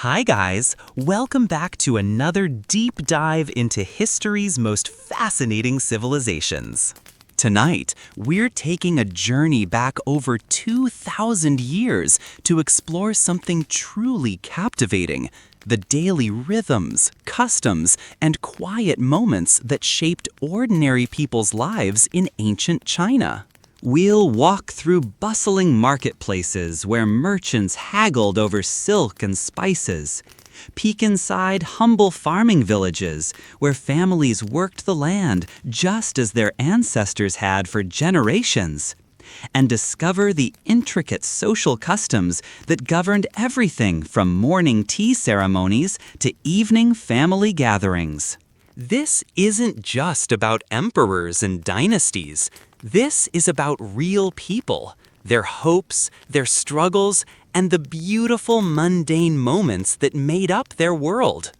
Hi guys, welcome back to another deep dive into history's most fascinating civilizations. Tonight, we're taking a journey back over 2,000 years to explore something truly captivating, the daily rhythms, customs, and quiet moments that shaped ordinary people's lives in ancient China. We'll walk through bustling marketplaces where merchants haggled over silk and spices, peek inside humble farming villages where families worked the land just as their ancestors had for generations, and discover the intricate social customs that governed everything from morning tea ceremonies to evening family gatherings. This isn't just about emperors and dynasties. This is about real people, their hopes, their struggles, and the beautiful mundane moments that made up their world.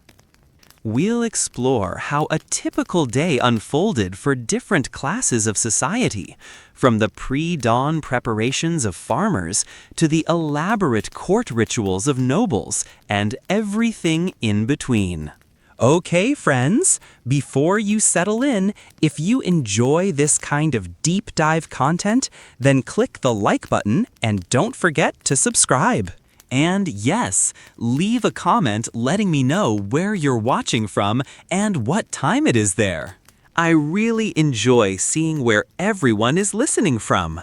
We'll explore how a typical day unfolded for different classes of society, from the pre-dawn preparations of farmers to the elaborate court rituals of nobles and everything in between. Okay, friends, before you settle in, if you enjoy this kind of deep dive content, then click the like button and don't forget to subscribe. And yes, leave a comment letting me know where you're watching from and what time it is there. I really enjoy seeing where everyone is listening from.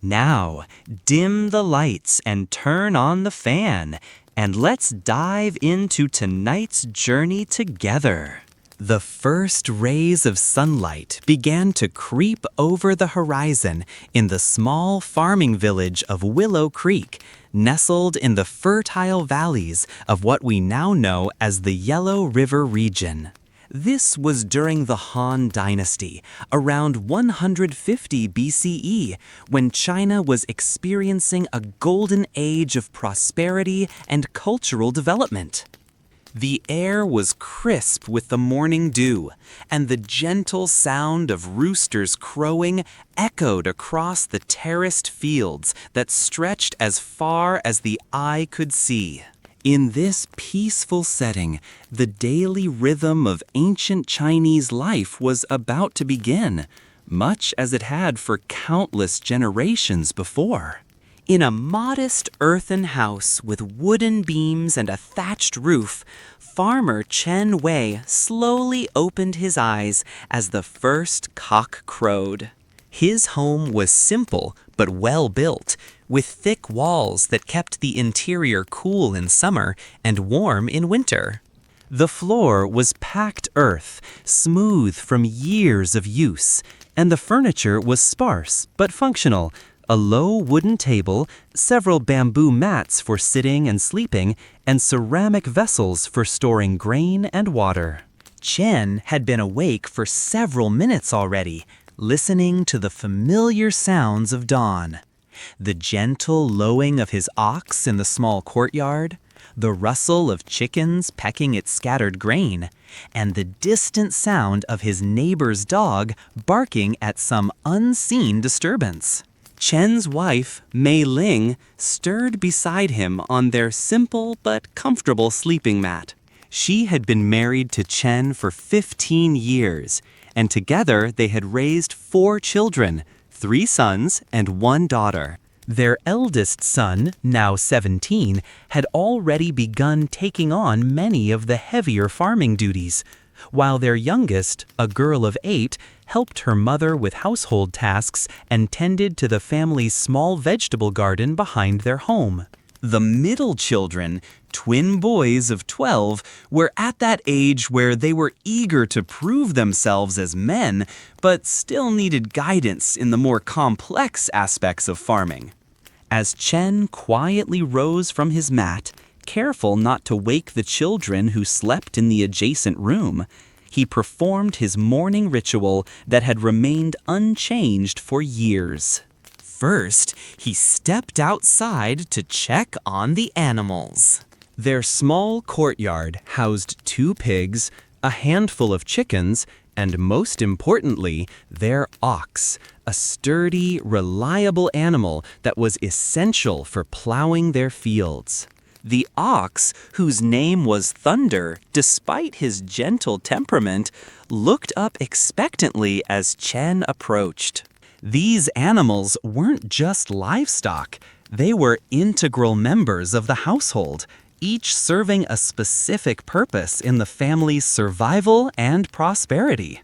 Now, dim the lights and turn on the fan. And let's dive into tonight's journey together. The first rays of sunlight began to creep over the horizon in the small farming village of Willow Creek, nestled in the fertile valleys of what we now know as the Yellow River region. This was during the Han Dynasty, around 150 BCE, when China was experiencing a golden age of prosperity and cultural development. The air was crisp with the morning dew, and the gentle sound of roosters crowing echoed across the terraced fields that stretched as far as the eye could see. In this peaceful setting, the daily rhythm of ancient Chinese life was about to begin, much as it had for countless generations before. In a modest earthen house with wooden beams and a thatched roof, farmer Chen Wei slowly opened his eyes as the first cock crowed. His home was simple but well built, with thick walls that kept the interior cool in summer and warm in winter. The floor was packed earth, smooth from years of use, and the furniture was sparse but functional. A low wooden table, several bamboo mats for sitting and sleeping, and ceramic vessels for storing grain and water. Chen had been awake for several minutes already, listening to the familiar sounds of dawn. The gentle lowing of his ox in the small courtyard, the rustle of chickens pecking its scattered grain, and the distant sound of his neighbor's dog barking at some unseen disturbance. Chen's wife, Mei Ling, stirred beside him on their simple but comfortable sleeping mat. She had been married to Chen for 15 years, and together they had raised 4 children, 3 sons and 1 daughter. Their eldest son, now 17, had already begun taking on many of the heavier farming duties, while their youngest, a girl of 8, helped her mother with household tasks and tended to the family's small vegetable garden behind their home. The middle children, twin boys of 12, were at that age where they were eager to prove themselves as men, but still needed guidance in the more complex aspects of farming. As Chen quietly rose from his mat, careful not to wake the children who slept in the adjacent room, he performed his morning ritual that had remained unchanged for years. First, he stepped outside to check on the animals. Their small courtyard housed 2 pigs, a handful of chickens, and most importantly, their ox, a sturdy, reliable animal that was essential for plowing their fields. The ox, whose name was Thunder, despite his gentle temperament, looked up expectantly as Chen approached. These animals weren't just livestock, they were integral members of the household, each serving a specific purpose in the family's survival and prosperity.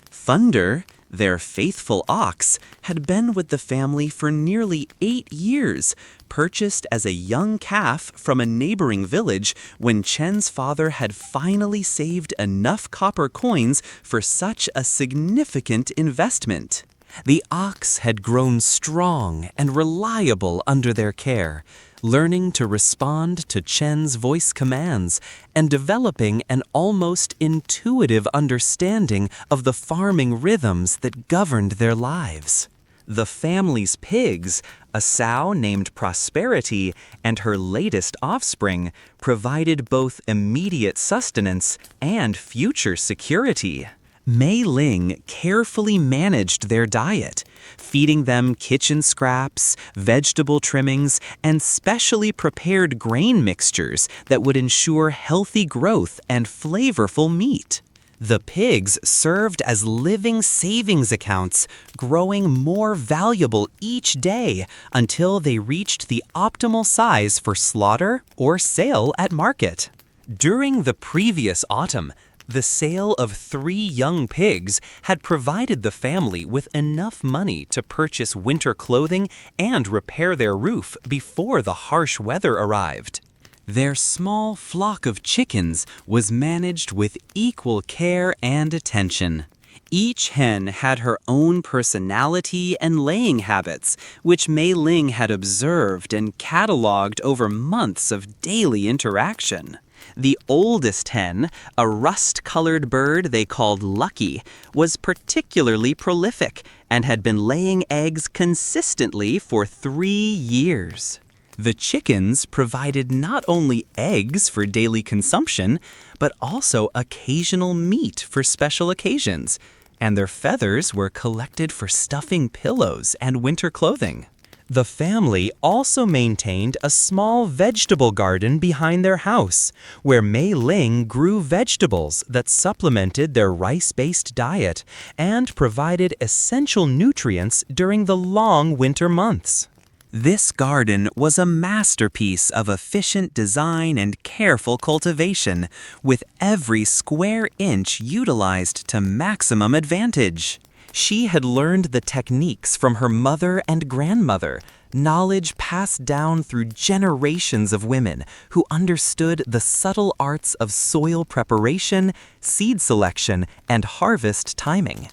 Thunder, their faithful ox, had been with the family for nearly 8 years, purchased as a young calf from a neighboring village when Chen's father had finally saved enough copper coins for such a significant investment. The ox had grown strong and reliable under their care, learning to respond to Chen's voice commands and developing an almost intuitive understanding of the farming rhythms that governed their lives. The family's pigs, a sow named Prosperity and her latest offspring, provided both immediate sustenance and future security. Mei Ling carefully managed their diet, feeding them kitchen scraps, vegetable trimmings, and specially prepared grain mixtures that would ensure healthy growth and flavorful meat. The pigs served as living savings accounts, growing more valuable each day until they reached the optimal size for slaughter or sale at market. During the previous autumn, the sale of 3 young pigs had provided the family with enough money to purchase winter clothing and repair their roof before the harsh weather arrived. Their small flock of chickens was managed with equal care and attention. Each hen had her own personality and laying habits, which Mei Ling had observed and cataloged over months of daily interaction. The oldest hen, a rust-colored bird they called Lucky, was particularly prolific and had been laying eggs consistently for 3 years. The chickens provided not only eggs for daily consumption, but also occasional meat for special occasions, and their feathers were collected for stuffing pillows and winter clothing. The family also maintained a small vegetable garden behind their house, where Mei Ling grew vegetables that supplemented their rice-based diet and provided essential nutrients during the long winter months. This garden was a masterpiece of efficient design and careful cultivation, with every square inch utilized to maximum advantage. She had learned the techniques from her mother and grandmother, knowledge passed down through generations of women who understood the subtle arts of soil preparation, seed selection, and harvest timing.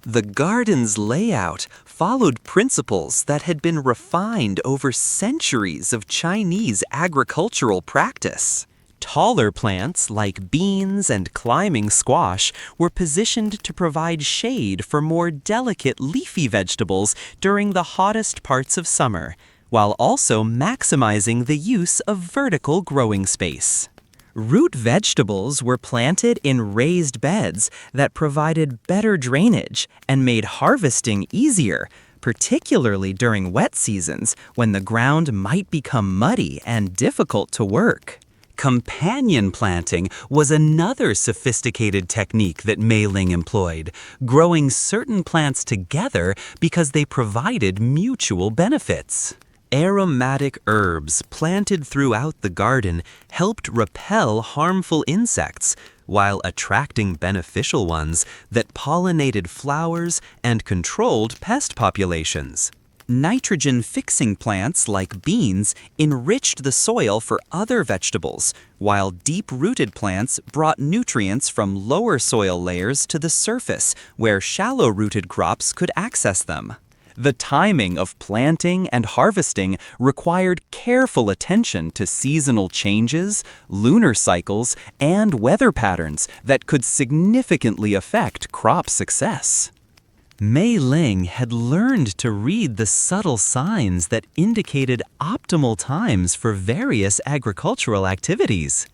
The garden's layout followed principles that had been refined over centuries of Chinese agricultural practice. Taller plants like beans and climbing squash were positioned to provide shade for more delicate leafy vegetables during the hottest parts of summer, while also maximizing the use of vertical growing space. Root vegetables were planted in raised beds that provided better drainage and made harvesting easier, particularly during wet seasons when the ground might become muddy and difficult to work. Companion planting was another sophisticated technique that Mei Ling employed, growing certain plants together because they provided mutual benefits. Aromatic herbs planted throughout the garden helped repel harmful insects, while attracting beneficial ones that pollinated flowers and controlled pest populations. Nitrogen-fixing plants like beans enriched the soil for other vegetables, while deep-rooted plants brought nutrients from lower soil layers to the surface where shallow-rooted crops could access them. The timing of planting and harvesting required careful attention to seasonal changes, lunar cycles, and weather patterns that could significantly affect crop success. Mei Ling had learned to read the subtle signs that indicated optimal times for various agricultural activities.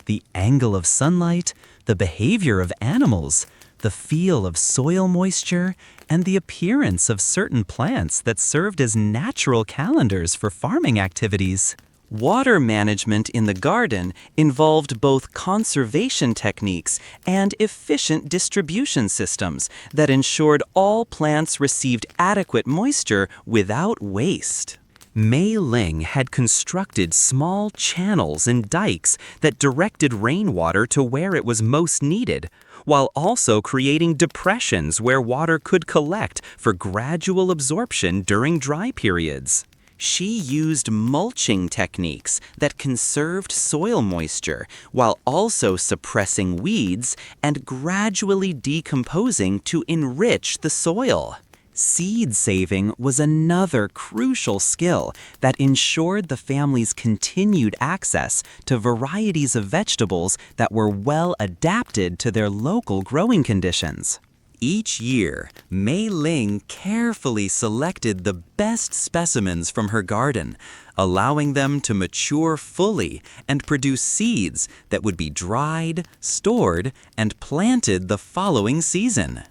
The angle of sunlight, the behavior of animals, the feel of soil moisture, and the appearance of certain plants that served as natural calendars for farming activities. Water management in the garden involved both conservation techniques and efficient distribution systems that ensured all plants received adequate moisture without waste. Mei Ling had constructed small channels and dikes that directed rainwater to where it was most needed, while also creating depressions where water could collect for gradual absorption during dry periods. She used mulching techniques that conserved soil moisture while also suppressing weeds and gradually decomposing to enrich the soil. Seed saving was another crucial skill that ensured the family's continued access to varieties of vegetables that were well adapted to their local growing conditions. Each year, Mei Ling carefully selected the best specimens from her garden, allowing them to mature fully and produce seeds that would be dried, stored, and planted the following season.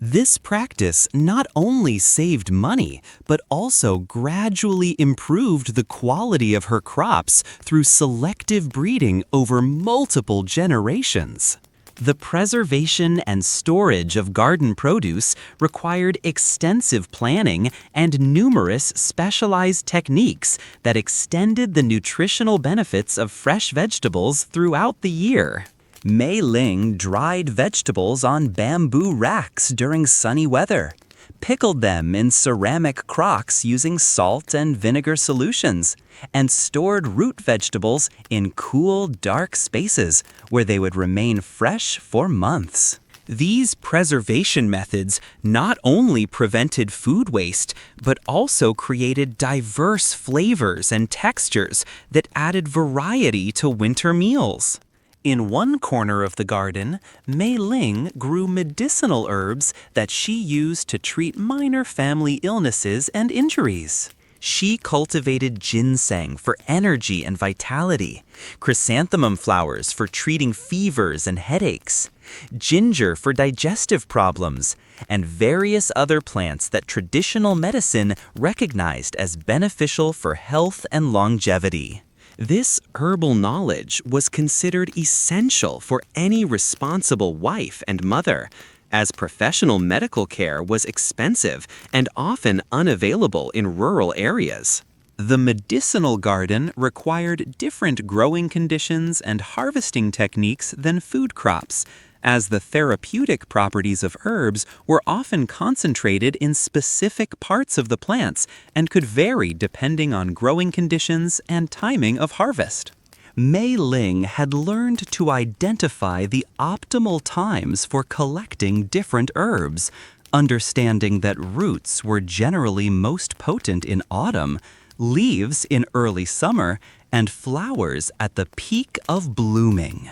This practice not only saved money, but also gradually improved the quality of her crops through selective breeding over multiple generations. The preservation and storage of garden produce required extensive planning and numerous specialized techniques that extended the nutritional benefits of fresh vegetables throughout the year. Mei Ling dried vegetables on bamboo racks during sunny weather, pickled them in ceramic crocks using salt and vinegar solutions, and stored root vegetables in cool, dark spaces where they would remain fresh for months. These preservation methods not only prevented food waste, but also created diverse flavors and textures that added variety to winter meals. In one corner of the garden, Mei Ling grew medicinal herbs that she used to treat minor family illnesses and injuries. She cultivated ginseng for energy and vitality, chrysanthemum flowers for treating fevers and headaches, ginger for digestive problems, and various other plants that traditional medicine recognized as beneficial for health and longevity. This herbal knowledge was considered essential for any responsible wife and mother, as professional medical care was expensive and often unavailable in rural areas. The medicinal garden required different growing conditions and harvesting techniques than food crops, as the therapeutic properties of herbs were often concentrated in specific parts of the plants and could vary depending on growing conditions and timing of harvest. Mei Ling had learned to identify the optimal times for collecting different herbs, understanding that roots were generally most potent in autumn, leaves in early summer, and flowers at the peak of blooming.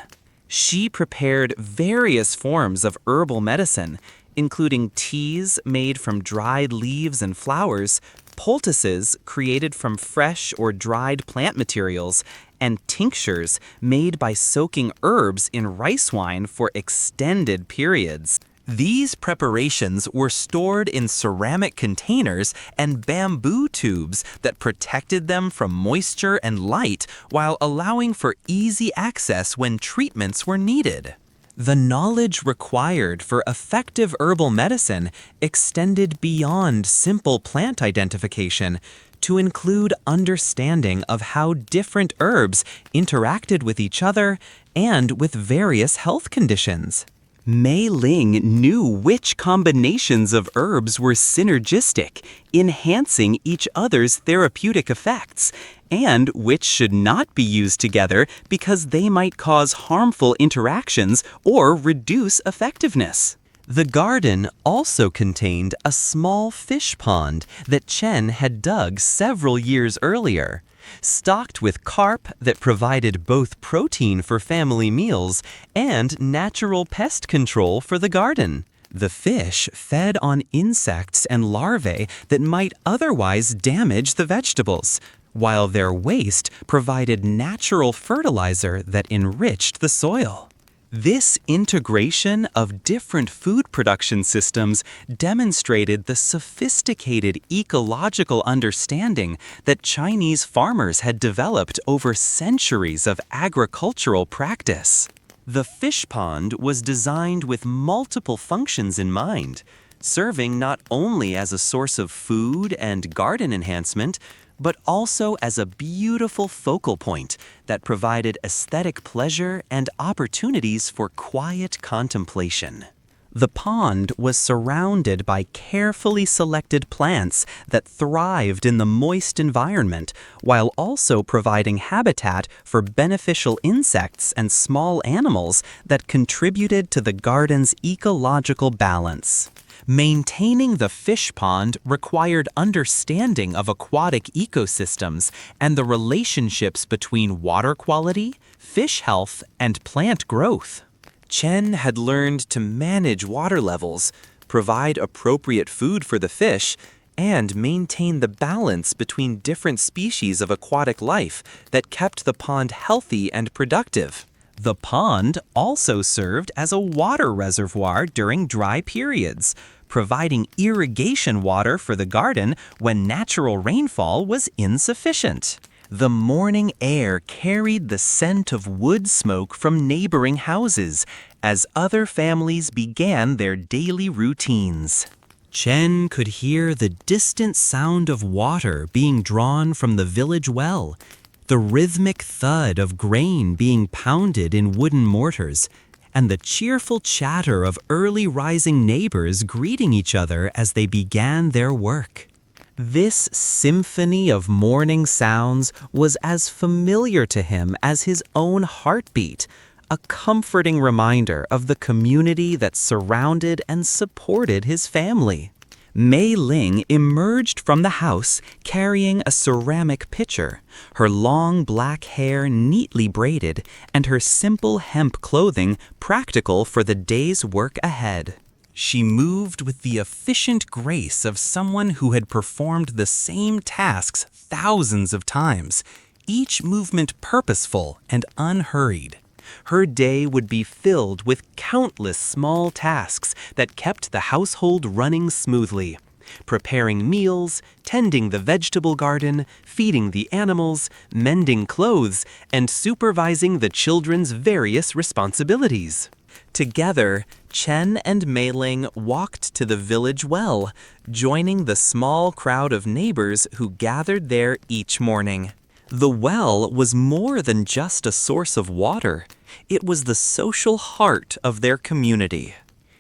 She prepared various forms of herbal medicine, including teas made from dried leaves and flowers, poultices created from fresh or dried plant materials, and tinctures made by soaking herbs in rice wine for extended periods. These preparations were stored in ceramic containers and bamboo tubes that protected them from moisture and light while allowing for easy access when treatments were needed. The knowledge required for effective herbal medicine extended beyond simple plant identification to include understanding of how different herbs interacted with each other and with various health conditions. Mei Ling knew which combinations of herbs were synergistic, enhancing each other's therapeutic effects, and which should not be used together because they might cause harmful interactions or reduce effectiveness. The garden also contained a small fish pond that Chen had dug several years earlier, stocked with carp that provided both protein for family meals and natural pest control for the garden. The fish fed on insects and larvae that might otherwise damage the vegetables, while their waste provided natural fertilizer that enriched the soil. This integration of different food production systems demonstrated the sophisticated ecological understanding that Chinese farmers had developed over centuries of agricultural practice. The fish pond was designed with multiple functions in mind, serving not only as a source of food and garden enhancement, but also as a beautiful focal point that provided aesthetic pleasure and opportunities for quiet contemplation. The pond was surrounded by carefully selected plants that thrived in the moist environment, while also providing habitat for beneficial insects and small animals that contributed to the garden's ecological balance. Maintaining the fish pond required understanding of aquatic ecosystems and the relationships between water quality, fish health, and plant growth. Chen had learned to manage water levels, provide appropriate food for the fish, and maintain the balance between different species of aquatic life that kept the pond healthy and productive. The pond also served as a water reservoir during dry periods, providing irrigation water for the garden when natural rainfall was insufficient. The morning air carried the scent of wood smoke from neighboring houses as other families began their daily routines. Chen could hear the distant sound of water being drawn from the village well, the rhythmic thud of grain being pounded in wooden mortars, and the cheerful chatter of early rising neighbors greeting each other as they began their work. This symphony of morning sounds was as familiar to him as his own heartbeat, a comforting reminder of the community that surrounded and supported his family. Mei Ling emerged from the house carrying a ceramic pitcher, her long black hair neatly braided and her simple hemp clothing practical for the day's work ahead. She moved with the efficient grace of someone who had performed the same tasks thousands of times, each movement purposeful and unhurried. Her day would be filled with countless small tasks that kept the household running smoothly. Preparing meals, tending the vegetable garden, feeding the animals, mending clothes, and supervising the children's various responsibilities. Together, Chen and Mei Ling walked to the village well, joining the small crowd of neighbors who gathered there each morning. The well was more than just a source of water. It was the social heart of their community.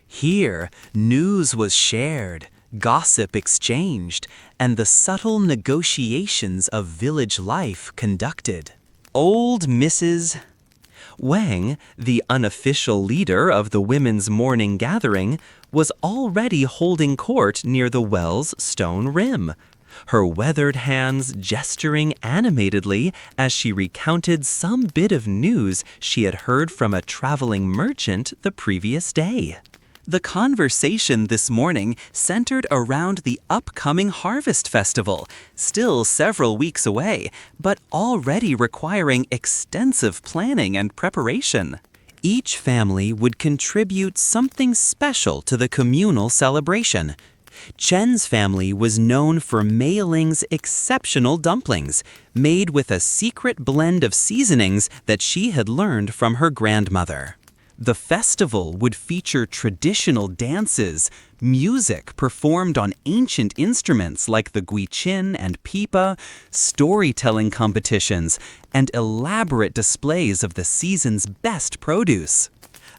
Here, news was shared, gossip exchanged, and the subtle negotiations of village life conducted. Old Mrs. Wang, the unofficial leader of the women's morning gathering, was already holding court near the well's stone rim, her weathered hands gesturing animatedly as she recounted some bit of news she had heard from a traveling merchant the previous day. The conversation this morning centered around the upcoming Harvest Festival, still several weeks away, but already requiring extensive planning and preparation. Each family would contribute something special to the communal celebration. Chen's family was known for Mei Ling's exceptional dumplings, made with a secret blend of seasonings that she had learned from her grandmother. The festival would feature traditional dances, music performed on ancient instruments like the guiqin and pipa, storytelling competitions, and elaborate displays of the season's best produce.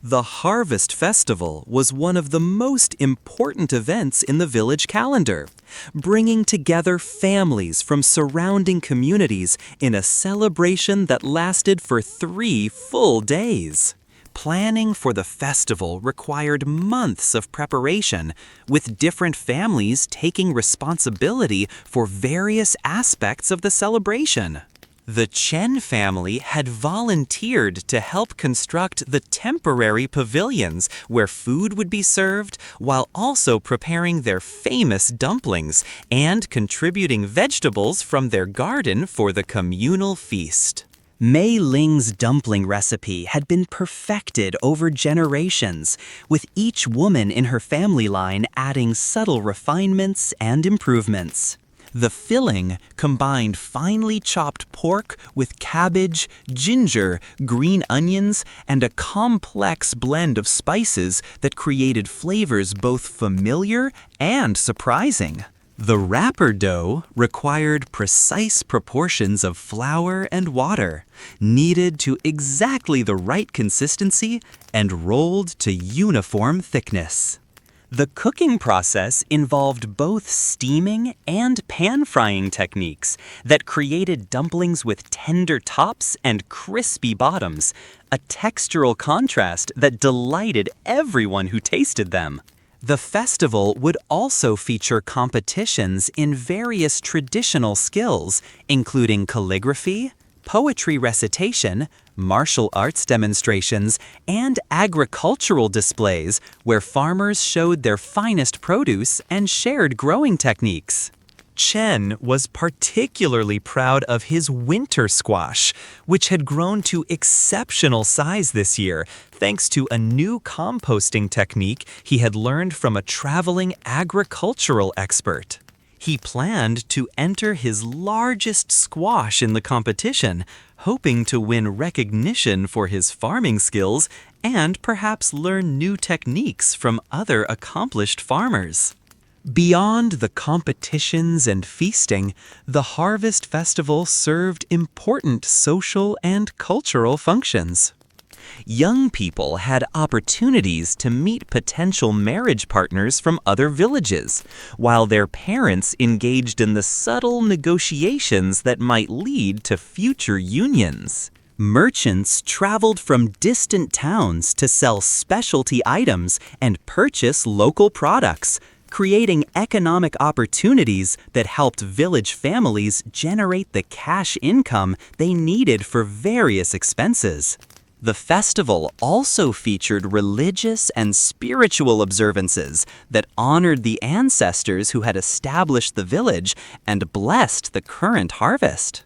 The Harvest Festival was one of the most important events in the village calendar, bringing together families from surrounding communities in a celebration that lasted for 3 full days. Planning for the festival required months of preparation, with different families taking responsibility for various aspects of the celebration. The Chen family had volunteered to help construct the temporary pavilions where food would be served, while also preparing their famous dumplings and contributing vegetables from their garden for the communal feast. Mei Ling's dumpling recipe had been perfected over generations, with each woman in her family line adding subtle refinements and improvements. The filling combined finely chopped pork with cabbage, ginger, green onions, and a complex blend of spices that created flavors both familiar and surprising. The wrapper dough required precise proportions of flour and water, kneaded to exactly the right consistency and rolled to uniform thickness. The cooking process involved both steaming and pan-frying techniques that created dumplings with tender tops and crispy bottoms, a textural contrast that delighted everyone who tasted them. The festival would also feature competitions in various traditional skills, including calligraphy, poetry recitation, martial arts demonstrations, and agricultural displays where farmers showed their finest produce and shared growing techniques. Chen was particularly proud of his winter squash, which had grown to exceptional size this year thanks to a new composting technique he had learned from a traveling agricultural expert. He planned to enter his largest squash in the competition, hoping to win recognition for his farming skills and perhaps learn new techniques from other accomplished farmers. Beyond the competitions and feasting, the Harvest Festival served important social and cultural functions. Young people had opportunities to meet potential marriage partners from other villages, while their parents engaged in the subtle negotiations that might lead to future unions. Merchants traveled from distant towns to sell specialty items and purchase local products, creating economic opportunities that helped village families generate the cash income they needed for various expenses. The festival also featured religious and spiritual observances that honored the ancestors who had established the village and blessed the current harvest.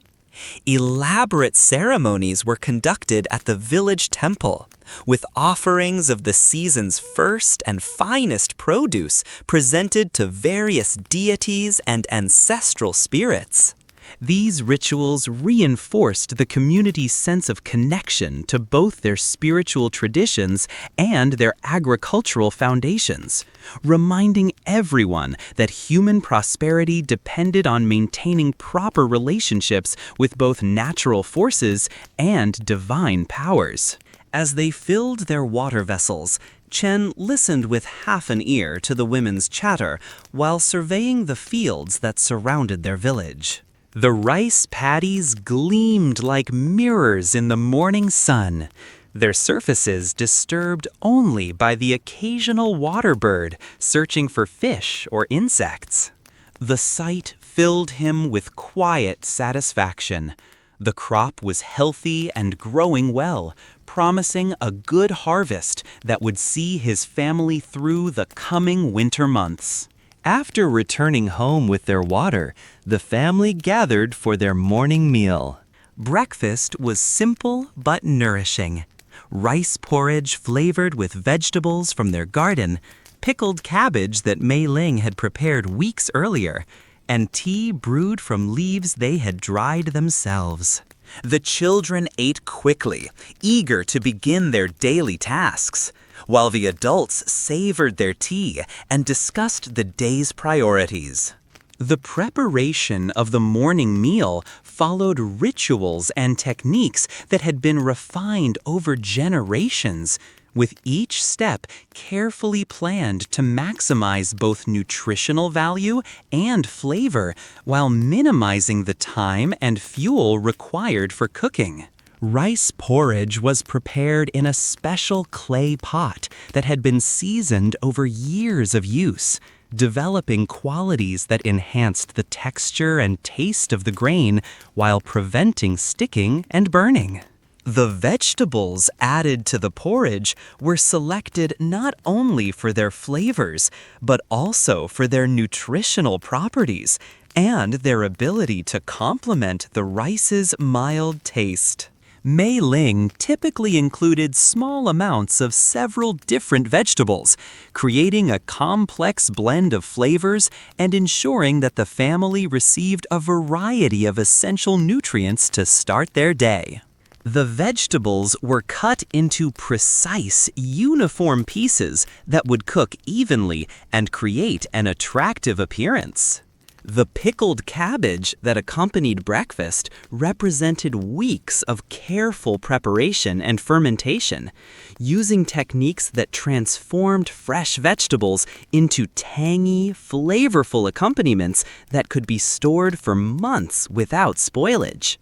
Elaborate ceremonies were conducted at the village temple, with offerings of the season's first and finest produce presented to various deities and ancestral spirits. These rituals reinforced the community's sense of connection to both their spiritual traditions and their agricultural foundations, reminding everyone that human prosperity depended on maintaining proper relationships with both natural forces and divine powers. As they filled their water vessels, Chen listened with half an ear to the women's chatter while surveying the fields that surrounded their village. The rice paddies gleamed like mirrors in the morning sun, their surfaces disturbed only by the occasional water bird searching for fish or insects. The sight filled him with quiet satisfaction. The crop was healthy and growing well, promising a good harvest that would see his family through the coming winter months. After returning home with their water, the family gathered for their morning meal. Breakfast was simple but nourishing. Rice porridge flavored with vegetables from their garden, pickled cabbage that Mei Ling had prepared weeks earlier, and tea brewed from leaves they had dried themselves. The children ate quickly, eager to begin their daily tasks, while the adults savored their tea and discussed the day's priorities. The preparation of the morning meal followed rituals and techniques that had been refined over generations, with each step carefully planned to maximize both nutritional value and flavor while minimizing the time and fuel required for cooking. Rice porridge was prepared in a special clay pot that had been seasoned over years of use, developing qualities that enhanced the texture and taste of the grain while preventing sticking and burning. The vegetables added to the porridge were selected not only for their flavors, but also for their nutritional properties and their ability to complement the rice's mild taste. Mei Ling typically included small amounts of several different vegetables, creating a complex blend of flavors and ensuring that the family received a variety of essential nutrients to start their day. The vegetables were cut into precise, uniform pieces that would cook evenly and create an attractive appearance. The pickled cabbage that accompanied breakfast represented weeks of careful preparation and fermentation, using techniques that transformed fresh vegetables into tangy, flavorful accompaniments that could be stored for months without spoilage.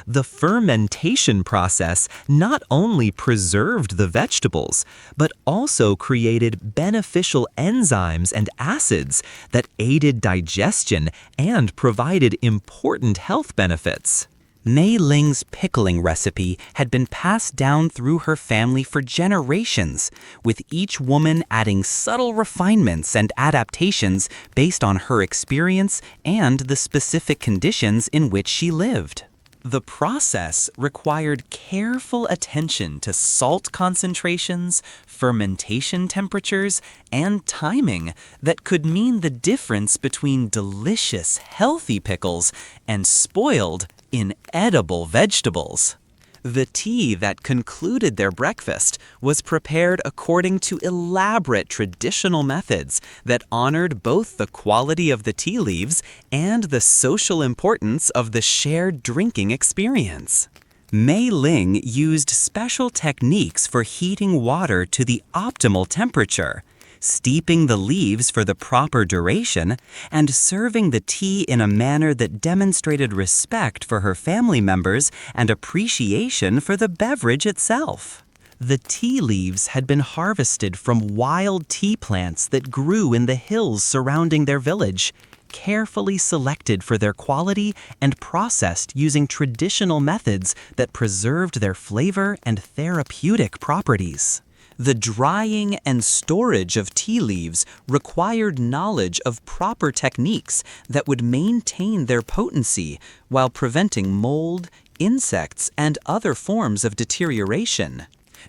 The fermentation process not only preserved the vegetables, but also created beneficial enzymes and acids that aided digestion and provided important health benefits. Mei Ling's pickling recipe had been passed down through her family for generations, with each woman adding subtle refinements and adaptations based on her experience and the specific conditions in which she lived. The process required careful attention to salt concentrations, fermentation temperatures, and timing that could mean the difference between delicious, healthy pickles and spoiled, inedible vegetables. The tea that concluded their breakfast was prepared according to elaborate traditional methods that honored both the quality of the tea leaves and the social importance of the shared drinking experience. Mei Ling used special techniques for heating water to the optimal temperature, steeping the leaves for the proper duration, and serving the tea in a manner that demonstrated respect for her family members and appreciation for the beverage itself. The tea leaves had been harvested from wild tea plants that grew in the hills surrounding their village, carefully selected for their quality and processed using traditional methods that preserved their flavor and therapeutic properties. The drying and storage of tea leaves required knowledge of proper techniques that would maintain their potency while preventing mold, insects, and other forms of deterioration.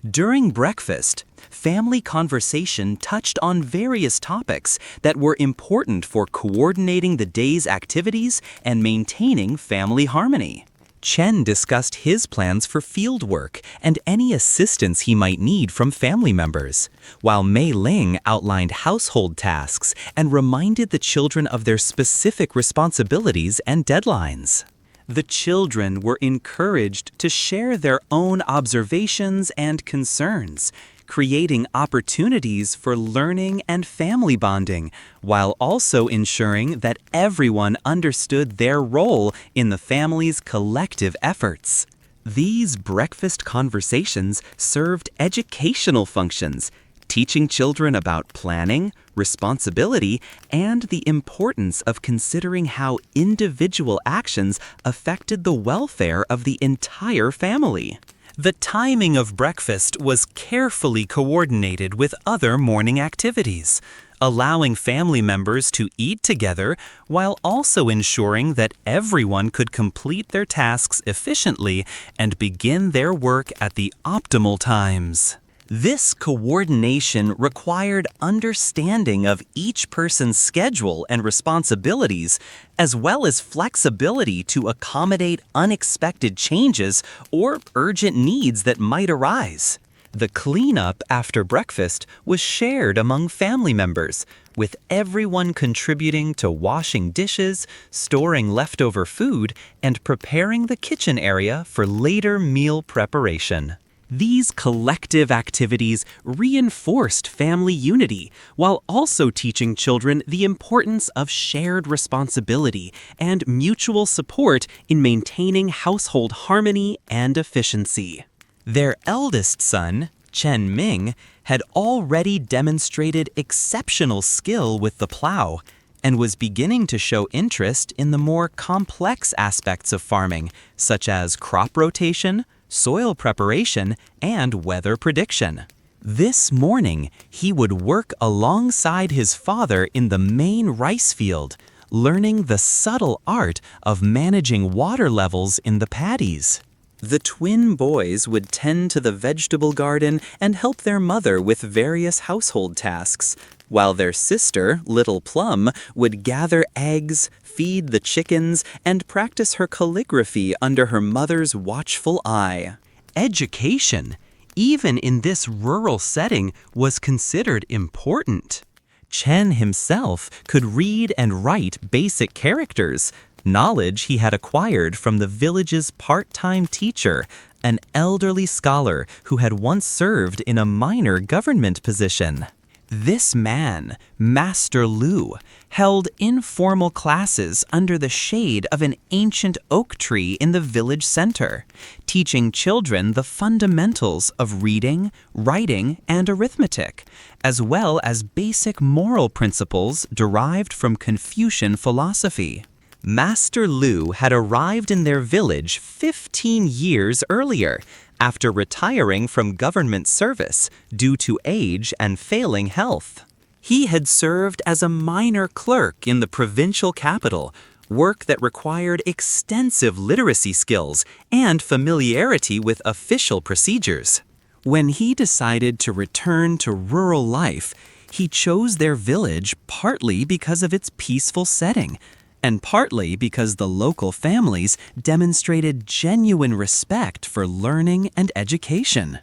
During breakfast, family conversation touched on various topics that were important for coordinating the day's activities and maintaining family harmony. Chen discussed his plans for field work and any assistance he might need from family members, while Mei Ling outlined household tasks and reminded the children of their specific responsibilities and deadlines. The children were encouraged to share their own observations and concerns, creating opportunities for learning and family bonding, while also ensuring that everyone understood their role in the family's collective efforts. These breakfast conversations served educational functions, teaching children about planning, responsibility, and the importance of considering how individual actions affected the welfare of the entire family. The timing of breakfast was carefully coordinated with other morning activities, allowing family members to eat together while also ensuring that everyone could complete their tasks efficiently and begin their work at the optimal times. This coordination required understanding of each person's schedule and responsibilities, as well as flexibility to accommodate unexpected changes or urgent needs that might arise. The cleanup after breakfast was shared among family members, with everyone contributing to washing dishes, storing leftover food, and preparing the kitchen area for later meal preparation. These collective activities reinforced family unity while also teaching children the importance of shared responsibility and mutual support in maintaining household harmony and efficiency. Their eldest son, Chen Ming, had already demonstrated exceptional skill with the plow and was beginning to show interest in the more complex aspects of farming, such as crop rotation, soil preparation, and weather prediction. This morning, he would work alongside his father in the main rice field, learning the subtle art of managing water levels in the paddies. The twin boys would tend to the vegetable garden and help their mother with various household tasks, while their sister, Little Plum, would gather eggs, feed the chickens, and practice her calligraphy under her mother's watchful eye. Education, even in this rural setting, was considered important. Chen himself could read and write basic characters, knowledge he had acquired from the village's part-time teacher, an elderly scholar who had once served in a minor government position. This man, Master Lu, held informal classes under the shade of an ancient oak tree in the village center, teaching children the fundamentals of reading, writing, and arithmetic, as well as basic moral principles derived from Confucian philosophy. Master Lu had arrived in their village 15 years earlier, after retiring from government service due to age and failing health. He had served as a minor clerk in the provincial capital, work that required extensive literacy skills and familiarity with official procedures. When he decided to return to rural life, he chose their village partly because of its peaceful setting, and partly because the local families demonstrated genuine respect for learning and education.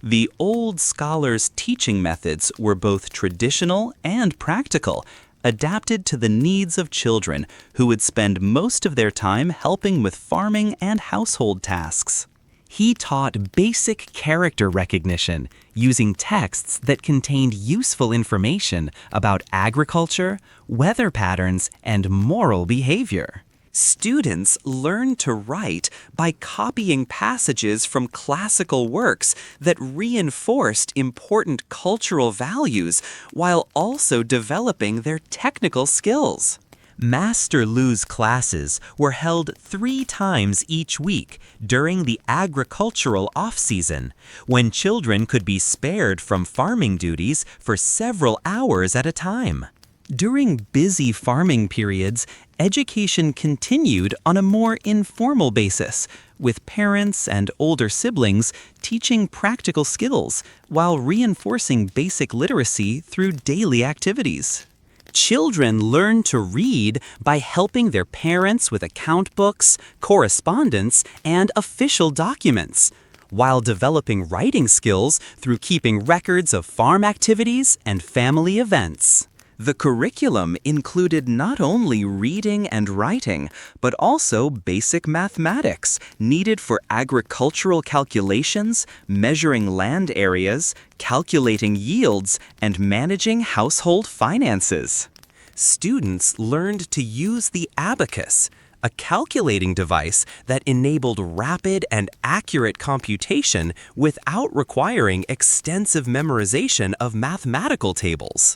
The old scholars' teaching methods were both traditional and practical, adapted to the needs of children who would spend most of their time helping with farming and household tasks. He taught basic character recognition using texts that contained useful information about agriculture, weather patterns, and moral behavior. Students learned to write by copying passages from classical works that reinforced important cultural values while also developing their technical skills. Master Lu's classes were held 3 times each week during the agricultural off-season, when children could be spared from farming duties for several hours at a time. During busy farming periods, education continued on a more informal basis, with parents and older siblings teaching practical skills while reinforcing basic literacy through daily activities. Children learn to read by helping their parents with account books, correspondence, and official documents, while developing writing skills through keeping records of farm activities and family events. The curriculum included not only reading and writing, but also basic mathematics needed for agricultural calculations, measuring land areas, calculating yields, and managing household finances. Students learned to use the abacus, a calculating device that enabled rapid and accurate computation without requiring extensive memorization of mathematical tables.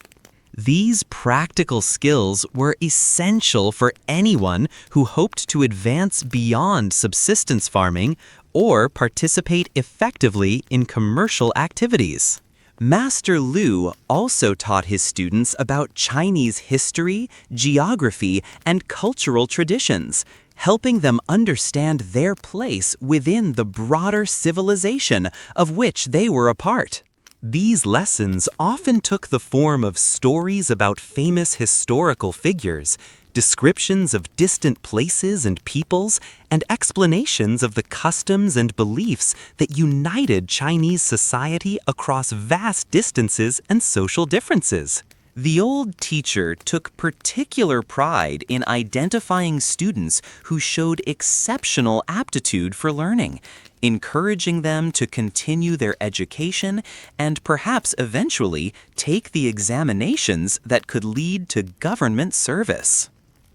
These practical skills were essential for anyone who hoped to advance beyond subsistence farming or participate effectively in commercial activities. Master Lu also taught his students about Chinese history, geography, and cultural traditions, helping them understand their place within the broader civilization of which they were a part. These lessons often took the form of stories about famous historical figures, descriptions of distant places and peoples, and explanations of the customs and beliefs that united Chinese society across vast distances and social differences. The old teacher took particular pride in identifying students who showed exceptional aptitude for learning, encouraging them to continue their education and perhaps eventually take the examinations that could lead to government service.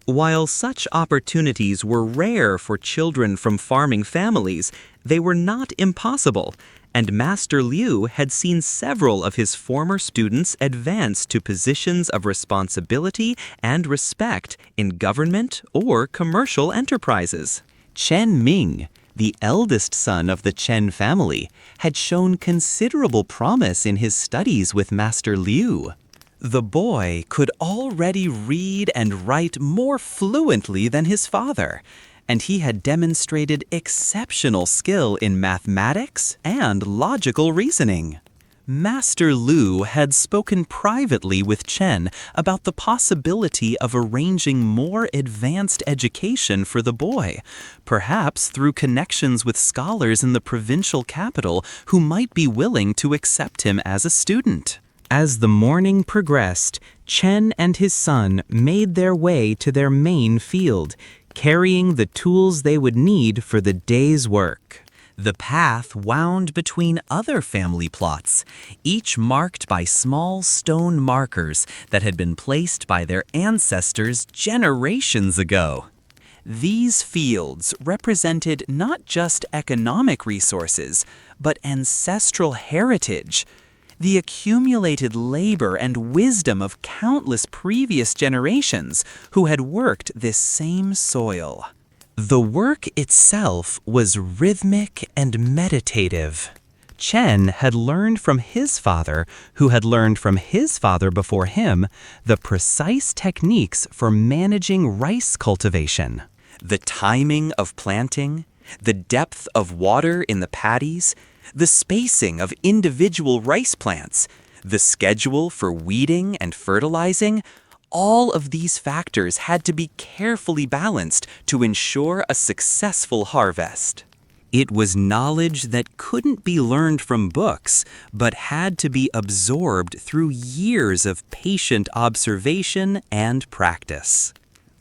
While such opportunities were rare for children from farming families, they were not impossible, and Master Liu had seen several of his former students advance to positions of responsibility and respect in government or commercial enterprises. Chen Ming, the eldest son of the Chen family, had shown considerable promise in his studies with Master Liu. The boy could already read and write more fluently than his father, and he had demonstrated exceptional skill in mathematics and logical reasoning. Master Lu had spoken privately with Chen about the possibility of arranging more advanced education for the boy, perhaps through connections with scholars in the provincial capital who might be willing to accept him as a student. As the morning progressed, Chen and his son made their way to their main field, carrying the tools they would need for the day's work. The path wound between other family plots, each marked by small stone markers that had been placed by their ancestors generations ago. These fields represented not just economic resources, but ancestral heritage, the accumulated labor and wisdom of countless previous generations who had worked this same soil. The work itself was rhythmic and meditative. Chen had learned from his father, who had learned from his father before him, the precise techniques for managing rice cultivation. The timing of planting, the depth of water in the paddies, the spacing of individual rice plants, the schedule for weeding and fertilizing, all of these factors had to be carefully balanced to ensure a successful harvest. It was knowledge that couldn't be learned from books, but had to be absorbed through years of patient observation and practice.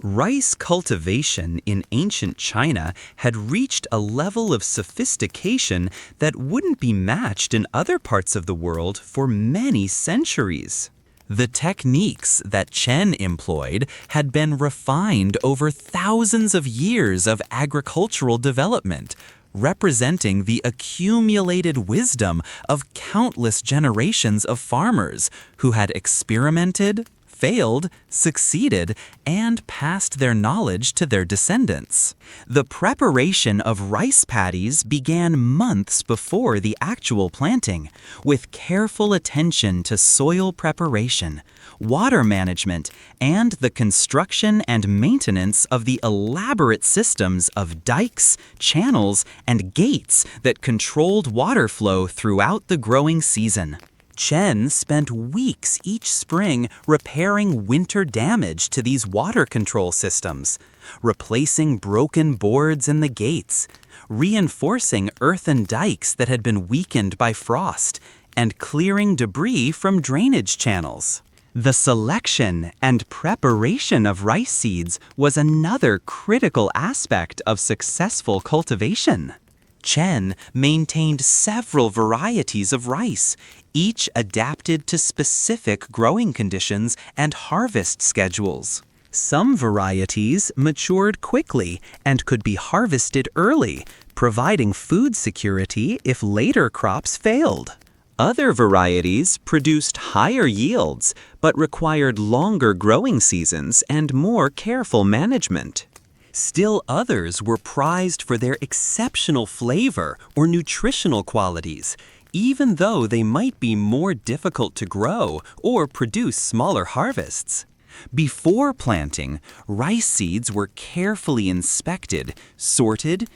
Rice cultivation in ancient China had reached a level of sophistication that wouldn't be matched in other parts of the world for many centuries. The techniques that Chen employed had been refined over thousands of years of agricultural development, representing the accumulated wisdom of countless generations of farmers who had experimented, failed, succeeded, and passed their knowledge to their descendants. The preparation of rice paddies began months before the actual planting, with careful attention to soil preparation, water management, and the construction and maintenance of the elaborate systems of dikes, channels, and gates that controlled water flow throughout the growing season. Chen spent weeks each spring repairing winter damage to these water control systems, replacing broken boards in the gates, reinforcing earthen dikes that had been weakened by frost, and clearing debris from drainage channels. The selection and preparation of rice seeds was another critical aspect of successful cultivation. Chen maintained several varieties of rice, each adapted to specific growing conditions and harvest schedules. Some varieties matured quickly and could be harvested early, providing food security if later crops failed. Other varieties produced higher yields, but required longer growing seasons and more careful management. Still others were prized for their exceptional flavor or nutritional qualities, even though they might be more difficult to grow or produce smaller harvests. Before planting, rice seeds were carefully inspected, sorted,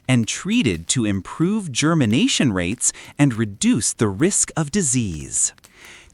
and treated to improve germination rates and reduce the risk of disease.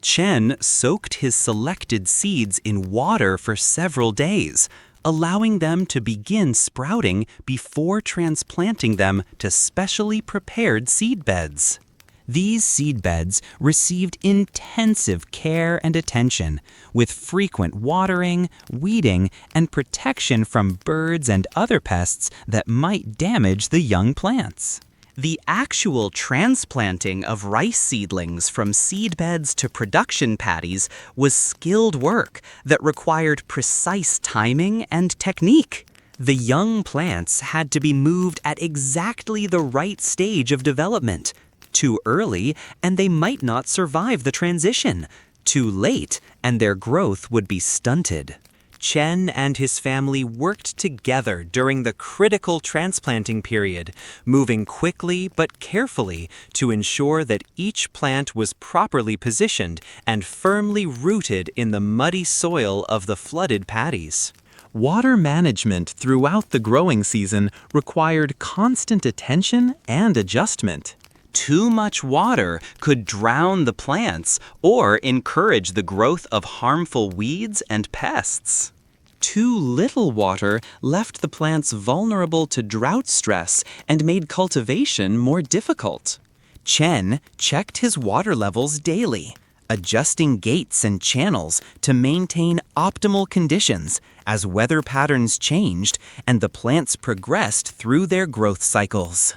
Chen soaked his selected seeds in water for several days, allowing them to begin sprouting before transplanting them to specially prepared seed beds. These seed beds received intensive care and attention, with frequent watering, weeding, and protection from birds and other pests that might damage the young plants. The actual transplanting of rice seedlings from seed beds to production paddies was skilled work that required precise timing and technique. The young plants had to be moved at exactly the right stage of development. Too early, and they might not survive the transition. Too late, and their growth would be stunted. Chen and his family worked together during the critical transplanting period, moving quickly but carefully to ensure that each plant was properly positioned and firmly rooted in the muddy soil of the flooded paddies. Water management throughout the growing season required constant attention and adjustment. Too much water could drown the plants or encourage the growth of harmful weeds and pests. Too little water left the plants vulnerable to drought stress and made cultivation more difficult. Chen checked his water levels daily, adjusting gates and channels to maintain optimal conditions as weather patterns changed and the plants progressed through their growth cycles.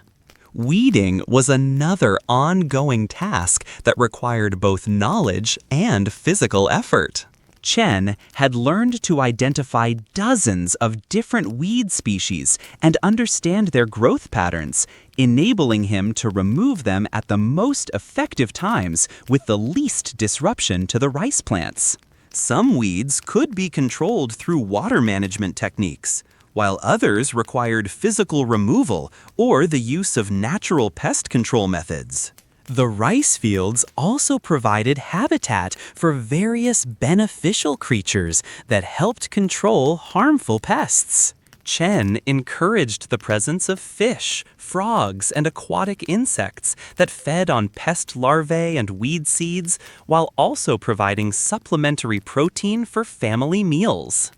Weeding was another ongoing task that required both knowledge and physical effort. Chen had learned to identify dozens of different weed species and understand their growth patterns, enabling him to remove them at the most effective times with the least disruption to the rice plants. Some weeds could be controlled through water management techniques, while others required physical removal or the use of natural pest control methods. The rice fields also provided habitat for various beneficial creatures that helped control harmful pests. Chen encouraged the presence of fish, frogs, and aquatic insects that fed on pest larvae and weed seeds, while also providing supplementary protein for family meals.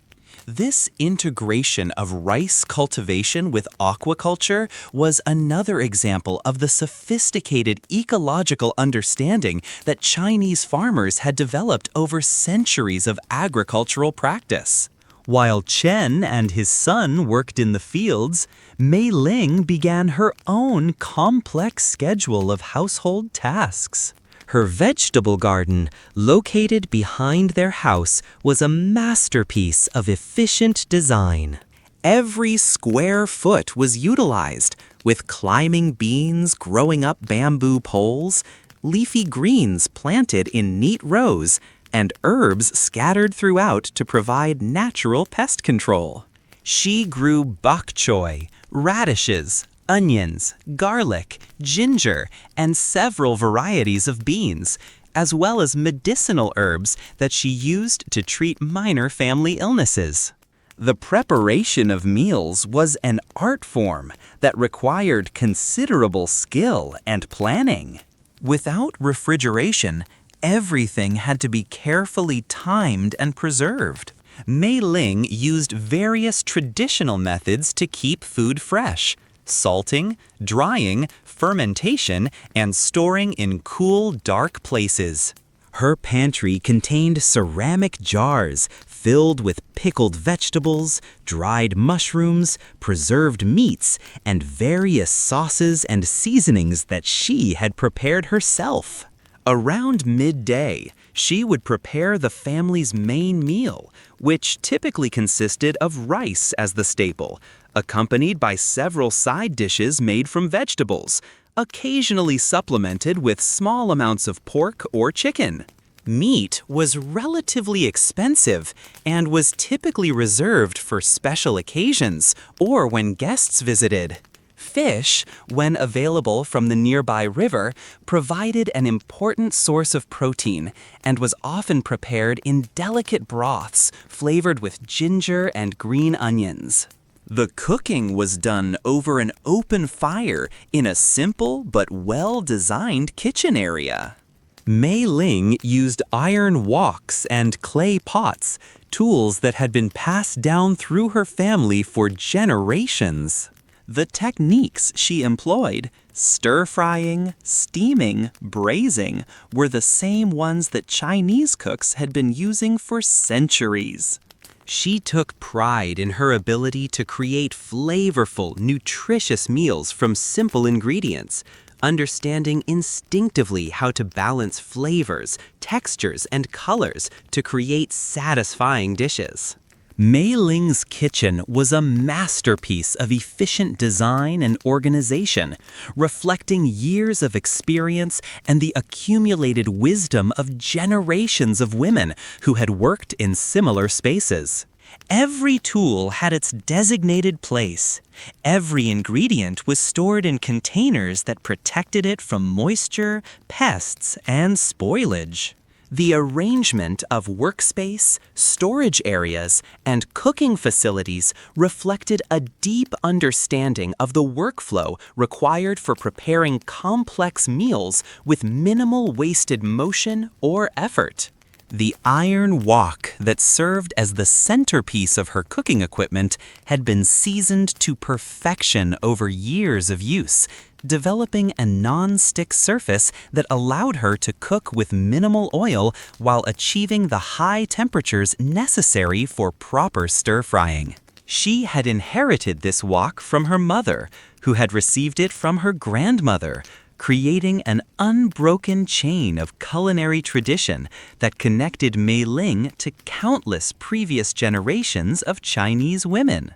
This integration of rice cultivation with aquaculture was another example of the sophisticated ecological understanding that Chinese farmers had developed over centuries of agricultural practice. While Chen and his son worked in the fields, Mei Ling began her own complex schedule of household tasks. Her vegetable garden, located behind their house, was a masterpiece of efficient design. Every square foot was utilized, with climbing beans growing up bamboo poles, leafy greens planted in neat rows, and herbs scattered throughout to provide natural pest control. She grew bok choy, radishes, onions, garlic, ginger, and several varieties of beans, as well as medicinal herbs that she used to treat minor family illnesses. The preparation of meals was an art form that required considerable skill and planning. Without refrigeration, everything had to be carefully timed and preserved. Mei Ling used various traditional methods to keep food fresh: salting, drying, fermentation, and storing in cool, dark places. Her pantry contained ceramic jars filled with pickled vegetables, dried mushrooms, preserved meats, and various sauces and seasonings that she had prepared herself. Around midday, she would prepare the family's main meal, which typically consisted of rice as the staple, accompanied by several side dishes made from vegetables, occasionally supplemented with small amounts of pork or chicken. Meat was relatively expensive and was typically reserved for special occasions or when guests visited. Fish, when available from the nearby river, provided an important source of protein and was often prepared in delicate broths flavored with ginger and green onions. The cooking was done over an open fire in a simple but well-designed kitchen area. Mei Ling used iron woks and clay pots, tools that had been passed down through her family for generations. The techniques she employed, stir-frying, steaming, braising, were the same ones that Chinese cooks had been using for centuries. She took pride in her ability to create flavorful, nutritious meals from simple ingredients, understanding instinctively how to balance flavors, textures, and colors to create satisfying dishes. Mei Ling's kitchen was a masterpiece of efficient design and organization, reflecting years of experience and the accumulated wisdom of generations of women who had worked in similar spaces. Every tool had its designated place. Every ingredient was stored in containers that protected it from moisture, pests, and spoilage. The arrangement of workspace, storage areas, and cooking facilities reflected a deep understanding of the workflow required for preparing complex meals with minimal wasted motion or effort. The iron wok that served as the centerpiece of her cooking equipment had been seasoned to perfection over years of use, developing a non-stick surface that allowed her to cook with minimal oil while achieving the high temperatures necessary for proper stir-frying. She had inherited this wok from her mother, who had received it from her grandmother, creating an unbroken chain of culinary tradition that connected Mei Ling to countless previous generations of Chinese women.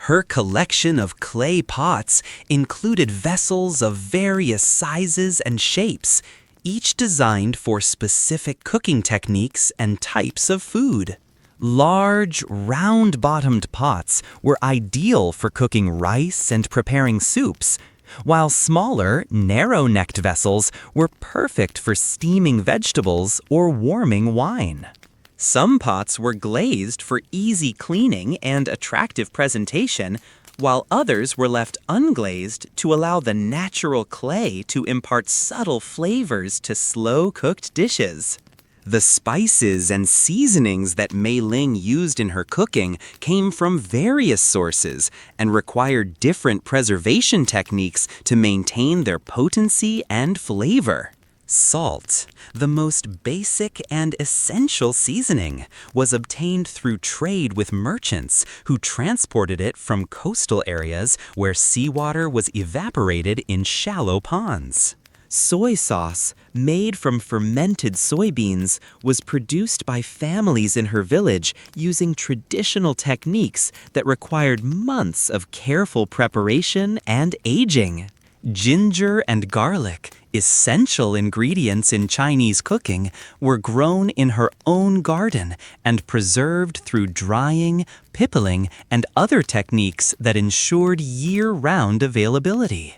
Her collection of clay pots included vessels of various sizes and shapes, each designed for specific cooking techniques and types of food. Large, round-bottomed pots were ideal for cooking rice and preparing soups, while smaller, narrow-necked vessels were perfect for steaming vegetables or warming wine. Some pots were glazed for easy cleaning and attractive presentation, while others were left unglazed to allow the natural clay to impart subtle flavors to slow-cooked dishes. The spices and seasonings that Mei Ling used in her cooking came from various sources and required different preservation techniques to maintain their potency and flavor. Salt, the most basic and essential seasoning, was obtained through trade with merchants who transported it from coastal areas where seawater was evaporated in shallow ponds. Soy sauce, made from fermented soybeans, was produced by families in her village using traditional techniques that required months of careful preparation and aging. Ginger and garlic, essential ingredients in Chinese cooking, were grown in her own garden and preserved through drying, pickling, and other techniques that ensured year-round availability.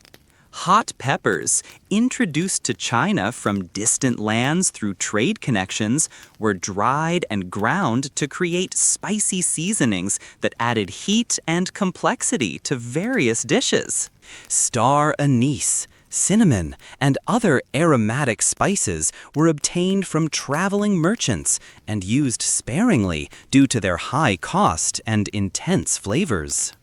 Hot peppers, introduced to China from distant lands through trade connections, were dried and ground to create spicy seasonings that added heat and complexity to various dishes. Star anise, cinnamon, and other aromatic spices were obtained from traveling merchants and used sparingly due to their high cost and intense flavors.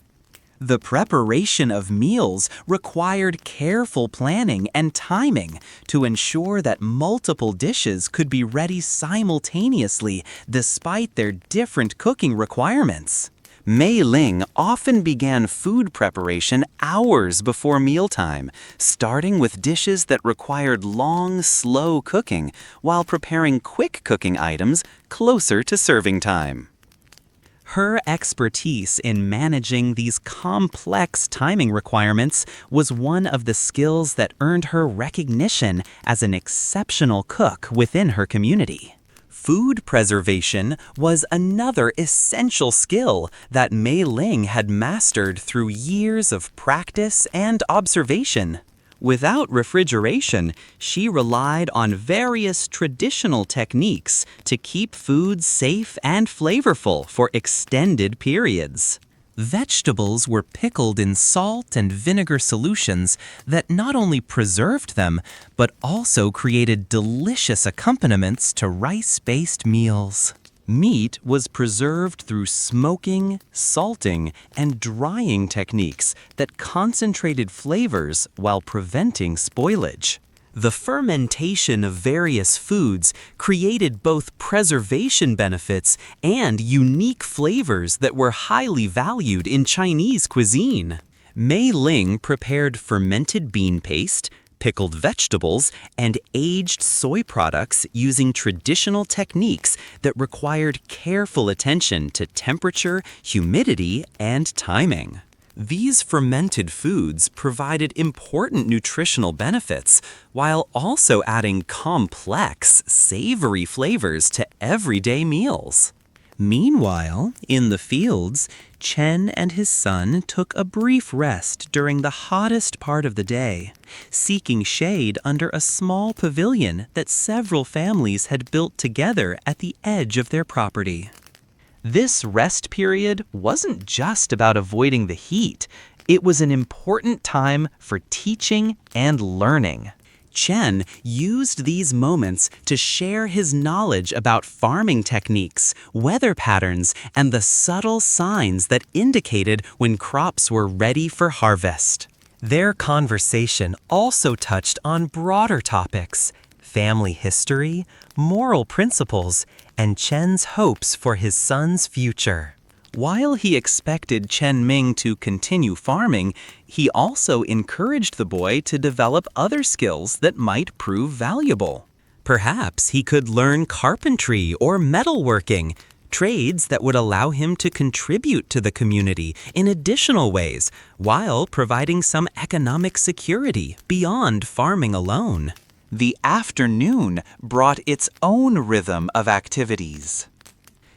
The preparation of meals required careful planning and timing to ensure that multiple dishes could be ready simultaneously despite their different cooking requirements. Mei Ling often began food preparation hours before mealtime, starting with dishes that required long, slow cooking while preparing quick cooking items closer to serving time. Her expertise in managing these complex timing requirements was one of the skills that earned her recognition as an exceptional cook within her community. Food preservation was another essential skill that Mei Ling had mastered through years of practice and observation. Without refrigeration, she relied on various traditional techniques to keep food safe and flavorful for extended periods. Vegetables were pickled in salt and vinegar solutions that not only preserved them, but also created delicious accompaniments to rice-based meals. Meat was preserved through smoking, salting, and drying techniques that concentrated flavors while preventing spoilage. The fermentation of various foods created both preservation benefits and unique flavors that were highly valued in Chinese cuisine. Mei Ling prepared fermented bean paste, pickled vegetables, and aged soy products using traditional techniques that required careful attention to temperature, humidity, and timing. These fermented foods provided important nutritional benefits while also adding complex, savory flavors to everyday meals. Meanwhile, in the fields, Chen and his son took a brief rest during the hottest part of the day, seeking shade under a small pavilion that several families had built together at the edge of their property. This rest period wasn't just about avoiding the heat. It was an important time for teaching and learning. Chen used these moments to share his knowledge about farming techniques, weather patterns, and the subtle signs that indicated when crops were ready for harvest. Their conversation also touched on broader topics: family history, moral principles, and Chen's hopes for his son's future. While he expected Chen Ming to continue farming, he also encouraged the boy to develop other skills that might prove valuable. Perhaps he could learn carpentry or metalworking, trades that would allow him to contribute to the community in additional ways, while providing some economic security beyond farming alone. The afternoon brought its own rhythm of activities.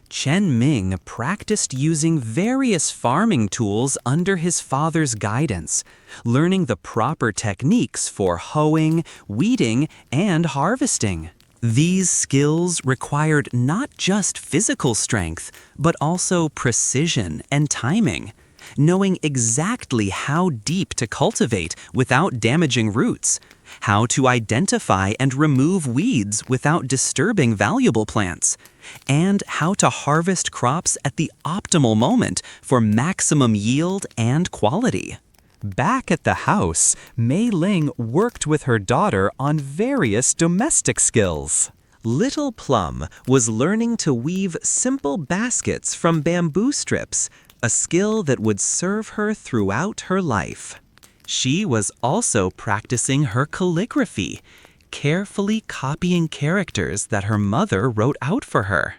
Chen Ming practiced using various farming tools under his father's guidance, learning the proper techniques for hoeing, weeding, and harvesting. These skills required not just physical strength, but also precision and timing, knowing exactly how deep to cultivate without damaging roots, how to identify and remove weeds without disturbing valuable plants, and how to harvest crops at the optimal moment for maximum yield and quality. Back at the house, Mei Ling worked with her daughter on various domestic skills. Little Plum was learning to weave simple baskets from bamboo strips, a skill that would serve her throughout her life. She was also practicing her calligraphy, carefully copying characters that her mother wrote out for her.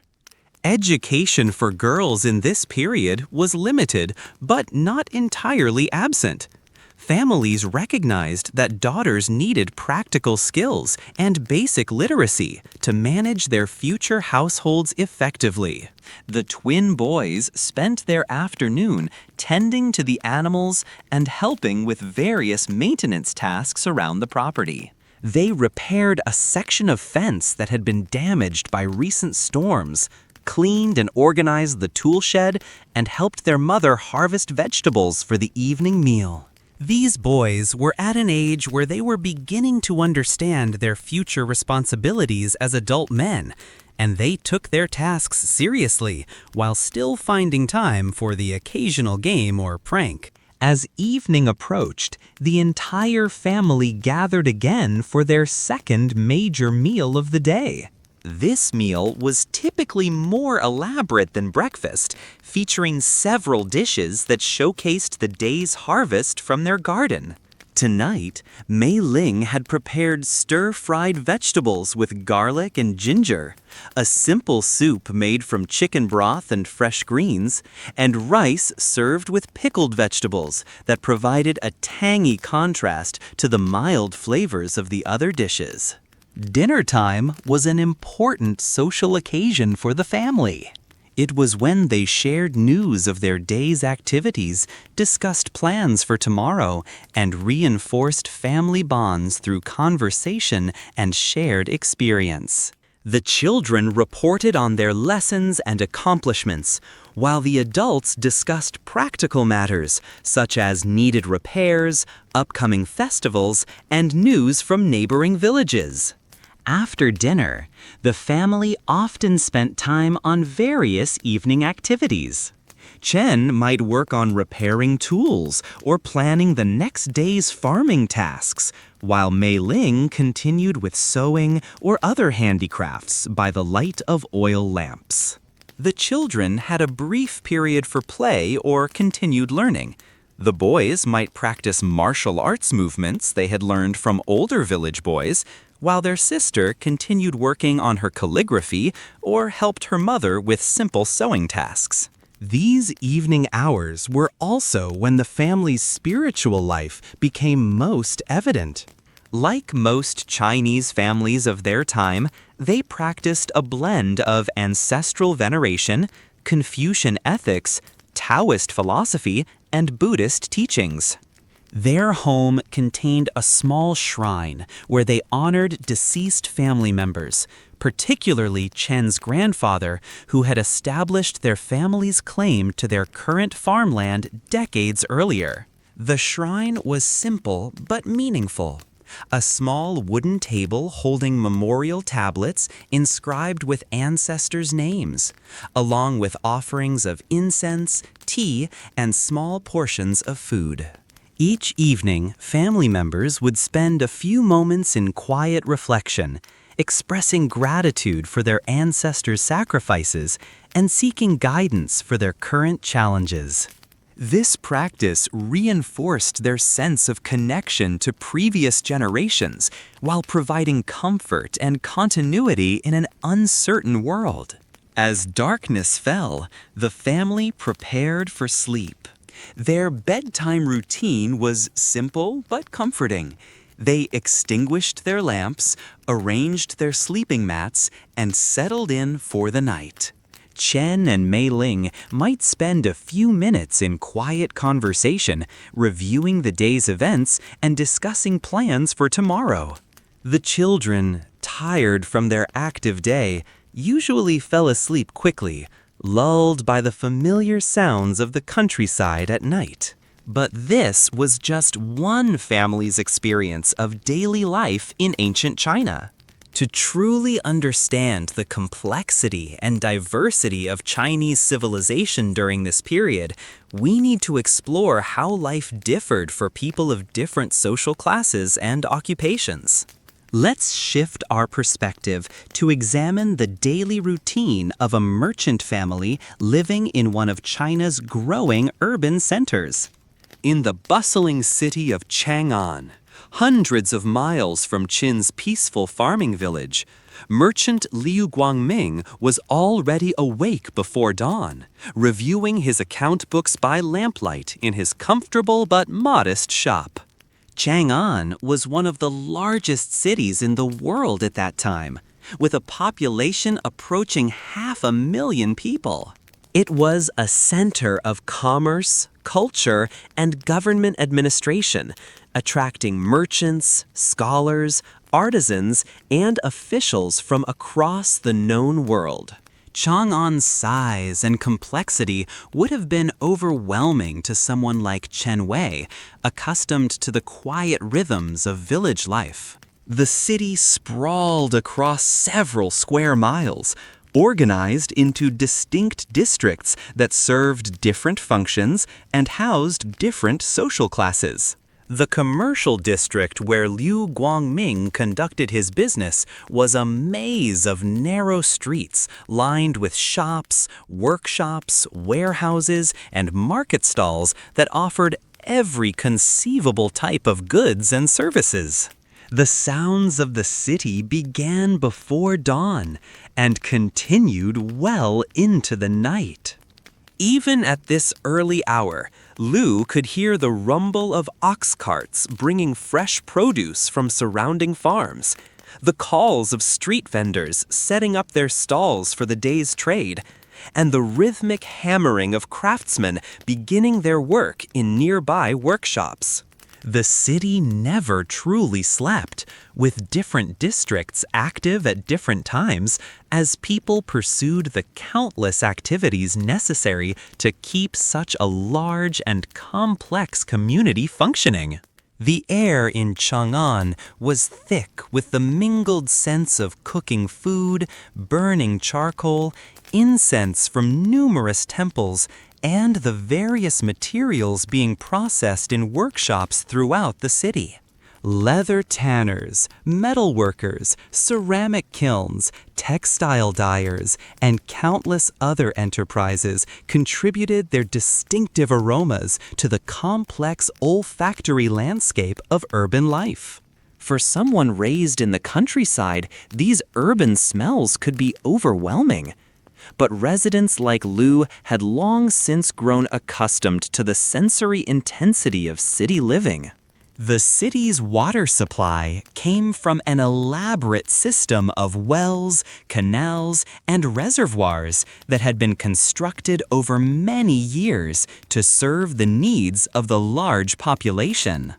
Education for girls in this period was limited, but not entirely absent. Families recognized that daughters needed practical skills and basic literacy to manage their future households effectively. The twin boys spent their afternoon tending to the animals and helping with various maintenance tasks around the property. They repaired a section of fence that had been damaged by recent storms, cleaned and organized the tool shed, and helped their mother harvest vegetables for the evening meal. These boys were at an age where they were beginning to understand their future responsibilities as adult men, and they took their tasks seriously while still finding time for the occasional game or prank. As evening approached, the entire family gathered again for their second major meal of the day. This meal was typically more elaborate than breakfast, featuring several dishes that showcased the day's harvest from their garden. Tonight, Mei Ling had prepared stir-fried vegetables with garlic and ginger, a simple soup made from chicken broth and fresh greens, and rice served with pickled vegetables that provided a tangy contrast to the mild flavors of the other dishes. Dinner time was an important social occasion for the family. It was when they shared news of their day's activities, discussed plans for tomorrow, and reinforced family bonds through conversation and shared experience. The children reported on their lessons and accomplishments, while the adults discussed practical matters such as needed repairs, upcoming festivals, and news from neighboring villages. After dinner, the family often spent time on various evening activities. Chen might work on repairing tools or planning the next day's farming tasks, while Mei Ling continued with sewing or other handicrafts by the light of oil lamps. The children had a brief period for play or continued learning. The boys might practice martial arts movements they had learned from older village boys, while their sister continued working on her calligraphy or helped her mother with simple sewing tasks. These evening hours were also when the family's spiritual life became most evident. Like most Chinese families of their time, they practiced a blend of ancestral veneration, Confucian ethics, Taoist philosophy, and Buddhist teachings. Their home contained a small shrine where they honored deceased family members, particularly Chen's grandfather, who had established their family's claim to their current farmland decades earlier. The shrine was simple but meaningful. A small wooden table holding memorial tablets inscribed with ancestors' names, along with offerings of incense, tea, and small portions of food. Each evening, family members would spend a few moments in quiet reflection, expressing gratitude for their ancestors' sacrifices and seeking guidance for their current challenges. This practice reinforced their sense of connection to previous generations while providing comfort and continuity in an uncertain world. As darkness fell, the family prepared for sleep. Their bedtime routine was simple but comforting. They extinguished their lamps, arranged their sleeping mats, and settled in for the night. Chen and Mei Ling might spend a few minutes in quiet conversation, reviewing the day's events and discussing plans for tomorrow. The children, tired from their active day, usually fell asleep quickly, lulled by the familiar sounds of the countryside at night. But this was just one family's experience of daily life in ancient China. To truly understand the complexity and diversity of Chinese civilization during this period, we need to explore how life differed for people of different social classes and occupations. Let's shift our perspective to examine the daily routine of a merchant family living in one of China's growing urban centers. In the bustling city of Chang'an, hundreds of miles from Qin's peaceful farming village, merchant Liu Guangming was already awake before dawn, reviewing his account books by lamplight in his comfortable but modest shop. Chang'an was one of the largest cities in the world at that time, with a population approaching 500,000 people. It was a center of commerce, culture, and government administration, attracting merchants, scholars, artisans, and officials from across the known world. Chang'an's size and complexity would have been overwhelming to someone like Chen Wei, accustomed to the quiet rhythms of village life. The city sprawled across several square miles, organized into distinct districts that served different functions and housed different social classes. The commercial district where Liu Guangming conducted his business was a maze of narrow streets lined with shops, workshops, warehouses, and market stalls that offered every conceivable type of goods and services. The sounds of the city began before dawn and continued well into the night. Even at this early hour, Lu could hear the rumble of ox carts bringing fresh produce from surrounding farms, the calls of street vendors setting up their stalls for the day's trade, and the rhythmic hammering of craftsmen beginning their work in nearby workshops. The city never truly slept, with different districts active at different times as people pursued the countless activities necessary to keep such a large and complex community functioning. The air in Chang'an was thick with the mingled sense of cooking food, burning charcoal, incense from numerous temples, and the various materials being processed in workshops throughout the city. Leather tanners, metal workers, ceramic kilns, textile dyers, and countless other enterprises contributed their distinctive aromas to the complex olfactory landscape of urban life. For someone raised in the countryside, these urban smells could be overwhelming. But residents like Lu had long since grown accustomed to the sensory intensity of city living. The city's water supply came from an elaborate system of wells, canals, and reservoirs that had been constructed over many years to serve the needs of the large population.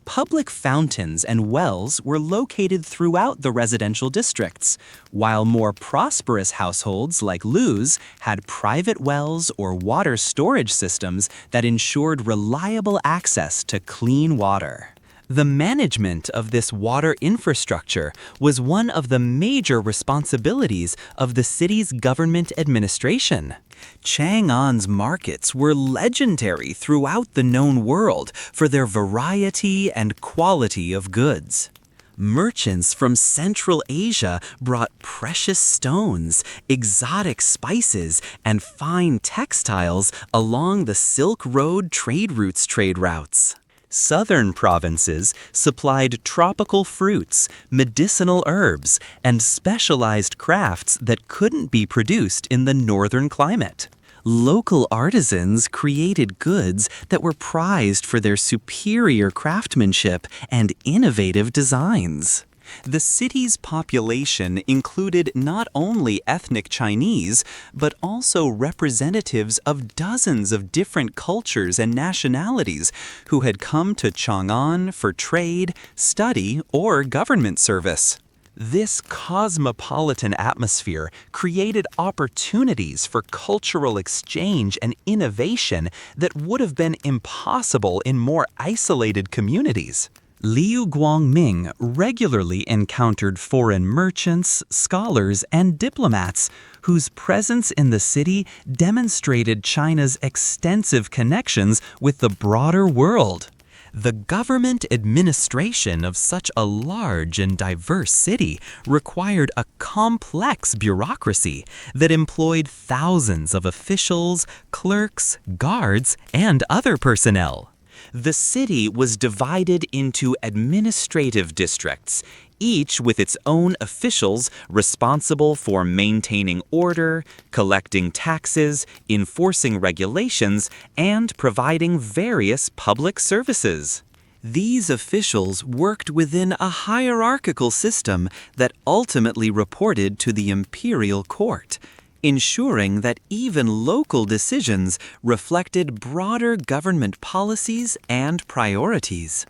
Public fountains and wells were located throughout the residential districts, while more prosperous households like Lu's had private wells or water storage systems that ensured reliable access to clean water. The management of this water infrastructure was one of the major responsibilities of the city's government administration. Chang'an's markets were legendary throughout the known world for their variety and quality of goods. Merchants from Central Asia brought precious stones, exotic spices, and fine textiles along the Silk Road trade routes. Southern provinces supplied tropical fruits, medicinal herbs, and specialized crafts that couldn't be produced in the northern climate. Local artisans created goods that were prized for their superior craftsmanship and innovative designs. The city's population included not only ethnic Chinese, but also representatives of dozens of different cultures and nationalities who had come to Chang'an for trade, study, or government service. This cosmopolitan atmosphere created opportunities for cultural exchange and innovation that would have been impossible in more isolated communities. Liu Guangming regularly encountered foreign merchants, scholars, and diplomats whose presence in the city demonstrated China's extensive connections with the broader world. The government administration of such a large and diverse city required a complex bureaucracy that employed thousands of officials, clerks, guards, and other personnel. The city was divided into administrative districts, each with its own officials responsible for maintaining order, collecting taxes, enforcing regulations, and providing various public services. These officials worked within a hierarchical system that ultimately reported to the imperial court, ensuring that even local decisions reflected broader government policies and priorities.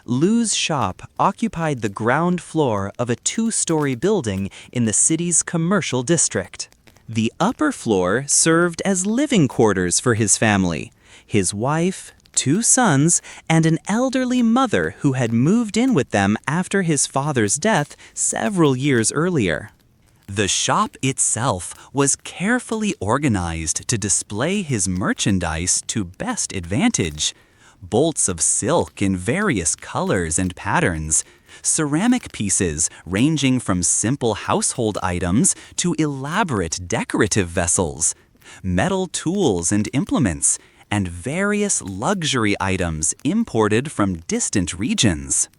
Lu's shop occupied the ground floor of a two-story building in the city's commercial district. The upper floor served as living quarters for his family, his wife, 2 sons, and an elderly mother who had moved in with them after his father's death several years earlier. The shop itself was carefully organized to display his merchandise to best advantage. Bolts of silk in various colors and patterns, ceramic pieces ranging from simple household items to elaborate decorative vessels, metal tools and implements, and various luxury items imported from distant regions.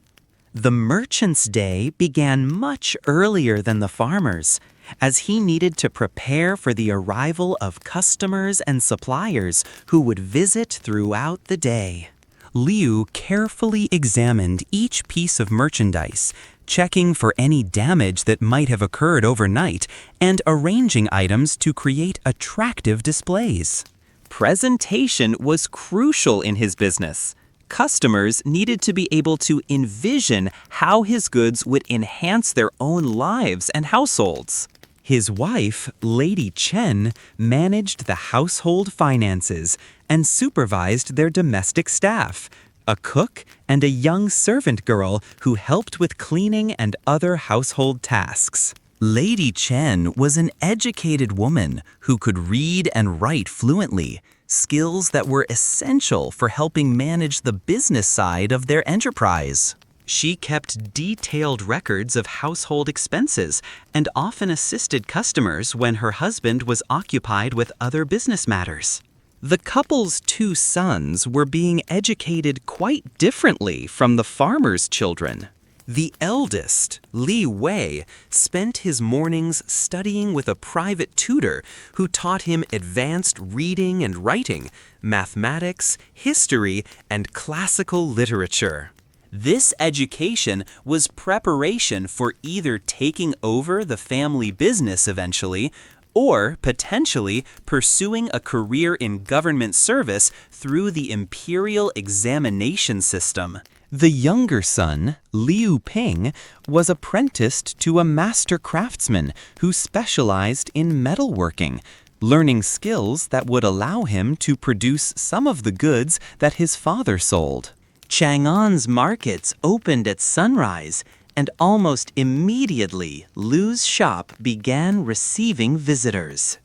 The merchant's day began much earlier than the farmer's, as he needed to prepare for the arrival of customers and suppliers who would visit throughout the day. Liu carefully examined each piece of merchandise, checking for any damage that might have occurred overnight and arranging items to create attractive displays. Presentation was crucial in his business. Customers needed to be able to envision how his goods would enhance their own lives and households. His wife, Lady Chen, managed the household finances and supervised their domestic staff, a cook and a young servant girl who helped with cleaning and other household tasks. Lady Chen was an educated woman who could read and write fluently, skills that were essential for helping manage the business side of their enterprise. She kept detailed records of household expenses and often assisted customers when her husband was occupied with other business matters. The couple's 2 sons were being educated quite differently from the farmer's children. The eldest, Li Wei, spent his mornings studying with a private tutor who taught him advanced reading and writing, mathematics, history, and classical literature. This education was preparation for either taking over the family business eventually, or potentially pursuing a career in government service through the imperial examination system. The younger son, Liu Ping, was apprenticed to a master craftsman who specialized in metalworking, learning skills that would allow him to produce some of the goods that his father sold. Chang'an's markets opened at sunrise, and almost immediately Lu's shop began receiving visitors.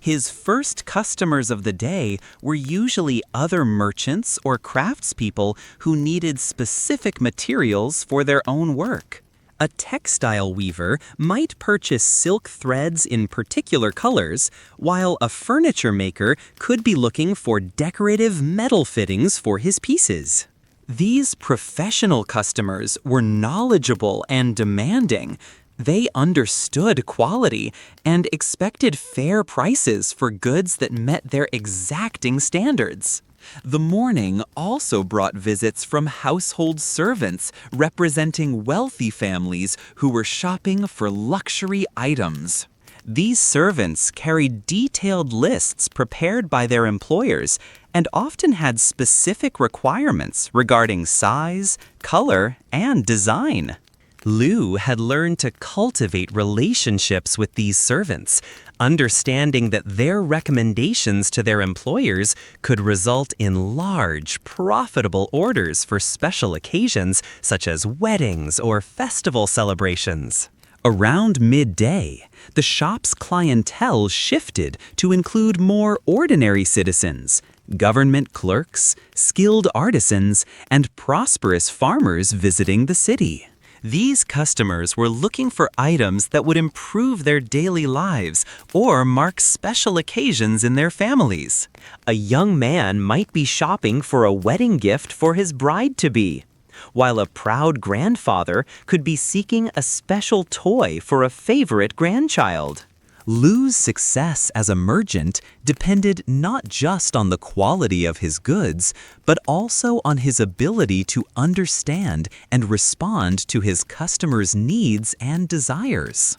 His first customers of the day were usually other merchants or craftspeople who needed specific materials for their own work. A textile weaver might purchase silk threads in particular colors, while a furniture maker could be looking for decorative metal fittings for his pieces. These professional customers were knowledgeable and demanding. They understood quality and expected fair prices for goods that met their exacting standards. The morning also brought visits from household servants representing wealthy families who were shopping for luxury items. These servants carried detailed lists prepared by their employers and often had specific requirements regarding size, color, and design. Lu had learned to cultivate relationships with these servants, understanding that their recommendations to their employers could result in large, profitable orders for special occasions such as weddings or festival celebrations. Around midday, the shop's clientele shifted to include more ordinary citizens, government clerks, skilled artisans, and prosperous farmers visiting the city. These customers were looking for items that would improve their daily lives or mark special occasions in their families. A young man might be shopping for a wedding gift for his bride-to-be, while a proud grandfather could be seeking a special toy for a favorite grandchild. Lu's success as a merchant depended not just on the quality of his goods, but also on his ability to understand and respond to his customers' needs and desires.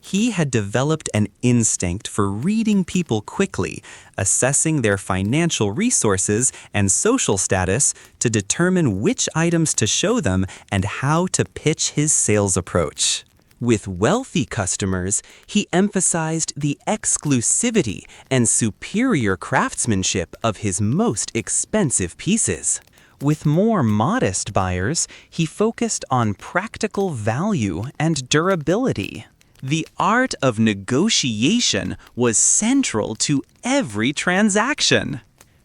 He had developed an instinct for reading people quickly, assessing their financial resources and social status to determine which items to show them and how to pitch his sales approach. With wealthy customers, he emphasized the exclusivity and superior craftsmanship of his most expensive pieces. With more modest buyers, he focused on practical value and durability. The art of negotiation was central to every transaction.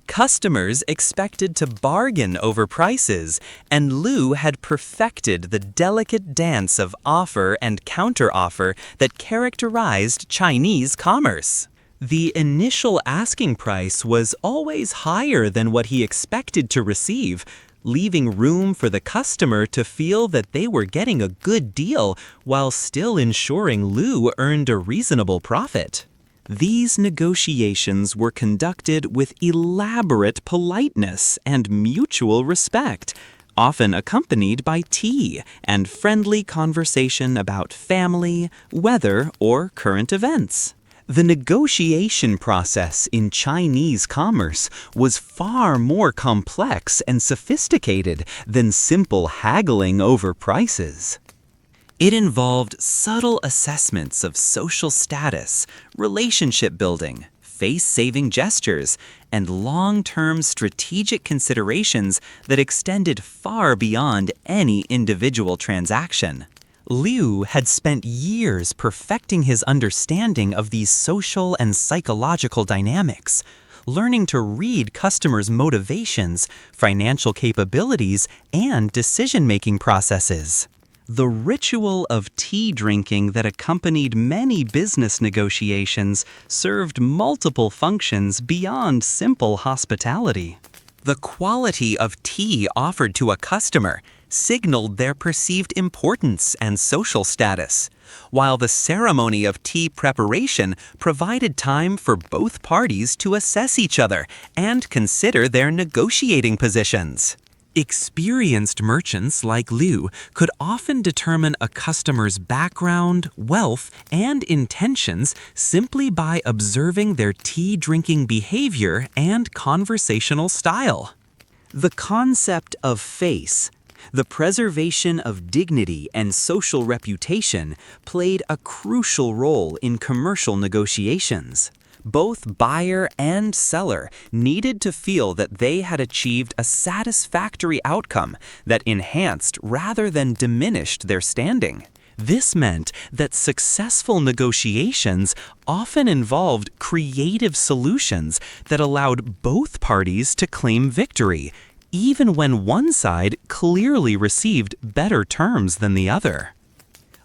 Customers expected to bargain over prices, and Lu had perfected the delicate dance of offer and counteroffer that characterized Chinese commerce. The initial asking price was always higher than what he expected to receive, leaving room for the customer to feel that they were getting a good deal while still ensuring Lu earned a reasonable profit. These negotiations were conducted with elaborate politeness and mutual respect, often accompanied by tea and friendly conversation about family, weather, or current events. The negotiation process in Chinese commerce was far more complex and sophisticated than simple haggling over prices. It involved subtle assessments of social status, relationship building, face-saving gestures, and long-term strategic considerations that extended far beyond any individual transaction. Liu had spent years perfecting his understanding of these social and psychological dynamics, learning to read customers' motivations, financial capabilities, and decision-making processes. The ritual of tea drinking that accompanied many business negotiations served multiple functions beyond simple hospitality. The quality of tea offered to a customer signaled their perceived importance and social status, while the ceremony of tea preparation provided time for both parties to assess each other and consider their negotiating positions. Experienced merchants like Liu could often determine a customer's background, wealth, and intentions simply by observing their tea-drinking behavior and conversational style. The concept of face, the preservation of dignity and social reputation, played a crucial role in commercial negotiations. Both buyer and seller needed to feel that they had achieved a satisfactory outcome that enhanced rather than diminished their standing. This meant that successful negotiations often involved creative solutions that allowed both parties to claim victory, even when one side clearly received better terms than the other.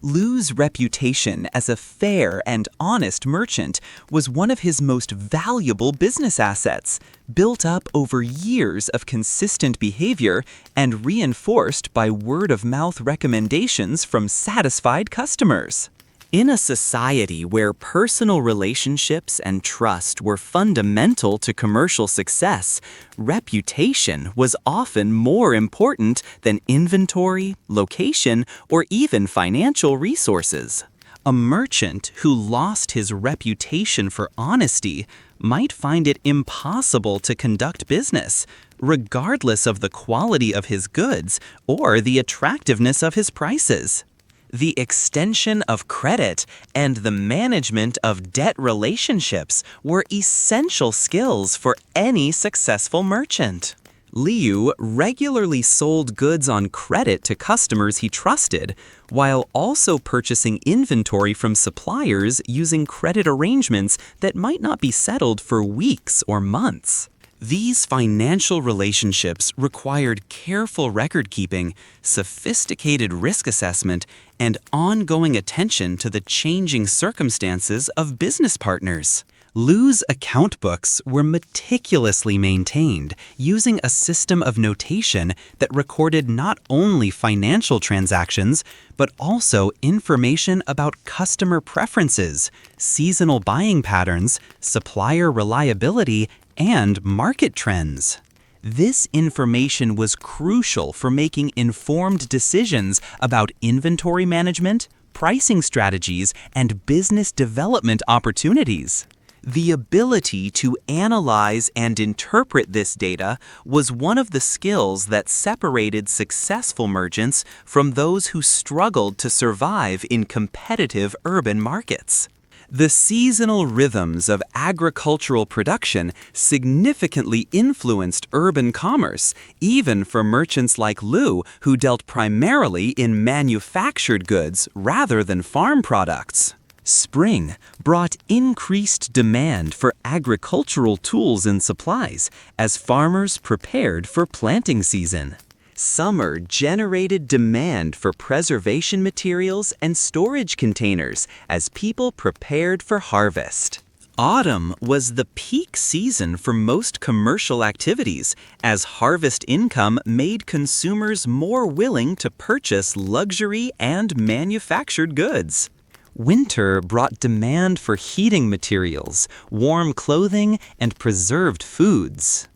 Liu's reputation as a fair and honest merchant was one of his most valuable business assets, built up over years of consistent behavior and reinforced by word-of-mouth recommendations from satisfied customers. In a society where personal relationships and trust were fundamental to commercial success, reputation was often more important than inventory, location, or even financial resources. A merchant who lost his reputation for honesty might find it impossible to conduct business, regardless of the quality of his goods or the attractiveness of his prices. The extension of credit and the management of debt relationships were essential skills for any successful merchant. Liu regularly sold goods on credit to customers he trusted, while also purchasing inventory from suppliers using credit arrangements that might not be settled for weeks or months. These financial relationships required careful record-keeping, sophisticated risk assessment, and ongoing attention to the changing circumstances of business partners. Liu's account books were meticulously maintained using a system of notation that recorded not only financial transactions, but also information about customer preferences, seasonal buying patterns, supplier reliability, and market trends. This information was crucial for making informed decisions about inventory management, pricing strategies, and business development opportunities. The ability to analyze and interpret this data was one of the skills that separated successful merchants from those who struggled to survive in competitive urban markets. The seasonal rhythms of agricultural production significantly influenced urban commerce, even for merchants like Liu, who dealt primarily in manufactured goods rather than farm products. Spring brought increased demand for agricultural tools and supplies as farmers prepared for planting season. Summer generated demand for preservation materials and storage containers as people prepared for harvest. Autumn was the peak season for most commercial activities, as harvest income made consumers more willing to purchase luxury and manufactured goods. Winter brought demand for heating materials, warm clothing, and preserved foods.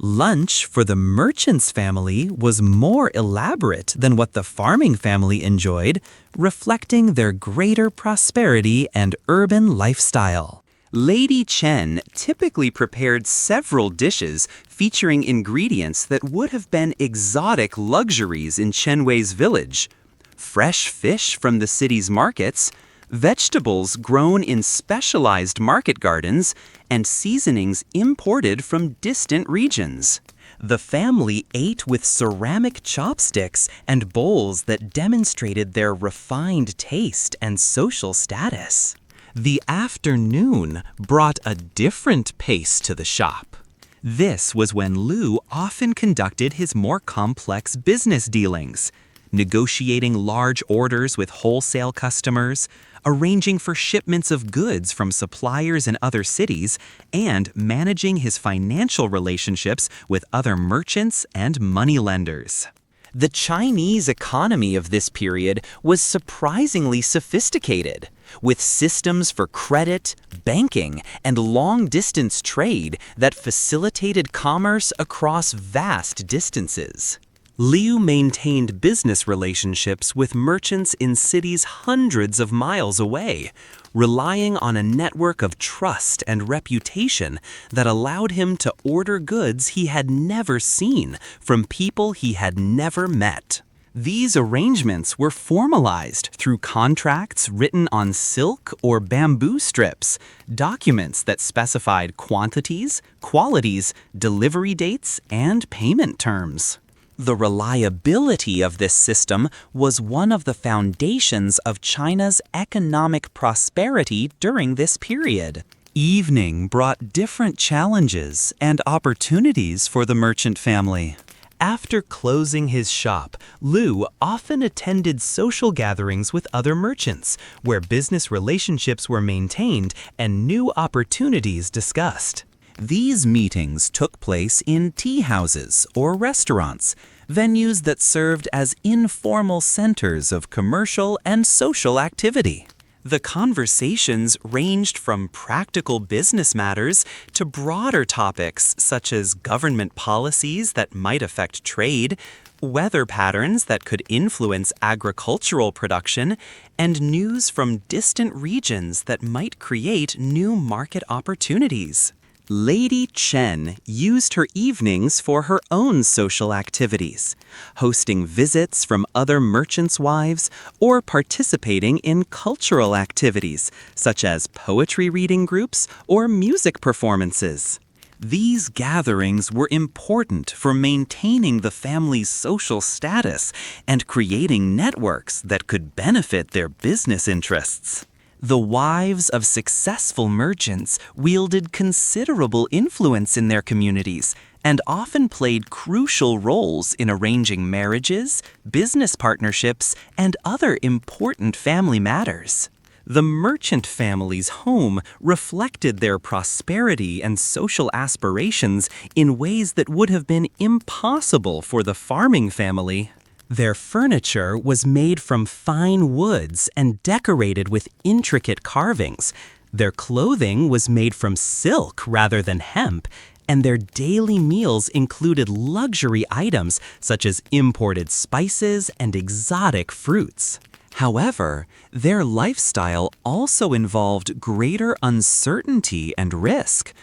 Lunch for the merchant's family was more elaborate than what the farming family enjoyed, reflecting their greater prosperity and urban lifestyle. Lady Chen typically prepared several dishes featuring ingredients that would have been exotic luxuries in Chenwei's village. Fresh fish from the city's markets, vegetables grown in specialized market gardens, and seasonings imported from distant regions. The family ate with ceramic chopsticks and bowls that demonstrated their refined taste and social status. The afternoon brought a different pace to the shop. This was when Liu often conducted his more complex business dealings, negotiating large orders with wholesale customers, arranging for shipments of goods from suppliers in other cities, and managing his financial relationships with other merchants and moneylenders. The Chinese economy of this period was surprisingly sophisticated, with systems for credit, banking, and long-distance trade that facilitated commerce across vast distances. Liu maintained business relationships with merchants in cities hundreds of miles away, relying on a network of trust and reputation that allowed him to order goods he had never seen from people he had never met. These arrangements were formalized through contracts written on silk or bamboo strips, documents that specified quantities, qualities, delivery dates, and payment terms. The reliability of this system was one of the foundations of China's economic prosperity during this period. Evening brought different challenges and opportunities for the merchant family. After closing his shop, Liu often attended social gatherings with other merchants, where business relationships were maintained and new opportunities discussed. These meetings took place in tea houses or restaurants, venues that served as informal centers of commercial and social activity. The conversations ranged from practical business matters to broader topics such as government policies that might affect trade, weather patterns that could influence agricultural production, and news from distant regions that might create new market opportunities. Lady Chen used her evenings for her own social activities, hosting visits from other merchants' wives or participating in cultural activities such as poetry reading groups or music performances. These gatherings were important for maintaining the family's social status and creating networks that could benefit their business interests. The wives of successful merchants wielded considerable influence in their communities and often played crucial roles in arranging marriages, business partnerships, and other important family matters. The merchant family's home reflected their prosperity and social aspirations in ways that would have been impossible for the farming family. Their furniture was made from fine woods and decorated with intricate carvings. Their clothing was made from silk rather than hemp, and their daily meals included luxury items such as imported spices and exotic fruits. However, their lifestyle also involved greater uncertainty and risk.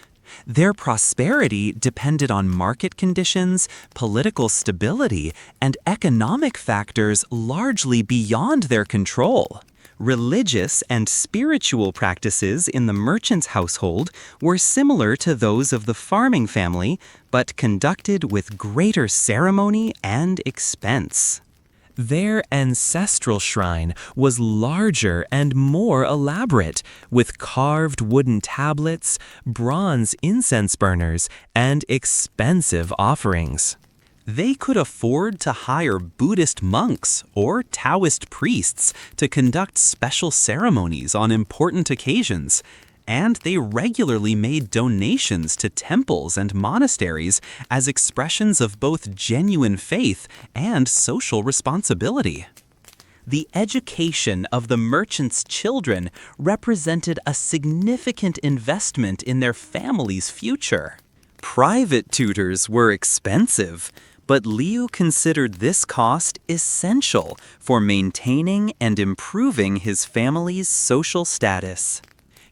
Their prosperity depended on market conditions, political stability, and economic factors largely beyond their control. Religious and spiritual practices in the merchant's household were similar to those of the farming family, but conducted with greater ceremony and expense. Their ancestral shrine was larger and more elaborate, with carved wooden tablets, bronze incense burners, and expensive offerings. They could afford to hire Buddhist monks or Taoist priests to conduct special ceremonies on important occasions, and they regularly made donations to temples and monasteries as expressions of both genuine faith and social responsibility. The education of the merchants' children represented a significant investment in their family's future. Private tutors were expensive, but Liu considered this cost essential for maintaining and improving his family's social status.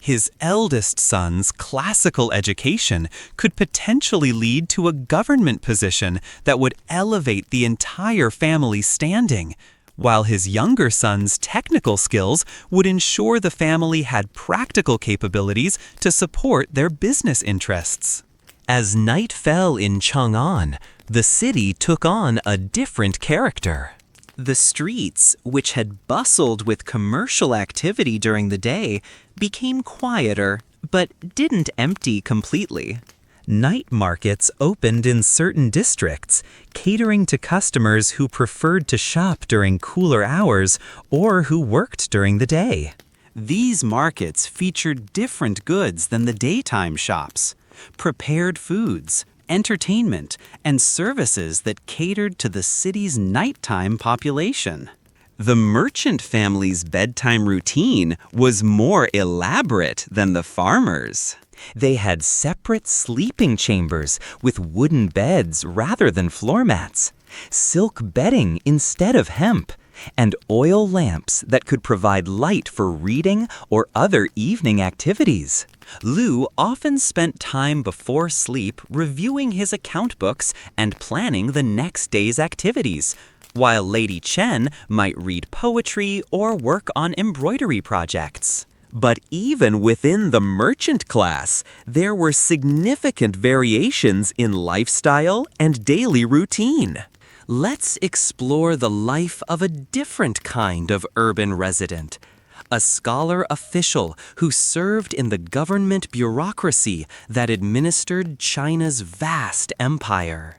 His eldest son's classical education could potentially lead to a government position that would elevate the entire family's standing, while his younger son's technical skills would ensure the family had practical capabilities to support their business interests. As night fell in Chang'an, the city took on a different character. The streets, which had bustled with commercial activity during the day, became quieter, but didn't empty completely. Night markets opened in certain districts, catering to customers who preferred to shop during cooler hours or who worked during the day. These markets featured different goods than the daytime shops: prepared foods, entertainment, and services that catered to the city's nighttime population. The merchant family's bedtime routine was more elaborate than the farmers'. They had separate sleeping chambers with wooden beds rather than floor mats. silk bedding instead of hemp, and oil lamps that could provide light for reading or other evening activities. Lu often spent time before sleep reviewing his account books and planning the next day's activities, while Lady Chen might read poetry or work on embroidery projects. But even within the merchant class, there were significant variations in lifestyle and daily routine. Let's explore the life of a different kind of urban resident, a scholar official who served in the government bureaucracy that administered China's vast empire.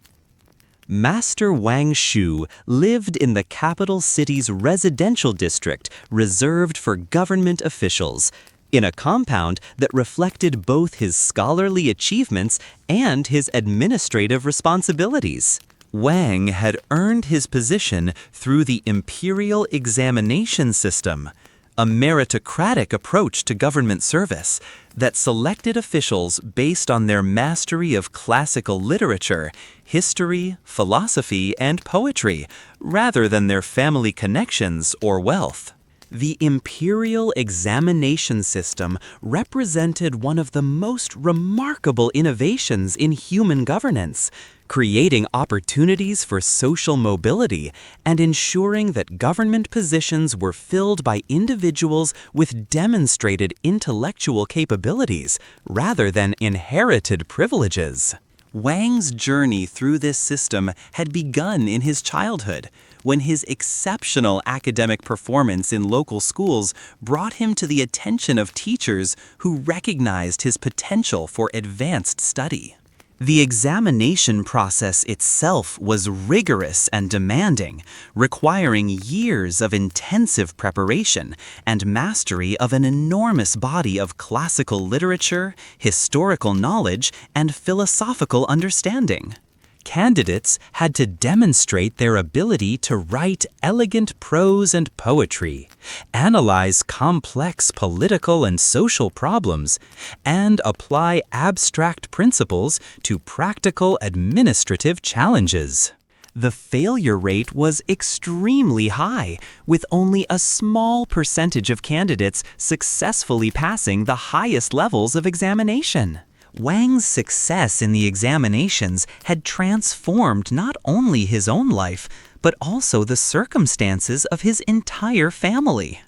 Master Wang Shu lived in the capital city's residential district reserved for government officials, in a compound that reflected both his scholarly achievements and his administrative responsibilities. Wang had earned his position through the imperial examination system, a meritocratic approach to government service that selected officials based on their mastery of classical literature, history, philosophy, and poetry, rather than their family connections or wealth. The imperial examination system represented one of the most remarkable innovations in human governance, creating opportunities for social mobility and ensuring that government positions were filled by individuals with demonstrated intellectual capabilities rather than inherited privileges. Wang's journey through this system had begun in his childhood, when his exceptional academic performance in local schools brought him to the attention of teachers who recognized his potential for advanced study. The examination process itself was rigorous and demanding, requiring years of intensive preparation and mastery of an enormous body of classical literature, historical knowledge, and philosophical understanding. Candidates had to demonstrate their ability to write elegant prose and poetry, analyze complex political and social problems, and apply abstract principles to practical administrative challenges. The failure rate was extremely high, with only a small percentage of candidates successfully passing the highest levels of examination. Wang's success in the examinations had transformed not only his own life, but also the circumstances of his entire family.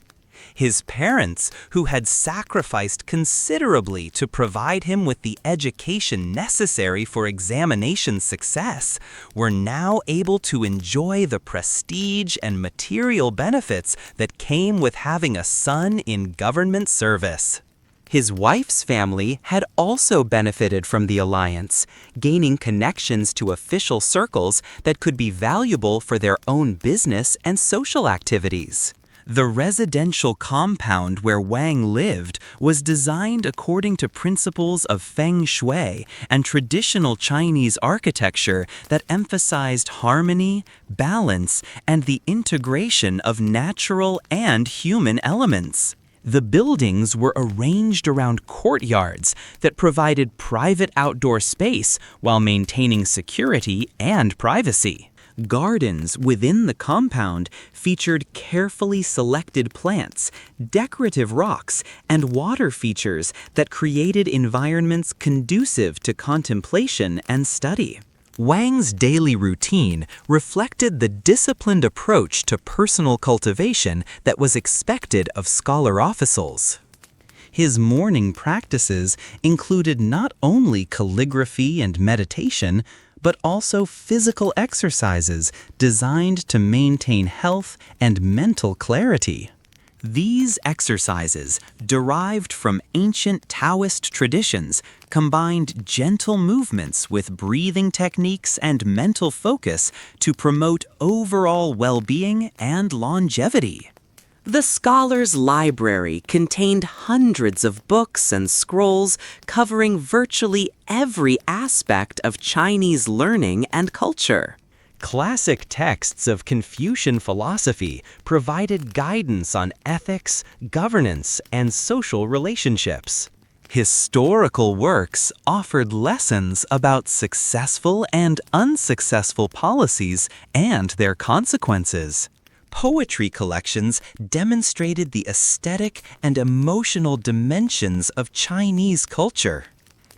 His parents, who had sacrificed considerably to provide him with the education necessary for examination success, were now able to enjoy the prestige and material benefits that came with having a son in government service. His wife's family had also benefited from the alliance, gaining connections to official circles that could be valuable for their own business and social activities. The residential compound where Wang lived was designed according to principles of feng shui and traditional Chinese architecture that emphasized harmony, balance, and the integration of natural and human elements. The buildings were arranged around courtyards that provided private outdoor space while maintaining security and privacy. Gardens within the compound featured carefully selected plants, decorative rocks, and water features that created environments conducive to contemplation and study. Wang's daily routine reflected the disciplined approach to personal cultivation that was expected of scholar officials. His morning practices included not only calligraphy and meditation, but also physical exercises designed to maintain health and mental clarity. These exercises, derived from ancient Taoist traditions, combined gentle movements with breathing techniques and mental focus to promote overall well-being and longevity. The scholar's library contained hundreds of books and scrolls covering virtually every aspect of Chinese learning and culture. Classic texts of Confucian philosophy provided guidance on ethics, governance, and social relationships. Historical works offered lessons about successful and unsuccessful policies and their consequences. Poetry collections demonstrated the aesthetic and emotional dimensions of Chinese culture.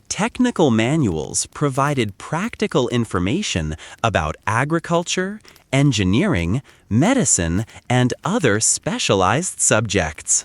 Technical manuals provided practical information about agriculture, engineering, medicine, and other specialized subjects.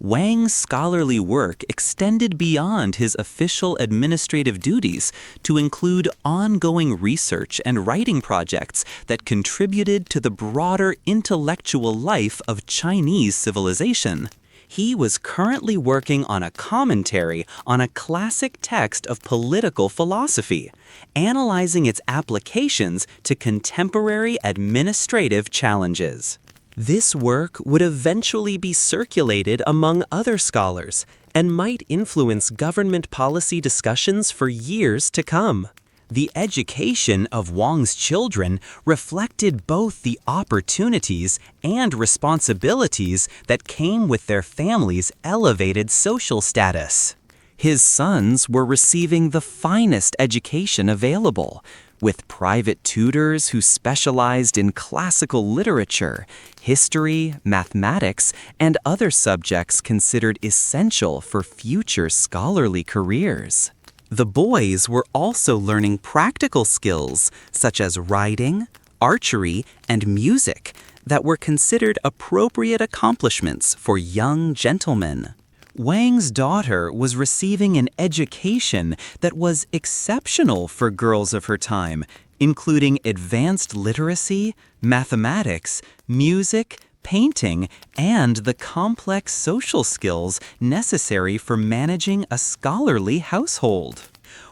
Wang's scholarly work extended beyond his official administrative duties to include ongoing research and writing projects that contributed to the broader intellectual life of Chinese civilization. He was currently working on a commentary on a classic text of political philosophy, analyzing its applications to contemporary administrative challenges. This work would eventually be circulated among other scholars and might influence government policy discussions for years to come. The education of Wang's children reflected both the opportunities and responsibilities that came with their family's elevated social status. His sons were receiving the finest education available, with private tutors who specialized in classical literature, history, mathematics, and other subjects considered essential for future scholarly careers. The boys were also learning practical skills such as writing, archery, and music that were considered appropriate accomplishments for young gentlemen. Wang's daughter was receiving an education that was exceptional for girls of her time, including advanced literacy, mathematics, music, painting, and the complex social skills necessary for managing a scholarly household.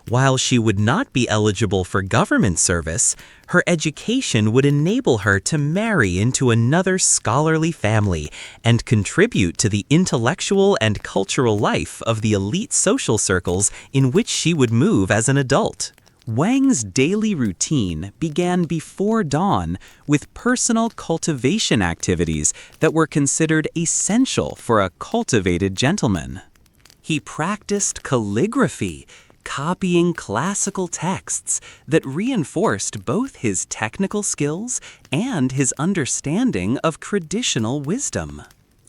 While she would not be eligible for government service, her education would enable her to marry into another scholarly family and contribute to the intellectual and cultural life of the elite social circles in which she would move as an adult. Wang's daily routine began before dawn with personal cultivation activities that were considered essential for a cultivated gentleman. He practiced calligraphy, copying classical texts that reinforced both his technical skills and his understanding of traditional wisdom.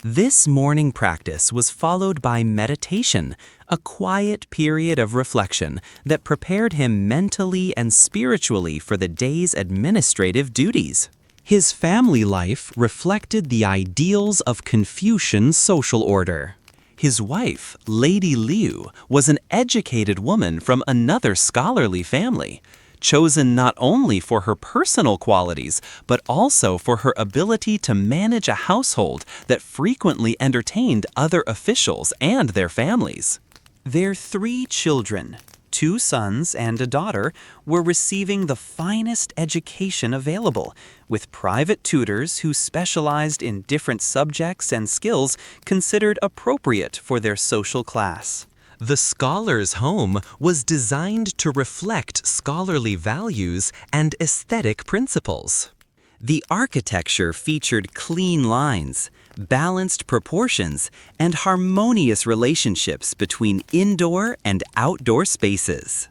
This morning practice was followed by meditation, a quiet period of reflection that prepared him mentally and spiritually for the day's administrative duties. His family life reflected the ideals of Confucian social order. His wife, Lady Liu, was an educated woman from another scholarly family, chosen not only for her personal qualities, but also for her ability to manage a household that frequently entertained other officials and their families. Their 3 children, 2 sons and a daughter, were receiving the finest education available, with private tutors who specialized in different subjects and skills considered appropriate for their social class. The scholar's home was designed to reflect scholarly values and aesthetic principles. The architecture featured clean lines, balanced proportions, and harmonious relationships between indoor and outdoor spaces.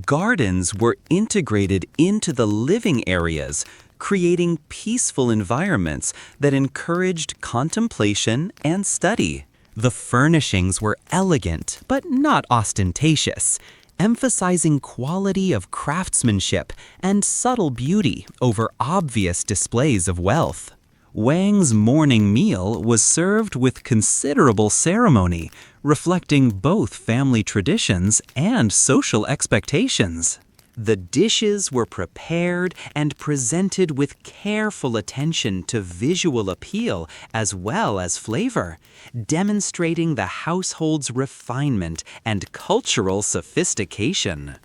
Gardens were integrated into the living areas, creating peaceful environments that encouraged contemplation and study. The furnishings were elegant but not ostentatious, emphasizing quality of craftsmanship and subtle beauty over obvious displays of wealth. Wang's morning meal was served with considerable ceremony, reflecting both family traditions and social expectations. The dishes were prepared and presented with careful attention to visual appeal as well as flavor, demonstrating the household's refinement and cultural sophistication.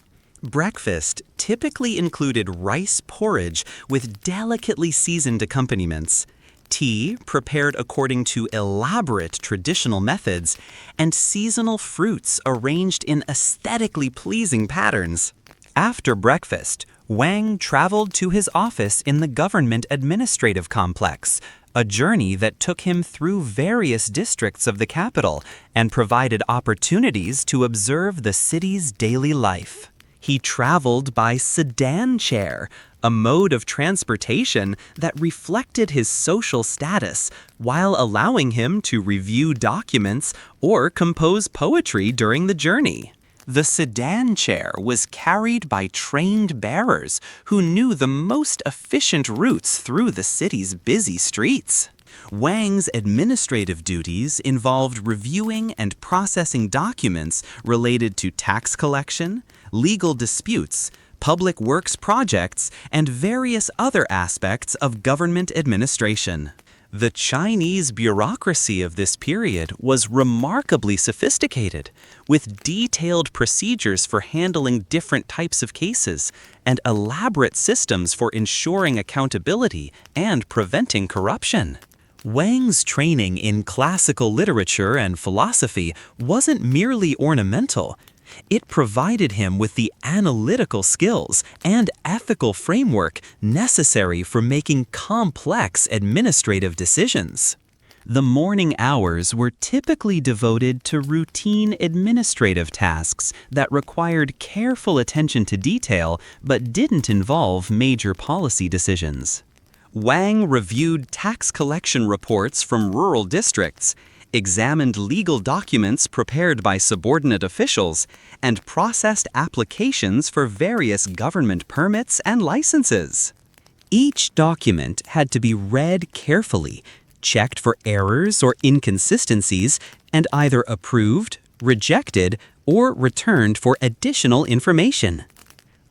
Breakfast typically included rice porridge with delicately seasoned accompaniments, tea prepared according to elaborate traditional methods, and seasonal fruits arranged in aesthetically pleasing patterns. After breakfast, Wang traveled to his office in the government administrative complex, a journey that took him through various districts of the capital and provided opportunities to observe the city's daily life. He traveled by sedan chair, a mode of transportation that reflected his social status while allowing him to review documents or compose poetry during the journey. The sedan chair was carried by trained bearers who knew the most efficient routes through the city's busy streets. Wang's administrative duties involved reviewing and processing documents related to tax collection, legal disputes, public works projects, and various other aspects of government administration. The Chinese bureaucracy of this period was remarkably sophisticated, with detailed procedures for handling different types of cases and elaborate systems for ensuring accountability and preventing corruption. Wang's training in classical literature and philosophy wasn't merely ornamental. It provided him with the analytical skills and ethical framework necessary for making complex administrative decisions. The morning hours were typically devoted to routine administrative tasks that required careful attention to detail but didn't involve major policy decisions. Wang reviewed tax collection reports from rural districts, examined legal documents prepared by subordinate officials, and processed applications for various government permits and licenses. Each document had to be read carefully, checked for errors or inconsistencies, and either approved, rejected, or returned for additional information.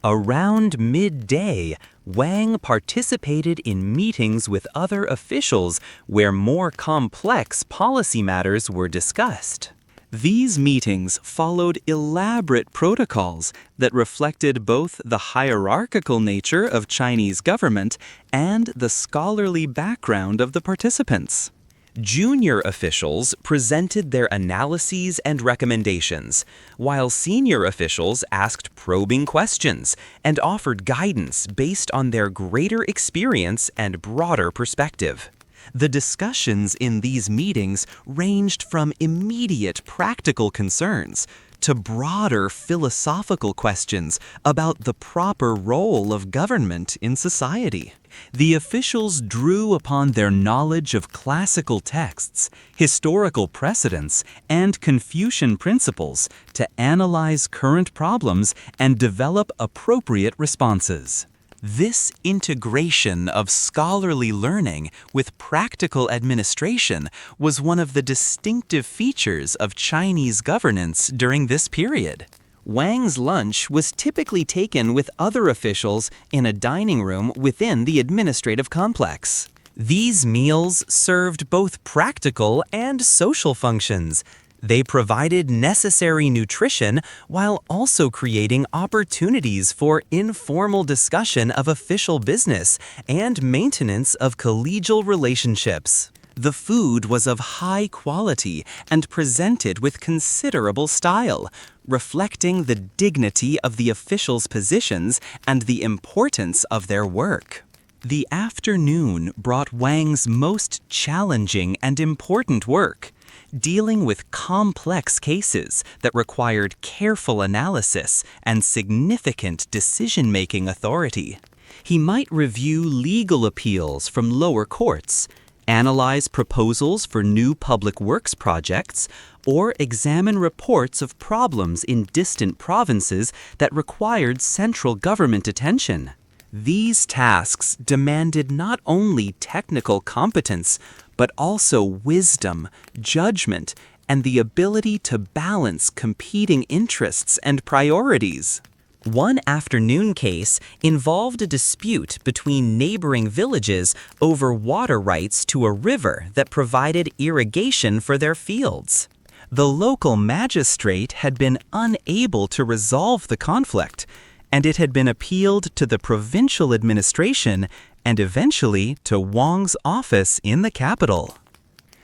Around midday, Wang participated in meetings with other officials where more complex policy matters were discussed. These meetings followed elaborate protocols that reflected both the hierarchical nature of Chinese government and the scholarly background of the participants. Junior officials presented their analyses and recommendations, while senior officials asked probing questions and offered guidance based on their greater experience and broader perspective. The discussions in these meetings ranged from immediate practical concerns to broader philosophical questions about the proper role of government in society. The officials drew upon their knowledge of classical texts, historical precedents, and Confucian principles to analyze current problems and develop appropriate responses. This integration of scholarly learning with practical administration was one of the distinctive features of Chinese governance during this period. Wang's lunch was typically taken with other officials in a dining room within the administrative complex. These meals served both practical and social functions. They provided necessary nutrition while also creating opportunities for informal discussion of official business and maintenance of collegial relationships. The food was of high quality and presented with considerable style, reflecting the dignity of the officials' positions and the importance of their work. The afternoon brought Wang's most challenging and important work, dealing with complex cases that required careful analysis and significant decision-making authority. He might review legal appeals from lower courts, analyze proposals for new public works projects, or examine reports of problems in distant provinces that required central government attention. These tasks demanded not only technical competence, but also wisdom, judgment, and the ability to balance competing interests and priorities. One afternoon case involved a dispute between neighboring villages over water rights to a river that provided irrigation for their fields. The local magistrate had been unable to resolve the conflict, and it had been appealed to the provincial administration and eventually to Wang's office in the capital.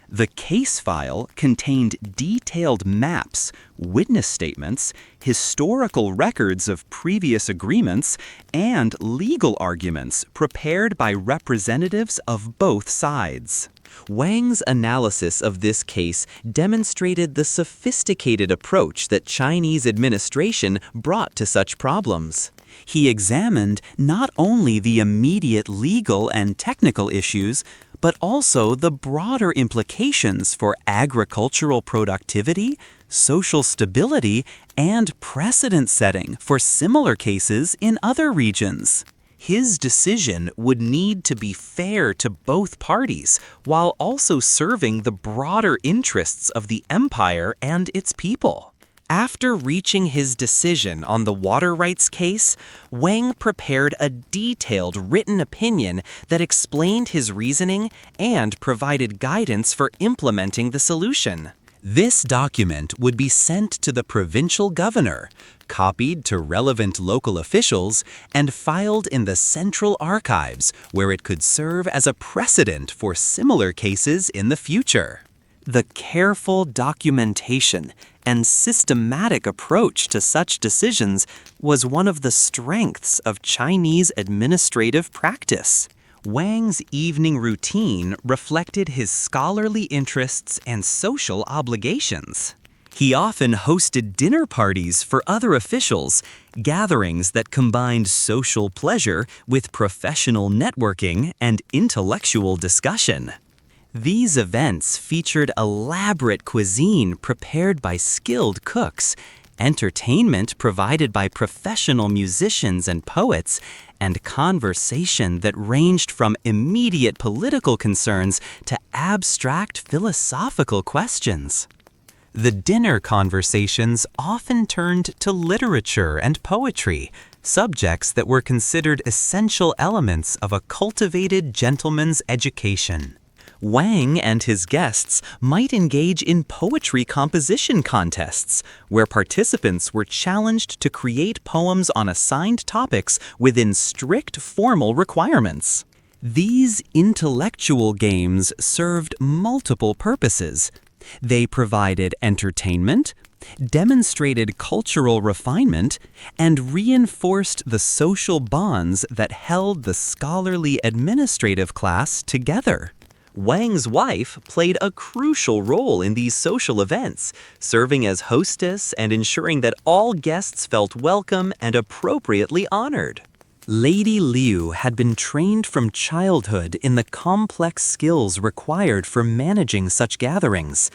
The case file contained detailed maps, witness statements, historical records of previous agreements, and legal arguments prepared by representatives of both sides. Wang's analysis of this case demonstrated the sophisticated approach that Chinese administration brought to such problems. He examined not only the immediate legal and technical issues, but also the broader implications for agricultural productivity, social stability, and precedent setting for similar cases in other regions. His decision would need to be fair to both parties, while also serving the broader interests of the empire and its people. After reaching his decision on the water rights case, Wang prepared a detailed written opinion that explained his reasoning and provided guidance for implementing the solution. This document would be sent to the provincial governor, copied to relevant local officials, and filed in the central archives, where it could serve as a precedent for similar cases in the future. The careful documentation and systematic approach to such decisions was one of the strengths of Chinese administrative practice. Wang's evening routine reflected his scholarly interests and social obligations. He often hosted dinner parties for other officials, gatherings that combined social pleasure with professional networking and intellectual discussion. These events featured elaborate cuisine prepared by skilled cooks, entertainment provided by professional musicians and poets, and conversation that ranged from immediate political concerns to abstract philosophical questions. The dinner conversations often turned to literature and poetry, subjects that were considered essential elements of a cultivated gentleman's education. Wang and his guests might engage in poetry composition contests, where participants were challenged to create poems on assigned topics within strict formal requirements. These intellectual games served multiple purposes. They provided entertainment, demonstrated cultural refinement, and reinforced the social bonds that held the scholarly administrative class together. Wang's wife played a crucial role in these social events, serving as hostess and ensuring that all guests felt welcome and appropriately honored. Lady Liu had been trained from childhood in the complex skills required for managing such gatherings,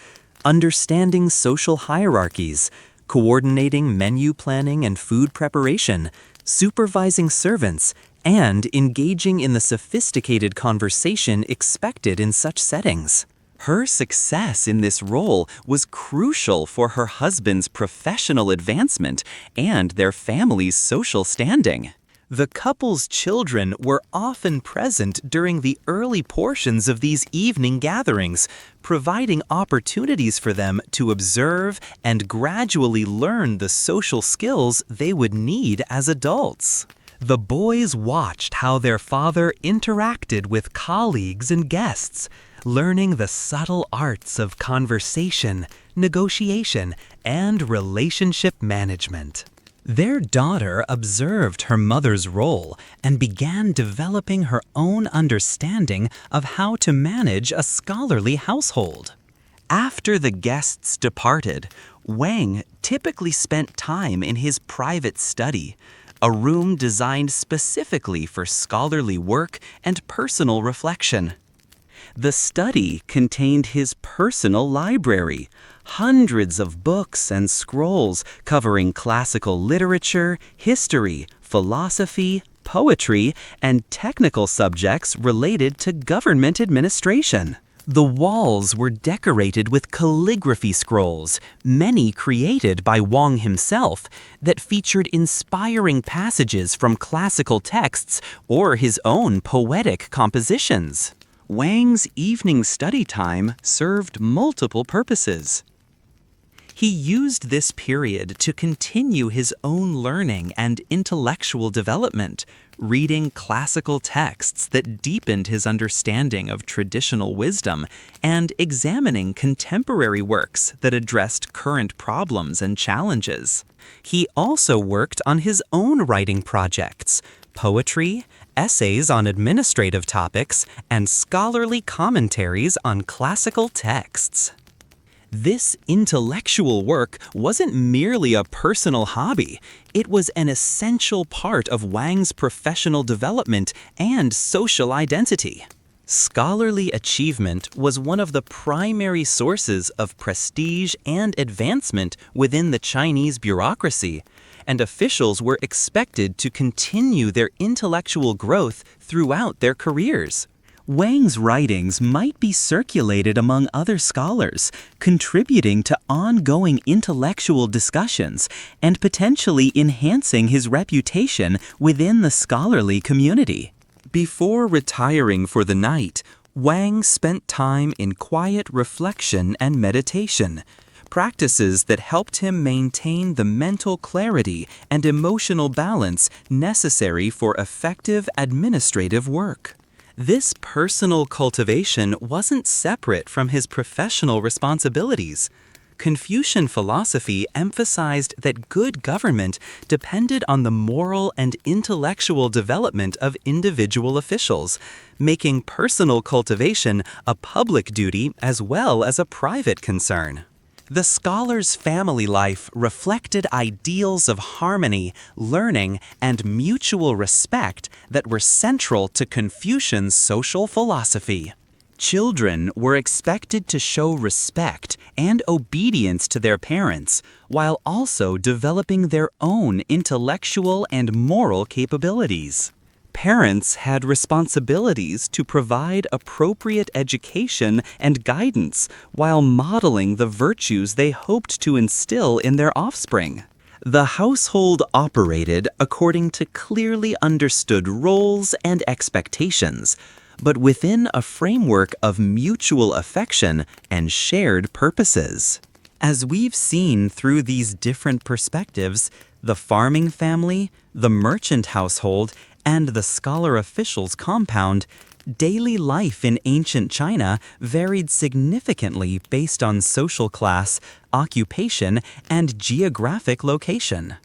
understanding social hierarchies, coordinating menu planning and food preparation, supervising servants, and engaging in the sophisticated conversation expected in such settings. Her success in this role was crucial for her husband's professional advancement and their family's social standing. The couple's children were often present during the early portions of these evening gatherings, providing opportunities for them to observe and gradually learn the social skills they would need as adults. The boys watched how their father interacted with colleagues and guests, learning the subtle arts of conversation, negotiation, and relationship management. Their daughter observed her mother's role and began developing her own understanding of how to manage a scholarly household. After the guests departed, Wang typically spent time in his private study, a room designed specifically for scholarly work and personal reflection. The study contained his personal library, hundreds of books and scrolls covering classical literature, history, philosophy, poetry, and technical subjects related to government administration. The walls were decorated with calligraphy scrolls, many created by Wang himself, that featured inspiring passages from classical texts or his own poetic compositions. Wang's evening study time served multiple purposes. He used this period to continue his own learning and intellectual development, reading classical texts that deepened his understanding of traditional wisdom and examining contemporary works that addressed current problems and challenges. He also worked on his own writing projects, poetry, essays on administrative topics, and scholarly commentaries on classical texts. This intellectual work wasn't merely a personal hobby, it was an essential part of Wang's professional development and social identity. Scholarly achievement was one of the primary sources of prestige and advancement within the Chinese bureaucracy, and officials were expected to continue their intellectual growth throughout their careers. Wang's writings might be circulated among other scholars, contributing to ongoing intellectual discussions and potentially enhancing his reputation within the scholarly community. Before retiring for the night, Wang spent time in quiet reflection and meditation, practices that helped him maintain the mental clarity and emotional balance necessary for effective administrative work. This personal cultivation wasn't separate from his professional responsibilities. Confucian philosophy emphasized that good government depended on the moral and intellectual development of individual officials, making personal cultivation a public duty as well as a private concern. The scholar's family life reflected ideals of harmony, learning, and mutual respect that were central to Confucian's social philosophy. Children were expected to show respect and obedience to their parents, while also developing their own intellectual and moral capabilities. Parents had responsibilities to provide appropriate education and guidance while modeling the virtues they hoped to instill in their offspring. The household operated according to clearly understood roles and expectations, but within a framework of mutual affection and shared purposes. As we've seen through these different perspectives, the farming family, the merchant household, and the scholar official's compound, daily life in ancient China varied significantly based on social class, occupation, and geographic location.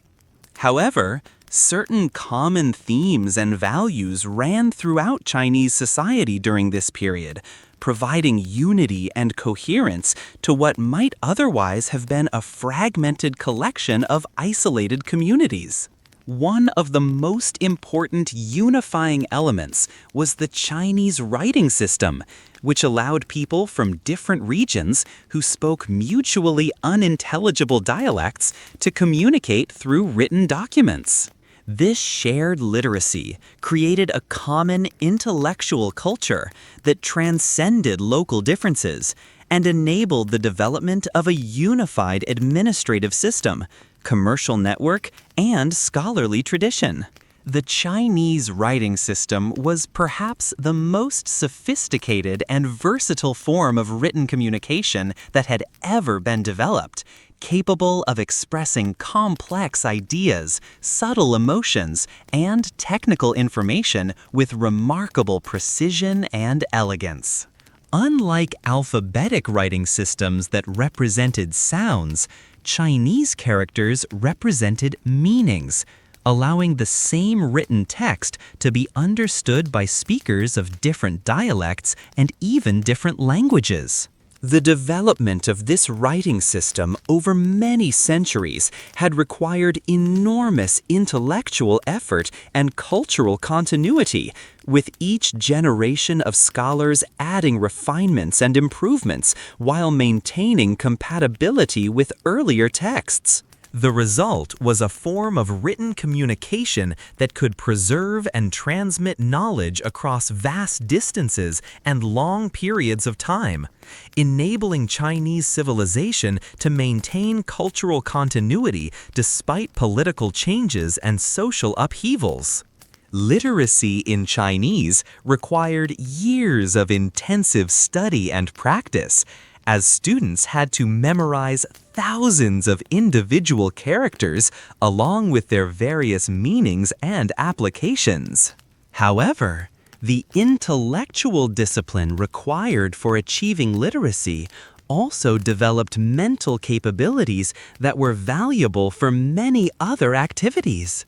However, certain common themes and values ran throughout Chinese society during this period, providing unity and coherence to what might otherwise have been a fragmented collection of isolated communities. One of the most important unifying elements was the Chinese writing system, which allowed people from different regions who spoke mutually unintelligible dialects to communicate through written documents. This shared literacy created a common intellectual culture that transcended local differences and enabled the development of a unified administrative system, commercial network, and scholarly tradition. The Chinese writing system was perhaps the most sophisticated and versatile form of written communication that had ever been developed, capable of expressing complex ideas, subtle emotions, and technical information with remarkable precision and elegance. Unlike alphabetic writing systems that represented sounds, Chinese characters represented meanings, allowing the same written text to be understood by speakers of different dialects and even different languages. The development of this writing system over many centuries had required enormous intellectual effort and cultural continuity, with each generation of scholars adding refinements and improvements while maintaining compatibility with earlier texts. The result was a form of written communication that could preserve and transmit knowledge across vast distances and long periods of time, enabling Chinese civilization to maintain cultural continuity despite political changes and social upheavals. Literacy in Chinese required years of intensive study and practice, as students had to memorize thousands of individual characters along with their various meanings and applications. However, the intellectual discipline required for achieving literacy also developed mental capabilities that were valuable for many other activities.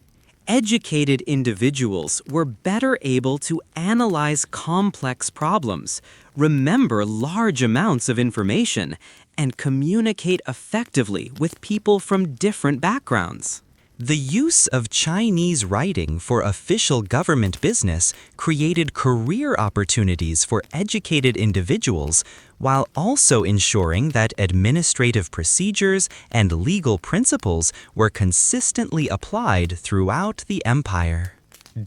Educated individuals were better able to analyze complex problems, remember large amounts of information, and communicate effectively with people from different backgrounds. The use of Chinese writing for official government business created career opportunities for educated individuals while also ensuring that administrative procedures and legal principles were consistently applied throughout the empire.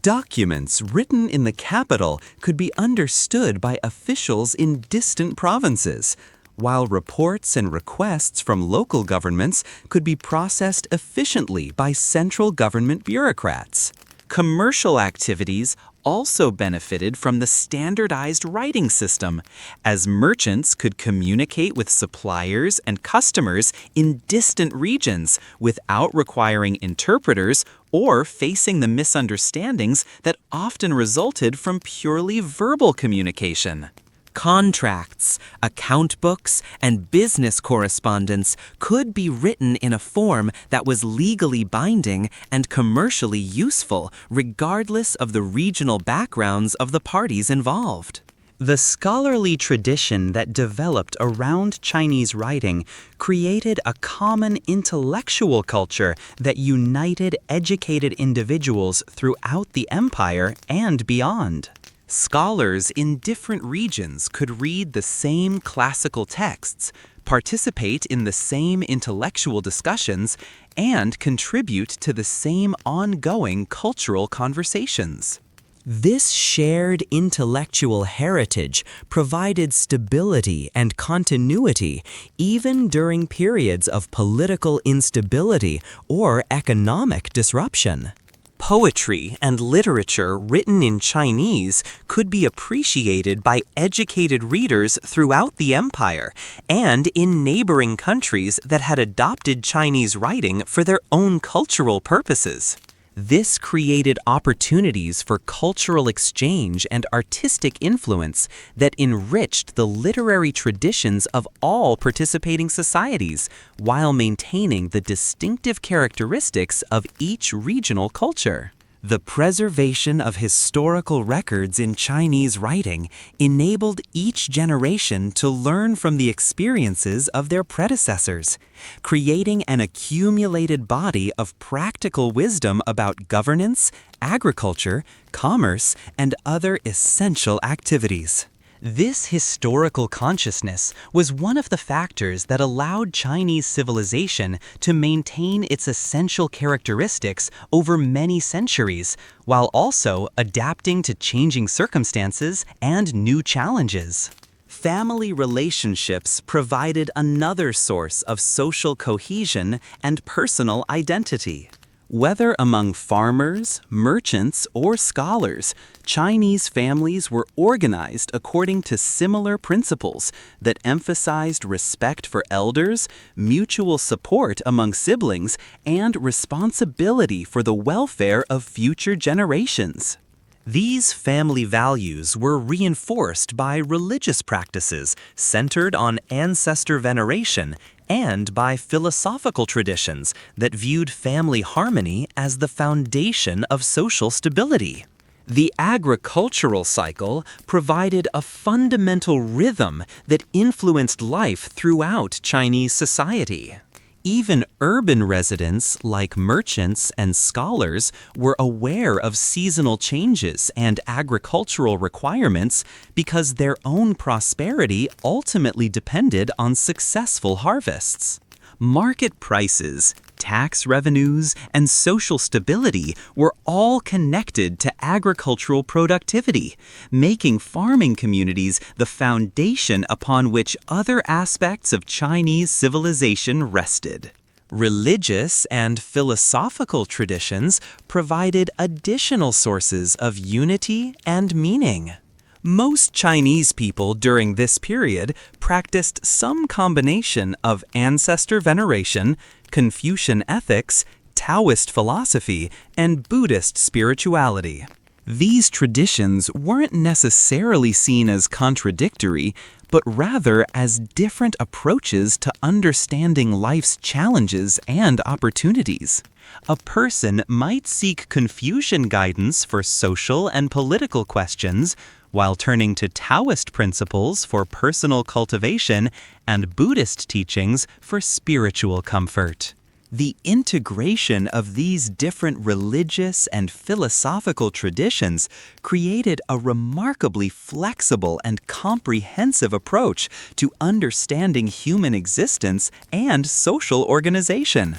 Documents written in the capital could be understood by officials in distant provinces, while reports and requests from local governments could be processed efficiently by central government bureaucrats. Commercial activities also benefited from the standardized writing system, as merchants could communicate with suppliers and customers in distant regions without requiring interpreters or facing the misunderstandings that often resulted from purely verbal communication. Contracts, account books, and business correspondence could be written in a form that was legally binding and commercially useful, regardless of the regional backgrounds of the parties involved. The scholarly tradition that developed around Chinese writing created a common intellectual culture that united educated individuals throughout the empire and beyond. Scholars in different regions could read the same classical texts, participate in the same intellectual discussions, and contribute to the same ongoing cultural conversations. This shared intellectual heritage provided stability and continuity even during periods of political instability or economic disruption. Poetry and literature written in Chinese could be appreciated by educated readers throughout the empire and in neighboring countries that had adopted Chinese writing for their own cultural purposes. This created opportunities for cultural exchange and artistic influence that enriched the literary traditions of all participating societies while maintaining the distinctive characteristics of each regional culture. The preservation of historical records in Chinese writing enabled each generation to learn from the experiences of their predecessors, creating an accumulated body of practical wisdom about governance, agriculture, commerce, and other essential activities. This historical consciousness was one of the factors that allowed Chinese civilization to maintain its essential characteristics over many centuries, while also adapting to changing circumstances and new challenges. Family relationships provided another source of social cohesion and personal identity. Whether among farmers, merchants, or scholars, Chinese families were organized according to similar principles that emphasized respect for elders, mutual support among siblings, and responsibility for the welfare of future generations. These family values were reinforced by religious practices centered on ancestor veneration and by philosophical traditions that viewed family harmony as the foundation of social stability. The agricultural cycle provided a fundamental rhythm that influenced life throughout Chinese society. Even urban residents, like merchants and scholars, were aware of seasonal changes and agricultural requirements because their own prosperity ultimately depended on successful harvests. Market prices, tax revenues, and social stability were all connected to agricultural productivity, making farming communities the foundation upon which other aspects of Chinese civilization rested. Religious and philosophical traditions provided additional sources of unity and meaning. Most Chinese people during this period practiced some combination of ancestor veneration, Confucian ethics, Taoist philosophy, and Buddhist spirituality. These traditions weren't necessarily seen as contradictory, but rather as different approaches to understanding life's challenges and opportunities. A person might seek Confucian guidance for social and political questions, while turning to Taoist principles for personal cultivation and Buddhist teachings for spiritual comfort. The integration of these different religious and philosophical traditions created a remarkably flexible and comprehensive approach to understanding human existence and social organization.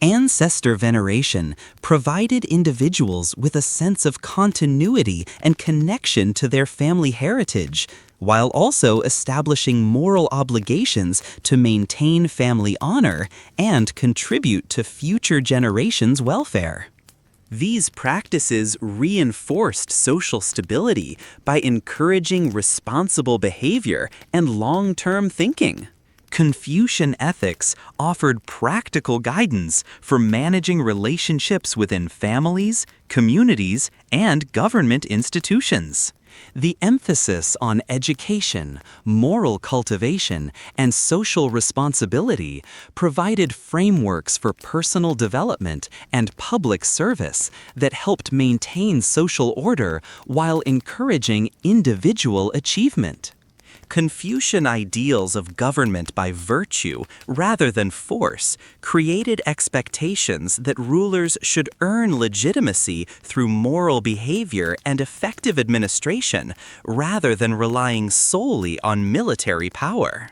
Ancestor veneration provided individuals with a sense of continuity and connection to their family heritage, while also establishing moral obligations to maintain family honor and contribute to future generations' welfare. These practices reinforced social stability by encouraging responsible behavior and long-term thinking. Confucian ethics offered practical guidance for managing relationships within families, communities, and government institutions. The emphasis on education, moral cultivation, and social responsibility provided frameworks for personal development and public service that helped maintain social order while encouraging individual achievement. Confucian ideals of government by virtue rather than force created expectations that rulers should earn legitimacy through moral behavior and effective administration rather than relying solely on military power.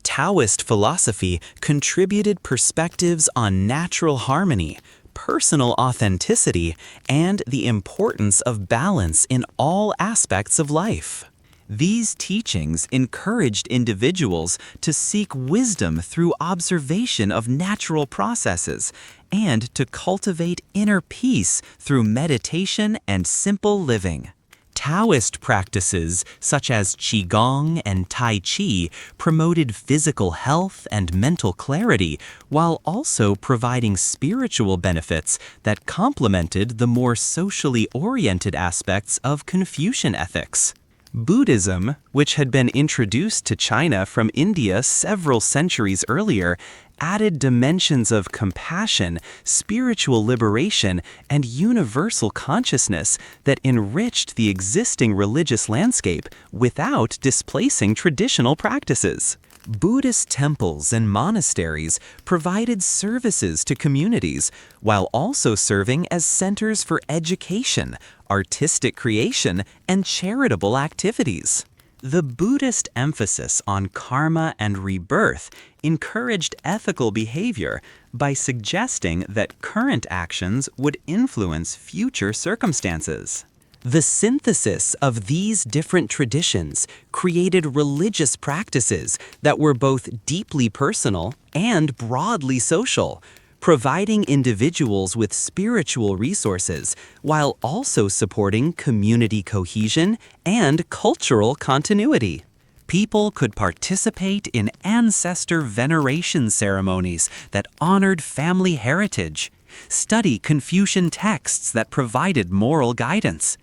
Taoist philosophy contributed perspectives on natural harmony, personal authenticity, and the importance of balance in all aspects of life. These teachings encouraged individuals to seek wisdom through observation of natural processes and to cultivate inner peace through meditation and simple living. Taoist practices such as qigong and tai chi promoted physical health and mental clarity while also providing spiritual benefits that complemented the more socially oriented aspects of Confucian ethics. Buddhism, which had been introduced to China from India several centuries earlier, added dimensions of compassion, spiritual liberation, and universal consciousness that enriched the existing religious landscape without displacing traditional practices. Buddhist temples and monasteries provided services to communities while also serving as centers for education, artistic creation, and charitable activities. The Buddhist emphasis on karma and rebirth encouraged ethical behavior by suggesting that current actions would influence future circumstances. The synthesis of these different traditions created religious practices that were both deeply personal and broadly social, providing individuals with spiritual resources while also supporting community cohesion and cultural continuity. People could participate in ancestor veneration ceremonies that honored family heritage, study Confucian texts that provided moral guidance,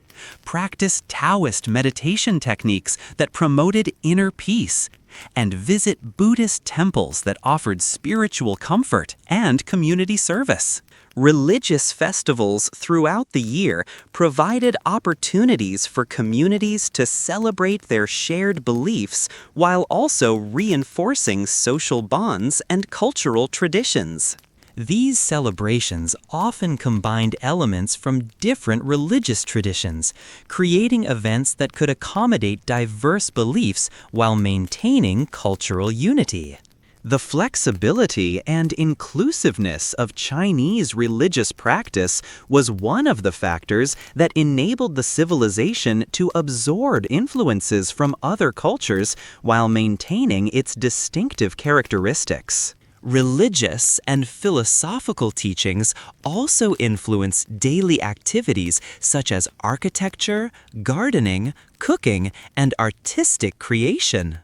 practice Taoist meditation techniques that promoted inner peace, and visit Buddhist temples that offered spiritual comfort and community service. Religious festivals throughout the year provided opportunities for communities to celebrate their shared beliefs while also reinforcing social bonds and cultural traditions. These celebrations often combined elements from different religious traditions, creating events that could accommodate diverse beliefs while maintaining cultural unity. The flexibility and inclusiveness of Chinese religious practice was one of the factors that enabled the civilization to absorb influences from other cultures while maintaining its distinctive characteristics. Religious and philosophical teachings also influence daily activities such as architecture, gardening, cooking, and artistic creation.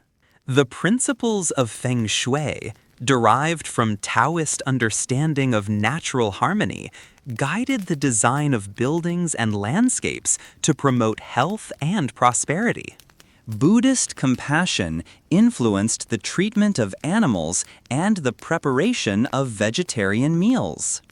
The principles of feng shui, derived from Taoist understanding of natural harmony, guided the design of buildings and landscapes to promote health and prosperity. Buddhist compassion influenced the treatment of animals and the preparation of vegetarian meals.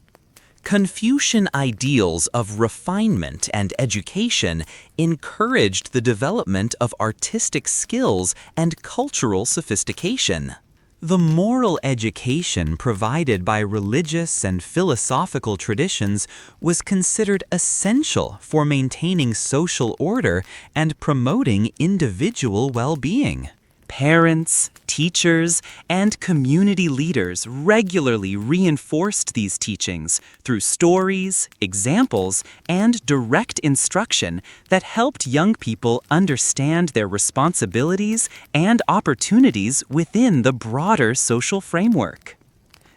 Confucian ideals of refinement and education encouraged the development of artistic skills and cultural sophistication. The moral education provided by religious and philosophical traditions was considered essential for maintaining social order and promoting individual well-being. Parents, teachers, and community leaders regularly reinforced these teachings through stories, examples, and direct instruction that helped young people understand their responsibilities and opportunities within the broader social framework.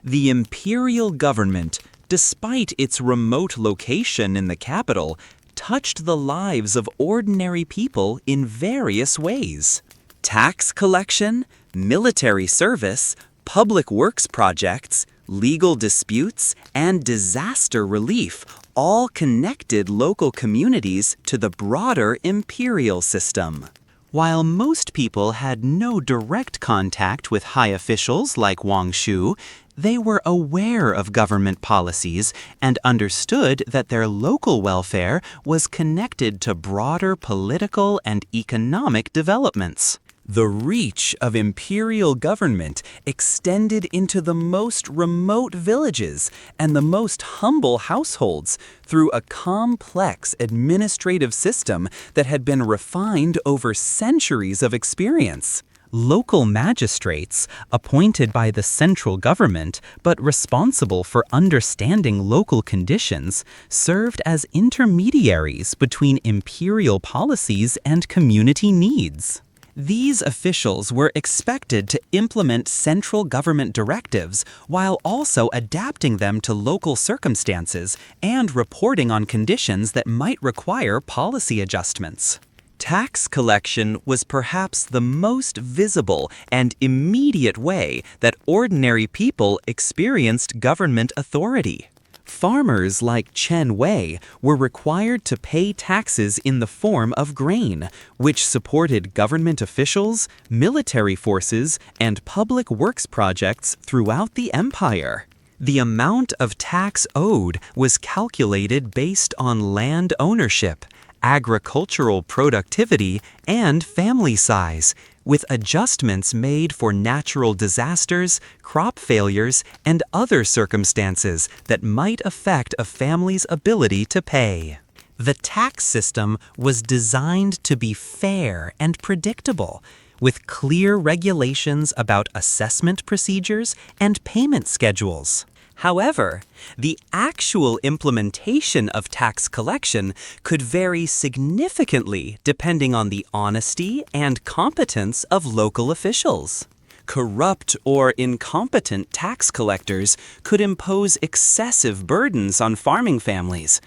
The imperial government, despite its remote location in the capital, touched the lives of ordinary people in various ways. Tax collection, military service, public works projects, legal disputes, and disaster relief all connected local communities to the broader imperial system. While most people had no direct contact with high officials like Wang Shu, they were aware of government policies and understood that their local welfare was connected to broader political and economic developments. The reach of imperial government extended into the most remote villages and the most humble households through a complex administrative system that had been refined over centuries of experience. Local magistrates, appointed by the central government but responsible for understanding local conditions, served as intermediaries between imperial policies and community needs. These officials were expected to implement central government directives while also adapting them to local circumstances and reporting on conditions that might require policy adjustments. Tax collection was perhaps the most visible and immediate way that ordinary people experienced government authority. Farmers like Chen Wei were required to pay taxes in the form of grain, which supported government officials, military forces, and public works projects throughout the empire. The amount of tax owed was calculated based on land ownership, agricultural productivity, and family size, with adjustments made for natural disasters, crop failures, and other circumstances that might affect a family's ability to pay. The tax system was designed to be fair and predictable, with clear regulations about assessment procedures and payment schedules. However, the actual implementation of tax collection could vary significantly depending on the honesty and competence of local officials. Corrupt or incompetent tax collectors could impose excessive burdens on farming families,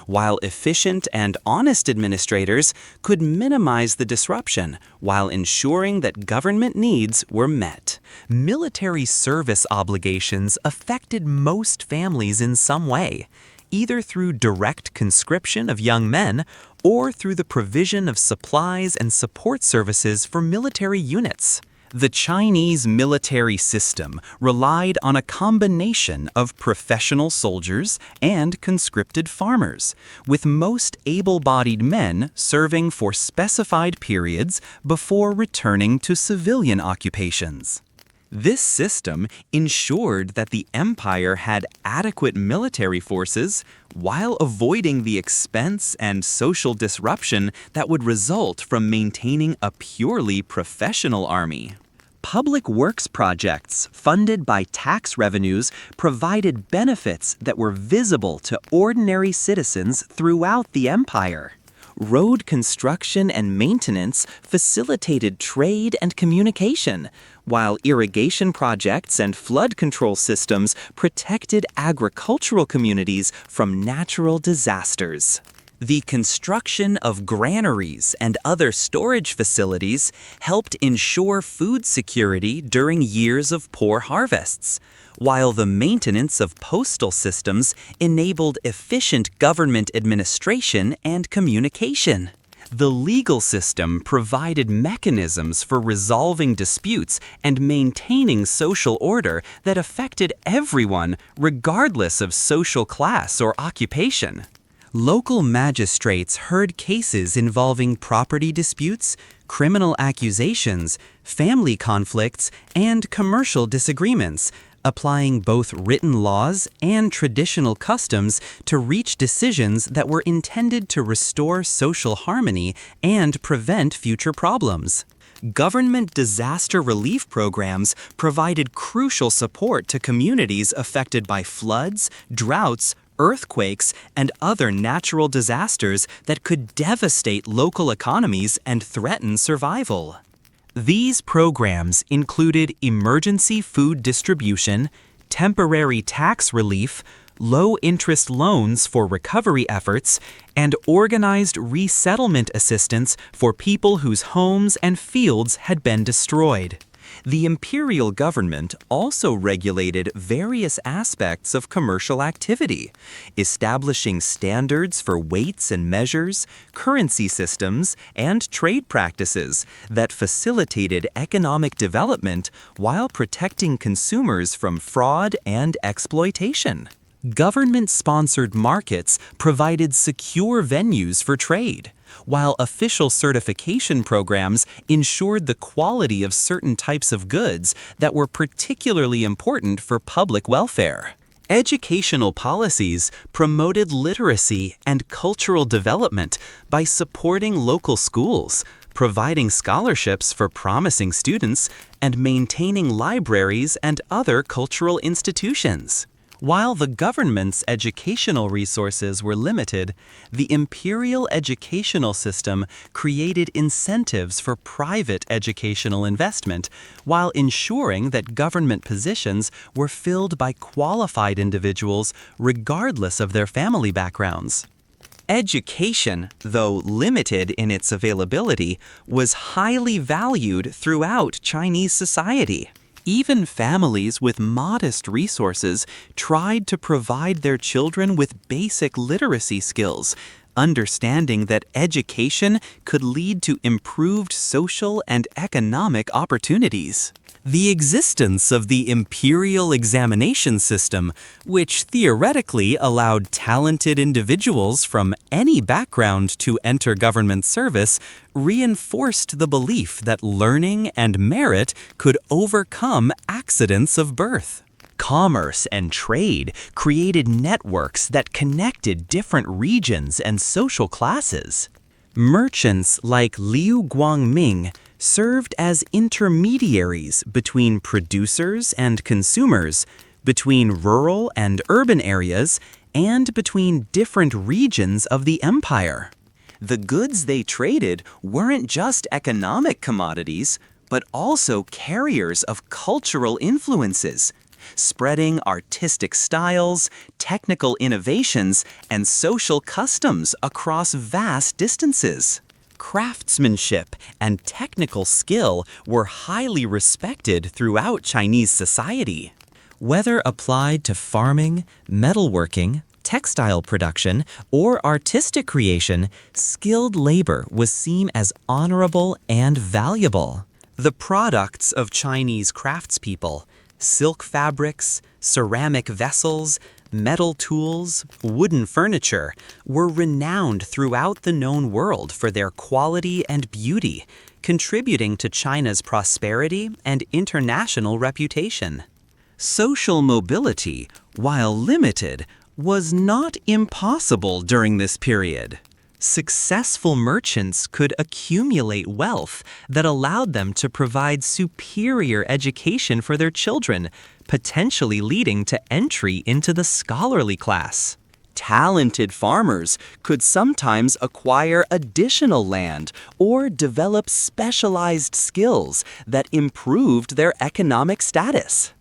while efficient and honest administrators could minimize the disruption while ensuring that government needs were met. Military service obligations affected most families in some way, either through direct conscription of young men or through the provision of supplies and support services for military units. The Chinese military system relied on a combination of professional soldiers and conscripted farmers, with most able-bodied men serving for specified periods before returning to civilian occupations. This system ensured that the empire had adequate military forces while avoiding the expense and social disruption that would result from maintaining a purely professional army. Public works projects funded by tax revenues provided benefits that were visible to ordinary citizens throughout the empire. Road construction and maintenance facilitated trade and communication, while irrigation projects and flood control systems protected agricultural communities from natural disasters. The construction of granaries and other storage facilities helped ensure food security during years of poor harvests, while the maintenance of postal systems enabled efficient government administration and communication. The legal system provided mechanisms for resolving disputes and maintaining social order that affected everyone, regardless of social class or occupation. Local magistrates heard cases involving property disputes, criminal accusations, family conflicts, and commercial disagreements, applying both written laws and traditional customs to reach decisions that were intended to restore social harmony and prevent future problems. Government disaster relief programs provided crucial support to communities affected by floods, droughts, earthquakes, and other natural disasters that could devastate local economies and threaten survival. These programs included emergency food distribution, temporary tax relief, low-interest loans for recovery efforts, and organized resettlement assistance for people whose homes and fields had been destroyed. The imperial government also regulated various aspects of commercial activity, establishing standards for weights and measures, currency systems, and trade practices that facilitated economic development while protecting consumers from fraud and exploitation. Government-sponsored markets provided secure venues for trade, while official certification programs ensured the quality of certain types of goods that were particularly important for public welfare. Educational policies promoted literacy and cultural development by supporting local schools, providing scholarships for promising students, and maintaining libraries and other cultural institutions. While the government's educational resources were limited, the imperial educational system created incentives for private educational investment while ensuring that government positions were filled by qualified individuals regardless of their family backgrounds. Education, though limited in its availability, was highly valued throughout Chinese society. Even families with modest resources tried to provide their children with basic literacy skills, understanding that education could lead to improved social and economic opportunities. The existence of the imperial examination system, which theoretically allowed talented individuals from any background to enter government service, reinforced the belief that learning and merit could overcome accidents of birth. Commerce and trade created networks that connected different regions and social classes. Merchants like Liu Guangming served as intermediaries between producers and consumers, between rural and urban areas, and between different regions of the empire. The goods they traded weren't just economic commodities, but also carriers of cultural influences, spreading artistic styles, technical innovations, and social customs across vast distances. Craftsmanship and technical skill were highly respected throughout Chinese society. Whether applied to farming, metalworking, textile production, or artistic creation, skilled labor was seen as honorable and valuable. The products of Chinese craftspeople, silk fabrics, ceramic vessels, metal tools, wooden furniture, were renowned throughout the known world for their quality and beauty, contributing to China's prosperity and international reputation. Social mobility, while limited, was not impossible during this period. Successful merchants could accumulate wealth that allowed them to provide superior education for their children, potentially leading to entry into the scholarly class. Talented farmers could sometimes acquire additional land or develop specialized skills that improved their economic status.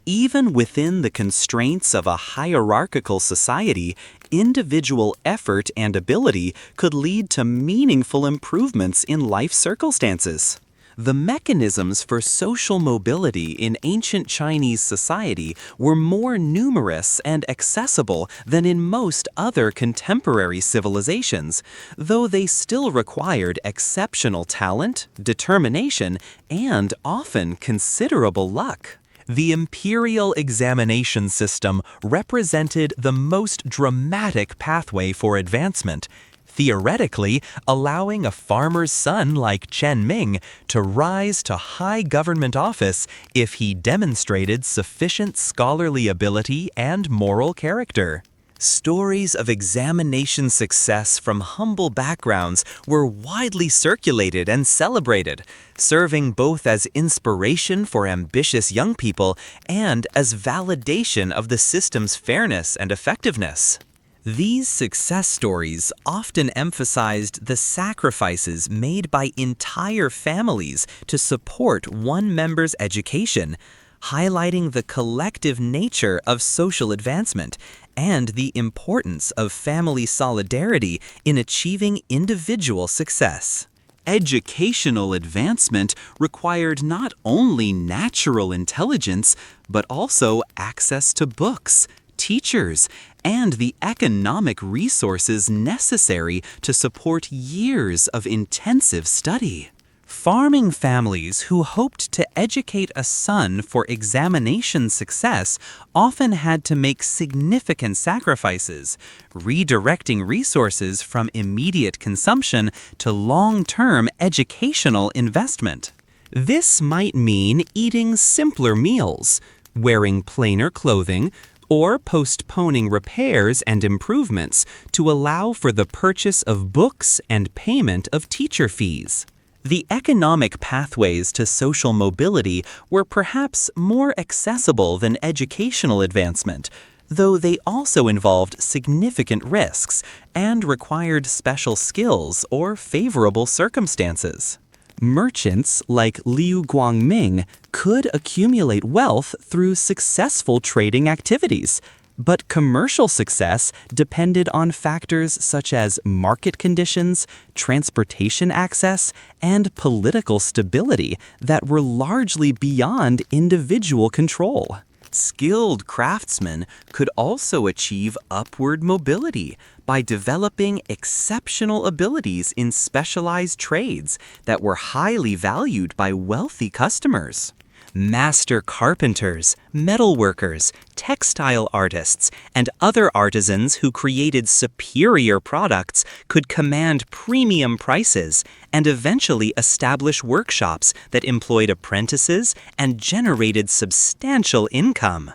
Even within the constraints of a hierarchical society, individual effort and ability could lead to meaningful improvements in life circumstances. The mechanisms for social mobility in ancient Chinese society were more numerous and accessible than in most other contemporary civilizations, though they still required exceptional talent, determination, and often considerable luck. The imperial examination system represented the most dramatic pathway for advancement, theoretically allowing a farmer's son like Chen Ming to rise to high government office if he demonstrated sufficient scholarly ability and moral character. Stories of examination success from humble backgrounds were widely circulated and celebrated, serving both as inspiration for ambitious young people and as validation of the system's fairness and effectiveness. These success stories often emphasized the sacrifices made by entire families to support one member's education, highlighting the collective nature of social advancement and the importance of family solidarity in achieving individual success. Educational advancement required not only natural intelligence, but also access to books, teachers, and the economic resources necessary to support years of intensive study. Farming families who hoped to educate a son for examination success often had to make significant sacrifices, redirecting resources from immediate consumption to long-term educational investment. This might mean eating simpler meals, wearing plainer clothing, or postponing repairs and improvements to allow for the purchase of books and payment of teacher fees. The economic pathways to social mobility were perhaps more accessible than educational advancement, though they also involved significant risks and required special skills or favorable circumstances. Merchants like Liu Guangming could accumulate wealth through successful trading activities, but commercial success depended on factors such as market conditions, transportation access, and political stability that were largely beyond individual control. Skilled craftsmen could also achieve upward mobility by developing exceptional abilities in specialized trades that were highly valued by wealthy customers. Master carpenters, metalworkers, textile artists, and other artisans who created superior products could command premium prices and eventually establish workshops that employed apprentices and generated substantial income.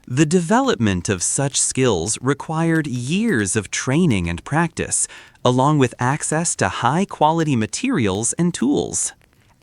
The development of such skills required years of training and practice, along with access to high-quality materials and tools.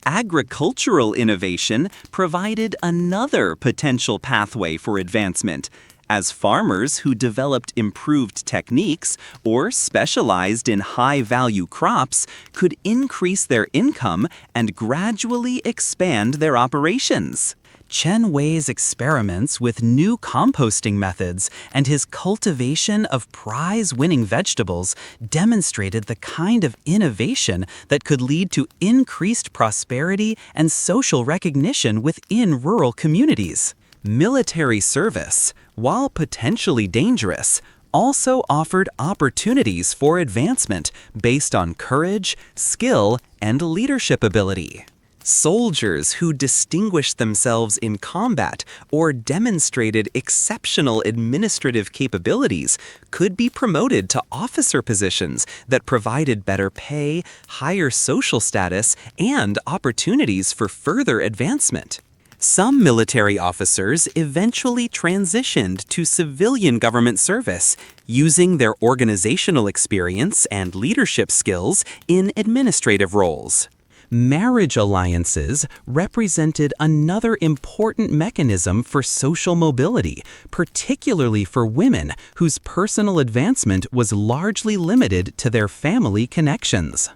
Agricultural innovation provided another potential pathway for advancement, as farmers who developed improved techniques or specialized in high-value crops could increase their income and gradually expand their operations. Chen Wei's experiments with new composting methods and his cultivation of prize-winning vegetables demonstrated the kind of innovation that could lead to increased prosperity and social recognition within rural communities. Military service, while potentially dangerous, also offered opportunities for advancement based on courage, skill, and leadership ability. Soldiers who distinguished themselves in combat or demonstrated exceptional administrative capabilities could be promoted to officer positions that provided better pay, higher social status, and opportunities for further advancement. Some military officers eventually transitioned to civilian government service, using their organizational experience and leadership skills in administrative roles. Marriage alliances represented another important mechanism for social mobility, particularly for women whose personal advancement was largely limited to their family connections.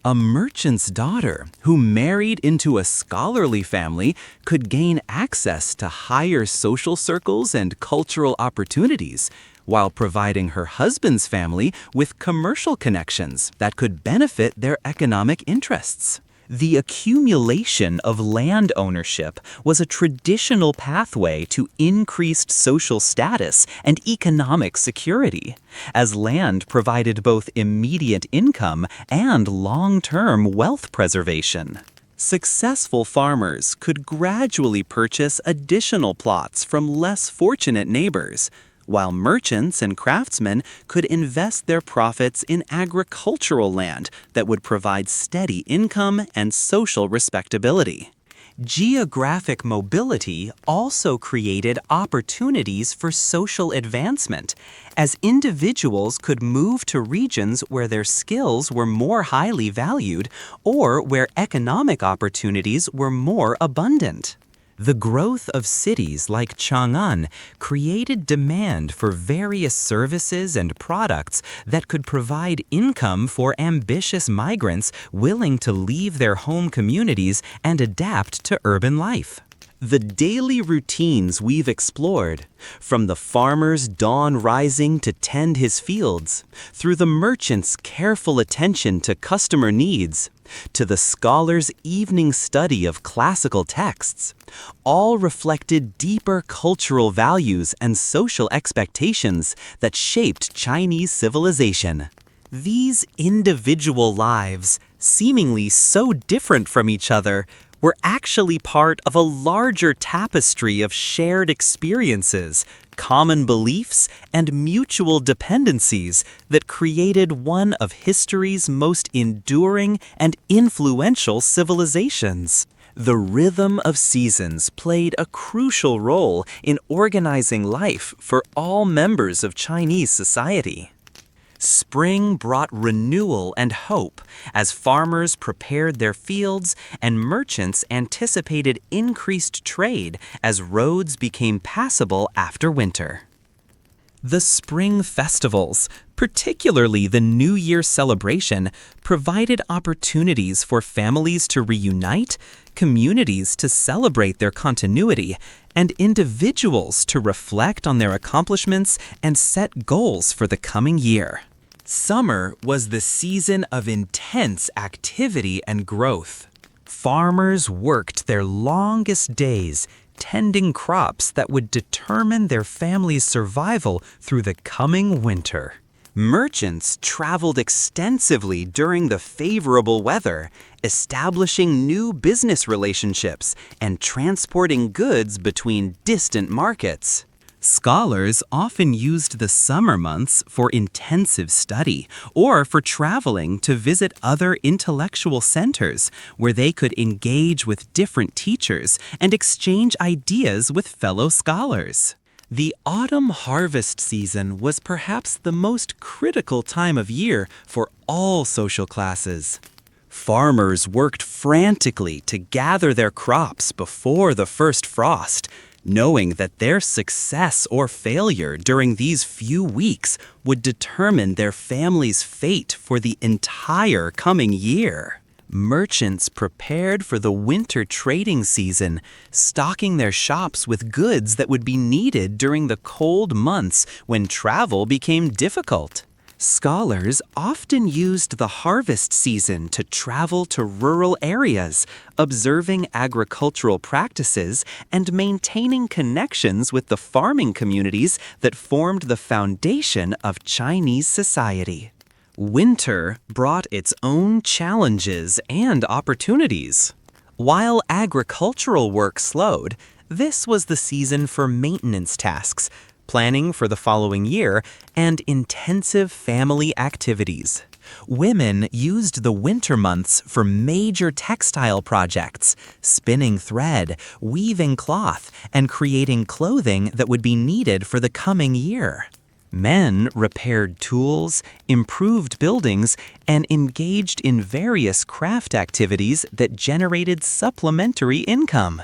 A merchant's daughter who married into a scholarly family could gain access to higher social circles and cultural opportunities, while providing her husband's family with commercial connections that could benefit their economic interests. The accumulation of land ownership was a traditional pathway to increased social status and economic security, as land provided both immediate income and long-term wealth preservation. Successful farmers could gradually purchase additional plots from less fortunate neighbors, while merchants and craftsmen could invest their profits in agricultural land that would provide steady income and social respectability. Geographic mobility also created opportunities for social advancement, as individuals could move to regions where their skills were more highly valued or where economic opportunities were more abundant. The growth of cities like Chang'an created demand for various services and products that could provide income for ambitious migrants willing to leave their home communities and adapt to urban life. The daily routines we've explored, from the farmer's dawn rising to tend his fields, through the merchant's careful attention to customer needs, to the scholar's evening study of classical texts, all reflected deeper cultural values and social expectations that shaped Chinese civilization. These individual lives, seemingly so different from each other, were actually part of a larger tapestry of shared experiences, common beliefs, and mutual dependencies that created one of history's most enduring and influential civilizations. The rhythm of seasons played a crucial role in organizing life for all members of Chinese society. Spring brought renewal and hope as farmers prepared their fields and merchants anticipated increased trade as roads became passable after winter. The spring festivals, particularly the New Year celebration, provided opportunities for families to reunite, communities to celebrate their continuity, and individuals to reflect on their accomplishments and set goals for the coming year. Summer was the season of intense activity and growth. Farmers worked their longest days tending crops that would determine their family's survival through the coming winter. Merchants traveled extensively during the favorable weather, establishing new business relationships and transporting goods between distant markets. Scholars often used the summer months for intensive study or for traveling to visit other intellectual centers where they could engage with different teachers and exchange ideas with fellow scholars. The autumn harvest season was perhaps the most critical time of year for all social classes. Farmers worked frantically to gather their crops before the first frost, knowing that their success or failure during these few weeks would determine their family's fate for the entire coming year. Merchants prepared for the winter trading season, stocking their shops with goods that would be needed during the cold months when travel became difficult. Scholars often used the harvest season to travel to rural areas, observing agricultural practices and maintaining connections with the farming communities that formed the foundation of Chinese society. Winter brought its own challenges and opportunities. While agricultural work slowed, this was the season for maintenance tasks, planning for the following year, and intensive family activities. Women used the winter months for major textile projects, spinning thread, weaving cloth, and creating clothing that would be needed for the coming year. Men repaired tools, improved buildings, and engaged in various craft activities that generated supplementary income.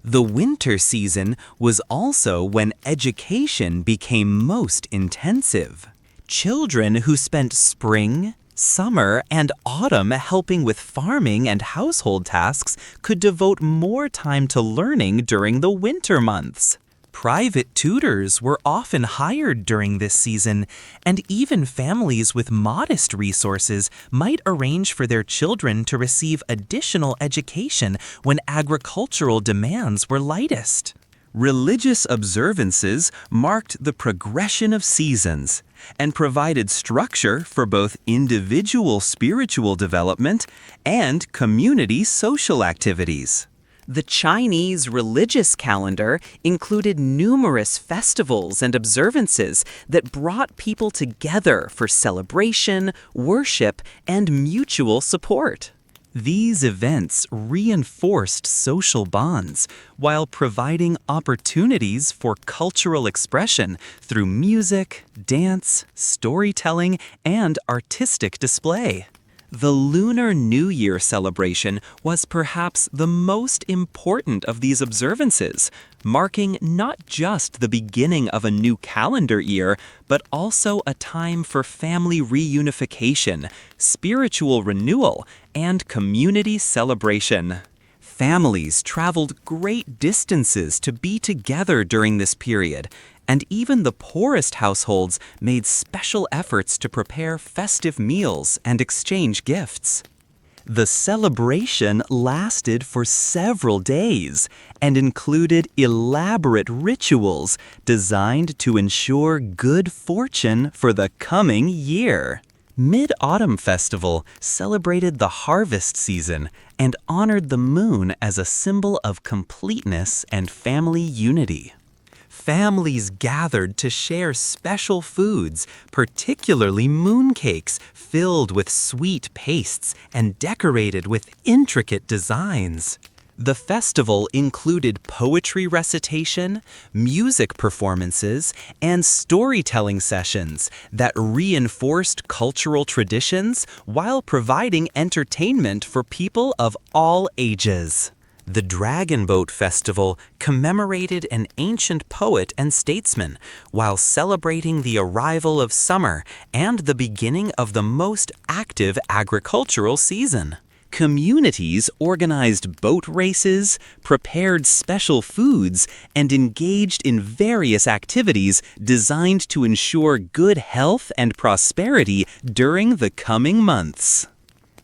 The winter season was also when education became most intensive. Children who spent spring, Summer and autumn, helping with farming and household tasks, could devote more time to learning during the winter months. Private tutors were often hired during this season, and even families with modest resources might arrange for their children to receive additional education when agricultural demands were lightest. Religious observances marked the progression of seasons and provided structure for both individual spiritual development and community social activities. The Chinese religious calendar included numerous festivals and observances that brought people together for celebration, worship, and mutual support. These events reinforced social bonds while providing opportunities for cultural expression through music, dance, storytelling, and artistic display. The Lunar New Year celebration was perhaps the most important of these observances, marking not just the beginning of a new calendar year, but also a time for family reunification, spiritual renewal, and community celebration. Families traveled great distances to be together during this period, and even the poorest households made special efforts to prepare festive meals and exchange gifts. The celebration lasted for several days and included elaborate rituals designed to ensure good fortune for the coming year. Mid-Autumn Festival celebrated the harvest season and honored the moon as a symbol of completeness and family unity. Families gathered to share special foods, particularly mooncakes filled with sweet pastes and decorated with intricate designs. The festival included poetry recitation, music performances, and storytelling sessions that reinforced cultural traditions while providing entertainment for people of all ages. The Dragon Boat Festival commemorated an ancient poet and statesman while celebrating the arrival of summer and the beginning of the most active agricultural season. Communities organized boat races, prepared special foods, and engaged in various activities designed to ensure good health and prosperity during the coming months.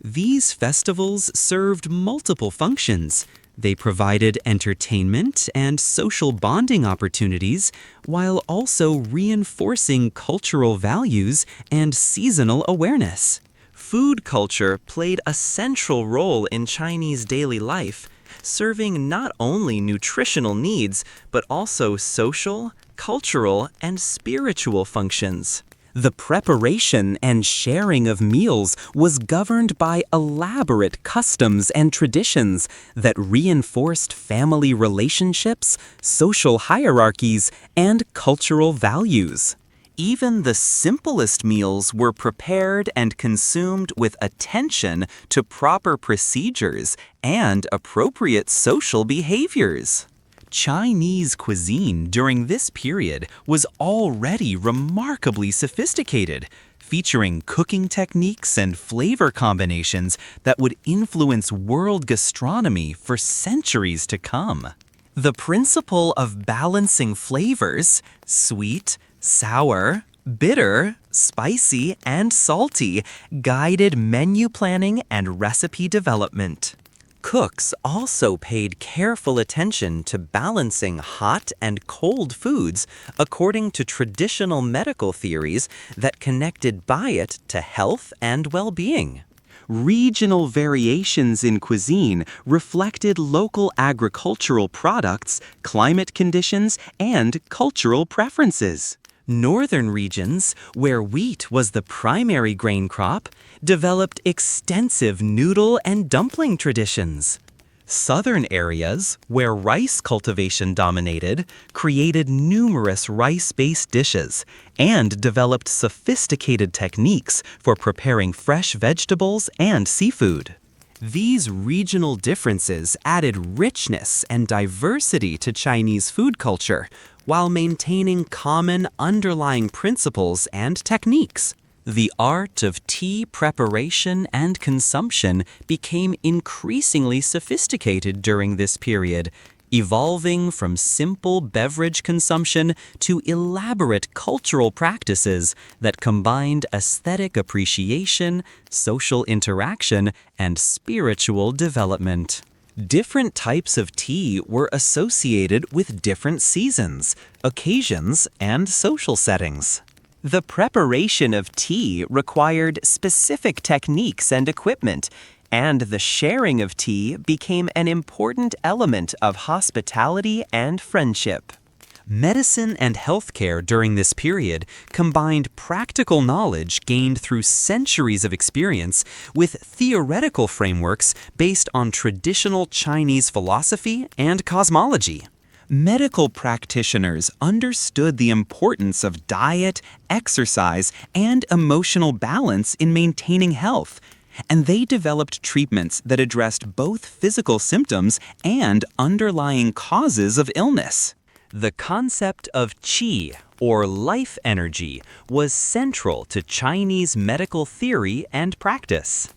These festivals served multiple functions. They provided entertainment and social bonding opportunities while also reinforcing cultural values and seasonal awareness. Food culture played a central role in Chinese daily life, serving not only nutritional needs but also social, cultural, and spiritual functions. The preparation and sharing of meals was governed by elaborate customs and traditions that reinforced family relationships, social hierarchies, and cultural values. Even the simplest meals were prepared and consumed with attention to proper procedures and appropriate social behaviors. Chinese cuisine during this period was already remarkably sophisticated, featuring cooking techniques and flavor combinations that would influence world gastronomy for centuries to come. The principle of balancing flavors, sweet, sour, bitter, spicy, and salty, guided menu planning and recipe development. Cooks also paid careful attention to balancing hot and cold foods according to traditional medical theories that connected diet to health and well-being. Regional variations in cuisine reflected local agricultural products, climate conditions, and cultural preferences. Northern regions, where wheat was the primary grain crop, developed extensive noodle and dumpling traditions. Southern areas, where rice cultivation dominated, created numerous rice-based dishes and developed sophisticated techniques for preparing fresh vegetables and seafood. These regional differences added richness and diversity to Chinese food culture, while maintaining common underlying principles and techniques. The art of tea preparation and consumption became increasingly sophisticated during this period, evolving from simple beverage consumption to elaborate cultural practices that combined aesthetic appreciation, social interaction, and spiritual development. Different types of tea were associated with different seasons, occasions, and social settings. The preparation of tea required specific techniques and equipment, and the sharing of tea became an important element of hospitality and friendship. Medicine and healthcare during this period combined practical knowledge gained through centuries of experience with theoretical frameworks based on traditional Chinese philosophy and cosmology. Medical practitioners understood the importance of diet, exercise, and emotional balance in maintaining health, and they developed treatments that addressed both physical symptoms and underlying causes of illness. The concept of qi, or life energy, was central to Chinese medical theory and practice.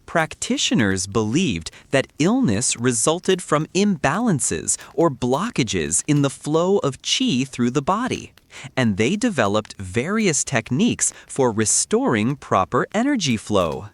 Practitioners believed that illness resulted from imbalances or blockages in the flow of qi through the body, and they developed various techniques for restoring proper energy flow.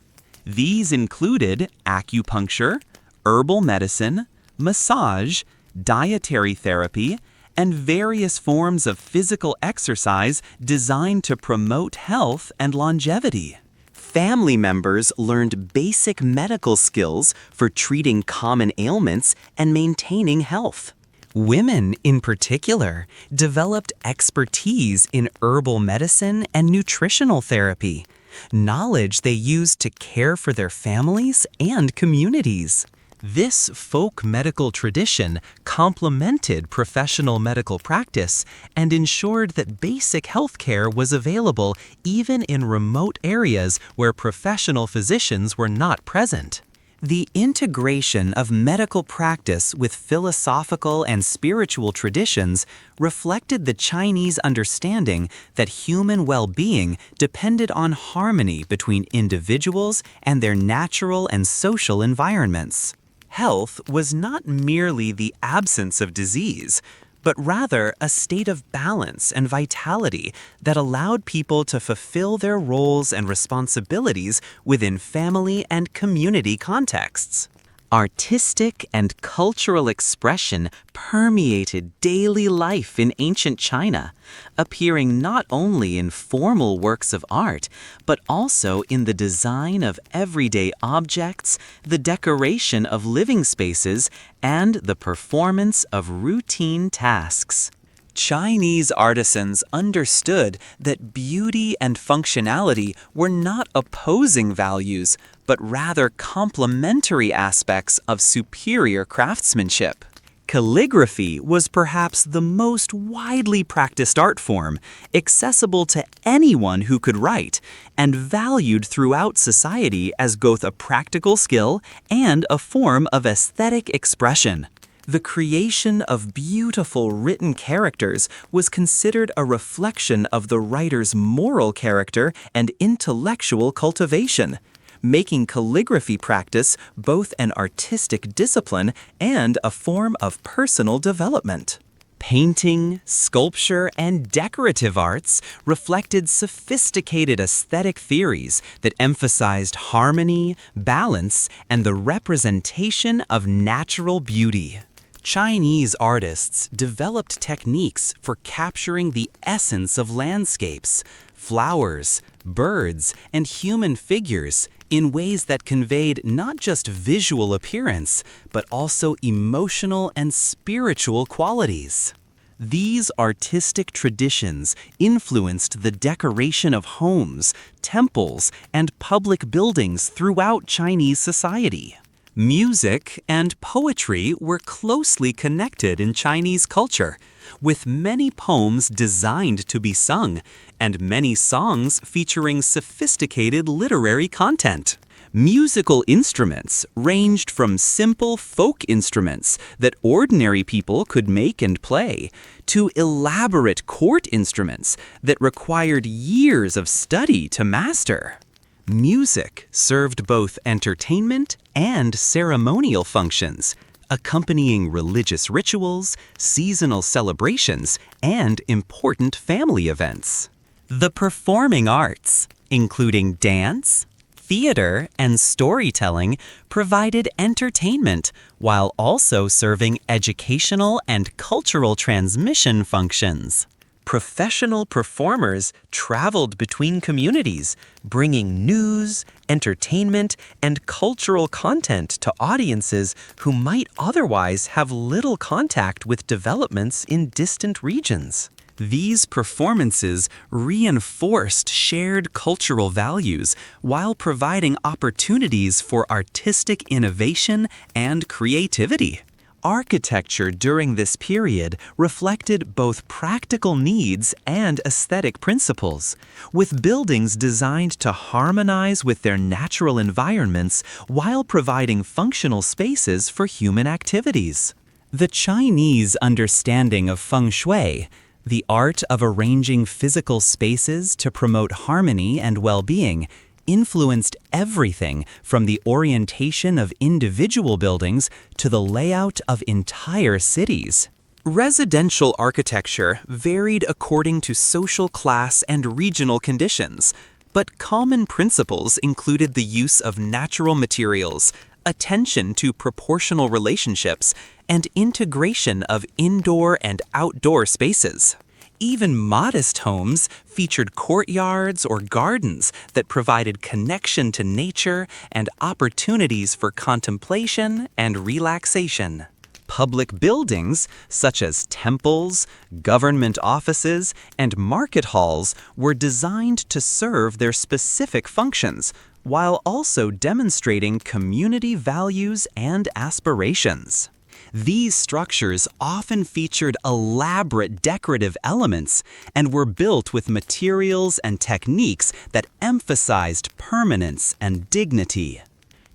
These included acupuncture, herbal medicine, massage, dietary therapy, and various forms of physical exercise designed to promote health and longevity. Family members learned basic medical skills for treating common ailments and maintaining health. Women, in particular, developed expertise in herbal medicine and nutritional therapy, knowledge they used to care for their families and communities. This folk medical tradition complemented professional medical practice and ensured that basic health care was available even in remote areas where professional physicians were not present. The integration of medical practice with philosophical and spiritual traditions reflected the Chinese understanding that human well-being depended on harmony between individuals and their natural and social environments. Health was not merely the absence of disease, but rather a state of balance and vitality that allowed people to fulfill their roles and responsibilities within family and community contexts. Artistic and cultural expression permeated daily life in ancient China, appearing not only in formal works of art, but also in the design of everyday objects, the decoration of living spaces, and the performance of routine tasks. Chinese artisans understood that beauty and functionality were not opposing values, but rather complementary aspects of superior craftsmanship. Calligraphy was perhaps the most widely practiced art form, accessible to anyone who could write, and valued throughout society as both a practical skill and a form of aesthetic expression. The creation of beautiful written characters was considered a reflection of the writer's moral character and intellectual cultivation, making calligraphy practice both an artistic discipline and a form of personal development. Painting, sculpture, and decorative arts reflected sophisticated aesthetic theories that emphasized harmony, balance, and the representation of natural beauty. Chinese artists developed techniques for capturing the essence of landscapes, flowers, birds, and human figures in ways that conveyed not just visual appearance, but also emotional and spiritual qualities. These artistic traditions influenced the decoration of homes, temples, and public buildings throughout Chinese society. Music and poetry were closely connected in Chinese culture, with many poems designed to be sung, and many songs featuring sophisticated literary content. Musical instruments ranged from simple folk instruments that ordinary people could make and play, to elaborate court instruments that required years of study to master. Music served both entertainment and ceremonial functions, accompanying religious rituals, seasonal celebrations, and important family events. The performing arts, including dance, theater, and storytelling, provided entertainment while also serving educational and cultural transmission functions. Professional performers traveled between communities, bringing news, entertainment, and cultural content to audiences who might otherwise have little contact with developments in distant regions. These performances reinforced shared cultural values while providing opportunities for artistic innovation and creativity. Architecture during this period reflected both practical needs and aesthetic principles, with buildings designed to harmonize with their natural environments while providing functional spaces for human activities. The Chinese understanding of feng shui, the art of arranging physical spaces to promote harmony and well-being, influenced everything from the orientation of individual buildings to the layout of entire cities. Residential architecture varied according to social class and regional conditions, but common principles included the use of natural materials, attention to proportional relationships, and integration of indoor and outdoor spaces. Even modest homes featured courtyards or gardens that provided connection to nature and opportunities for contemplation and relaxation. Public buildings, such as temples, government offices, and market halls, were designed to serve their specific functions, while also demonstrating community values and aspirations. These structures often featured elaborate decorative elements and were built with materials and techniques that emphasized permanence and dignity.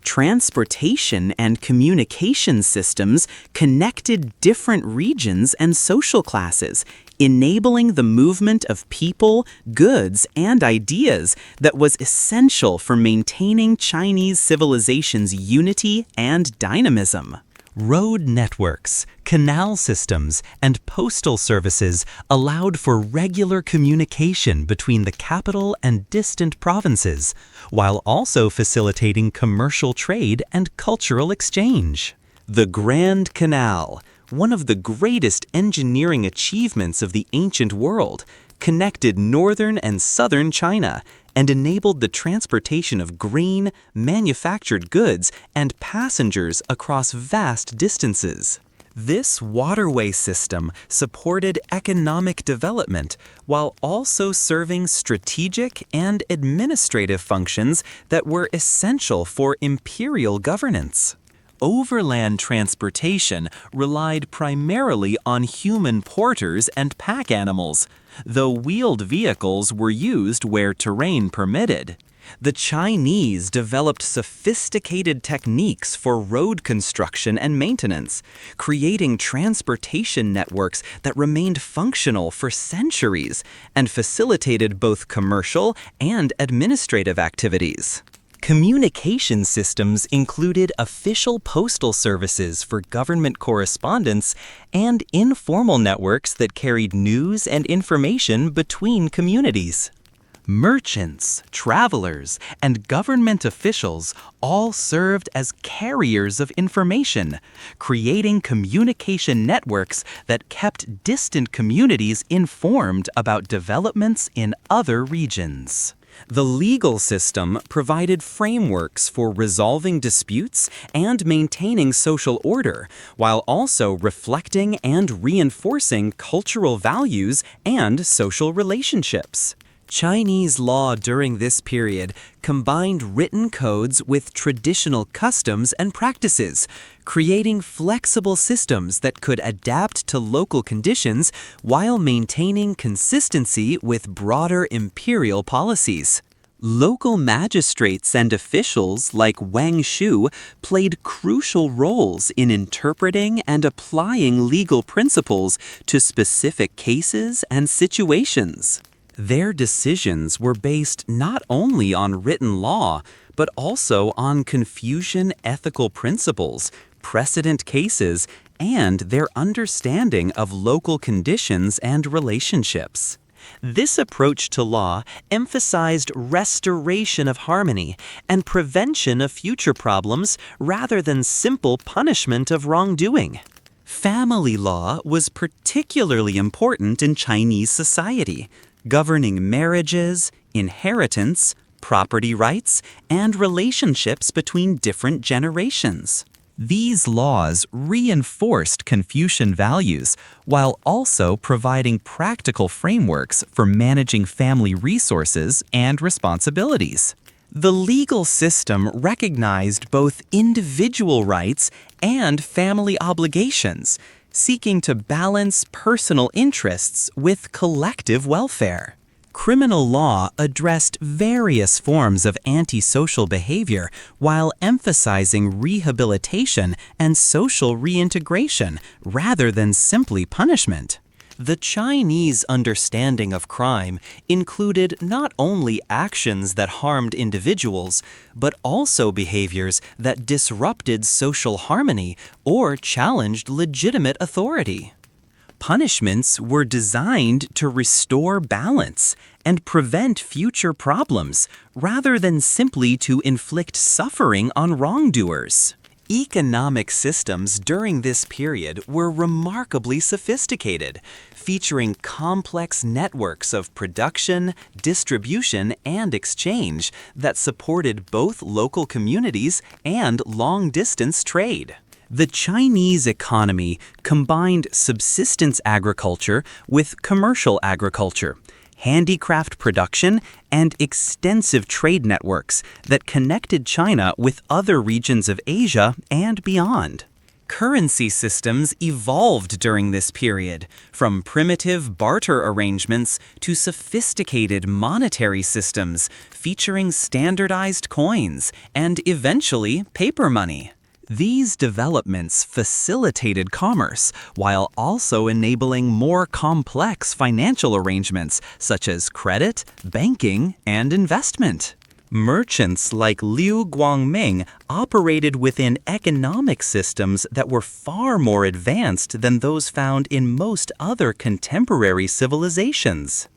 Transportation and communication systems connected different regions and social classes, enabling the movement of people, goods, and ideas that was essential for maintaining Chinese civilization's unity and dynamism. Road networks, canal systems, and postal services allowed for regular communication between the capital and distant provinces, while also facilitating commercial trade and cultural exchange. The Grand Canal, one of the greatest engineering achievements of the ancient world, connected northern and southern China and enabled the transportation of grain, manufactured goods, and passengers across vast distances. This waterway system supported economic development while also serving strategic and administrative functions that were essential for imperial governance. Overland transportation relied primarily on human porters and pack animals, though wheeled vehicles were used where terrain permitted. The Chinese developed sophisticated techniques for road construction and maintenance, creating transportation networks that remained functional for centuries and facilitated both commercial and administrative activities. Communication systems included official postal services for government correspondence and informal networks that carried news and information between communities. Merchants, travelers, and government officials all served as carriers of information, creating communication networks that kept distant communities informed about developments in other regions. The legal system provided frameworks for resolving disputes and maintaining social order, while also reflecting and reinforcing cultural values and social relationships. Chinese law during this period combined written codes with traditional customs and practices, creating flexible systems that could adapt to local conditions while maintaining consistency with broader imperial policies. Local magistrates and officials like Wang Shu played crucial roles in interpreting and applying legal principles to specific cases and situations. Their decisions were based not only on written law, but also on Confucian ethical principles, precedent cases, and their understanding of local conditions and relationships. This approach to law emphasized restoration of harmony and prevention of future problems rather than simple punishment of wrongdoing. Family law was particularly important in Chinese society, governing marriages, inheritance, property rights, and relationships between different generations. These laws reinforced Confucian values while also providing practical frameworks for managing family resources and responsibilities. The legal system recognized both individual rights and family obligations, seeking to balance personal interests with collective welfare. Criminal law addressed various forms of antisocial behavior while emphasizing rehabilitation and social reintegration rather than simply punishment. The Chinese understanding of crime included not only actions that harmed individuals, but also behaviors that disrupted social harmony or challenged legitimate authority. Punishments were designed to restore balance and prevent future problems, rather than simply to inflict suffering on wrongdoers. Economic systems during this period were remarkably sophisticated, featuring complex networks of production, distribution, and exchange that supported both local communities and long-distance trade. The Chinese economy combined subsistence agriculture with commercial agriculture, handicraft production, and extensive trade networks that connected China with other regions of Asia and beyond. Currency systems evolved during this period, from primitive barter arrangements to sophisticated monetary systems featuring standardized coins and eventually paper money. These developments facilitated commerce while also enabling more complex financial arrangements such as credit, banking, and investment. Merchants like Liu Guangming operated within economic systems that were far more advanced than those found in most other contemporary civilizations.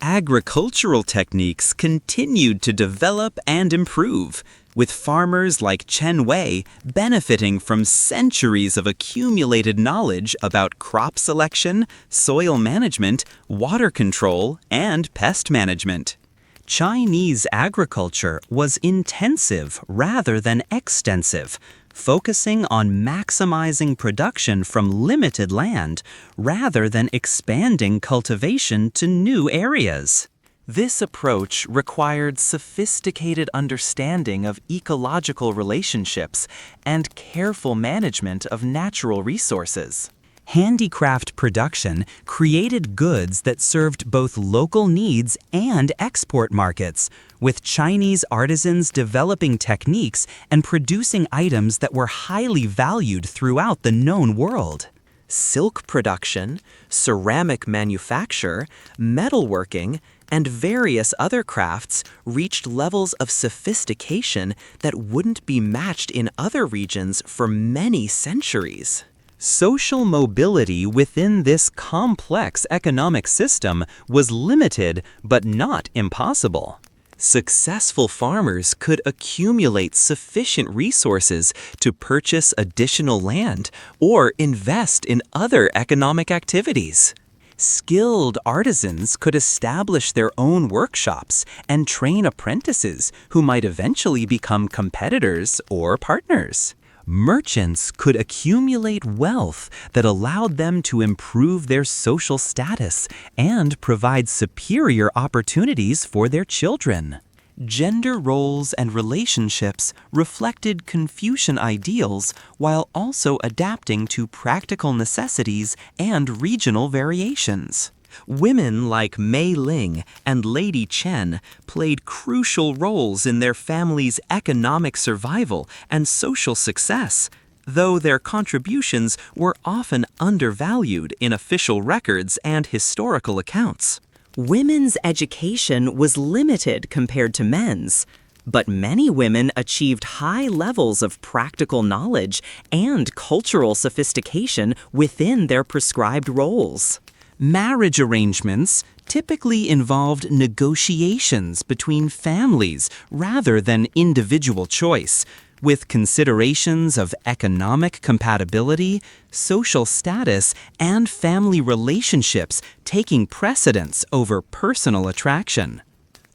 Agricultural techniques continued to develop and improve, with farmers like Chen Wei benefiting from centuries of accumulated knowledge about crop selection, soil management, water control, and pest management. Chinese agriculture was intensive rather than extensive, focusing on maximizing production from limited land rather than expanding cultivation to new areas. This approach required sophisticated understanding of ecological relationships and careful management of natural resources. Handicraft production created goods that served both local needs and export markets, with Chinese artisans developing techniques and producing items that were highly valued throughout the known world. Silk production, ceramic manufacture, metalworking, and various other crafts reached levels of sophistication that wouldn't be matched in other regions for many centuries. Social mobility within this complex economic system was limited but not impossible. Successful farmers could accumulate sufficient resources to purchase additional land or invest in other economic activities. Skilled artisans could establish their own workshops and train apprentices who might eventually become competitors or partners. Merchants could accumulate wealth that allowed them to improve their social status and provide superior opportunities for their children. Gender roles and relationships reflected Confucian ideals while also adapting to practical necessities and regional variations. Women like Mei Ling and Lady Chen played crucial roles in their family's economic survival and social success, though their contributions were often undervalued in official records and historical accounts. Women's education was limited compared to men's, but many women achieved high levels of practical knowledge and cultural sophistication within their prescribed roles. Marriage arrangements typically involved negotiations between families rather than individual choice, with considerations of economic compatibility, social status, and family relationships taking precedence over personal attraction.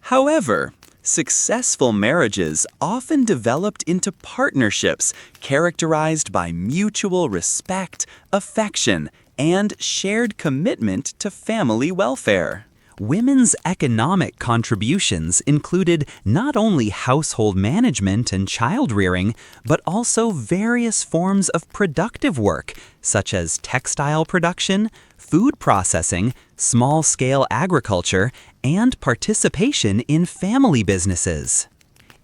However, successful marriages often developed into partnerships characterized by mutual respect, affection, and shared commitment to family welfare. Women's economic contributions included not only household management and child-rearing, but also various forms of productive work, such as textile production, food processing, small-scale agriculture, and participation in family businesses.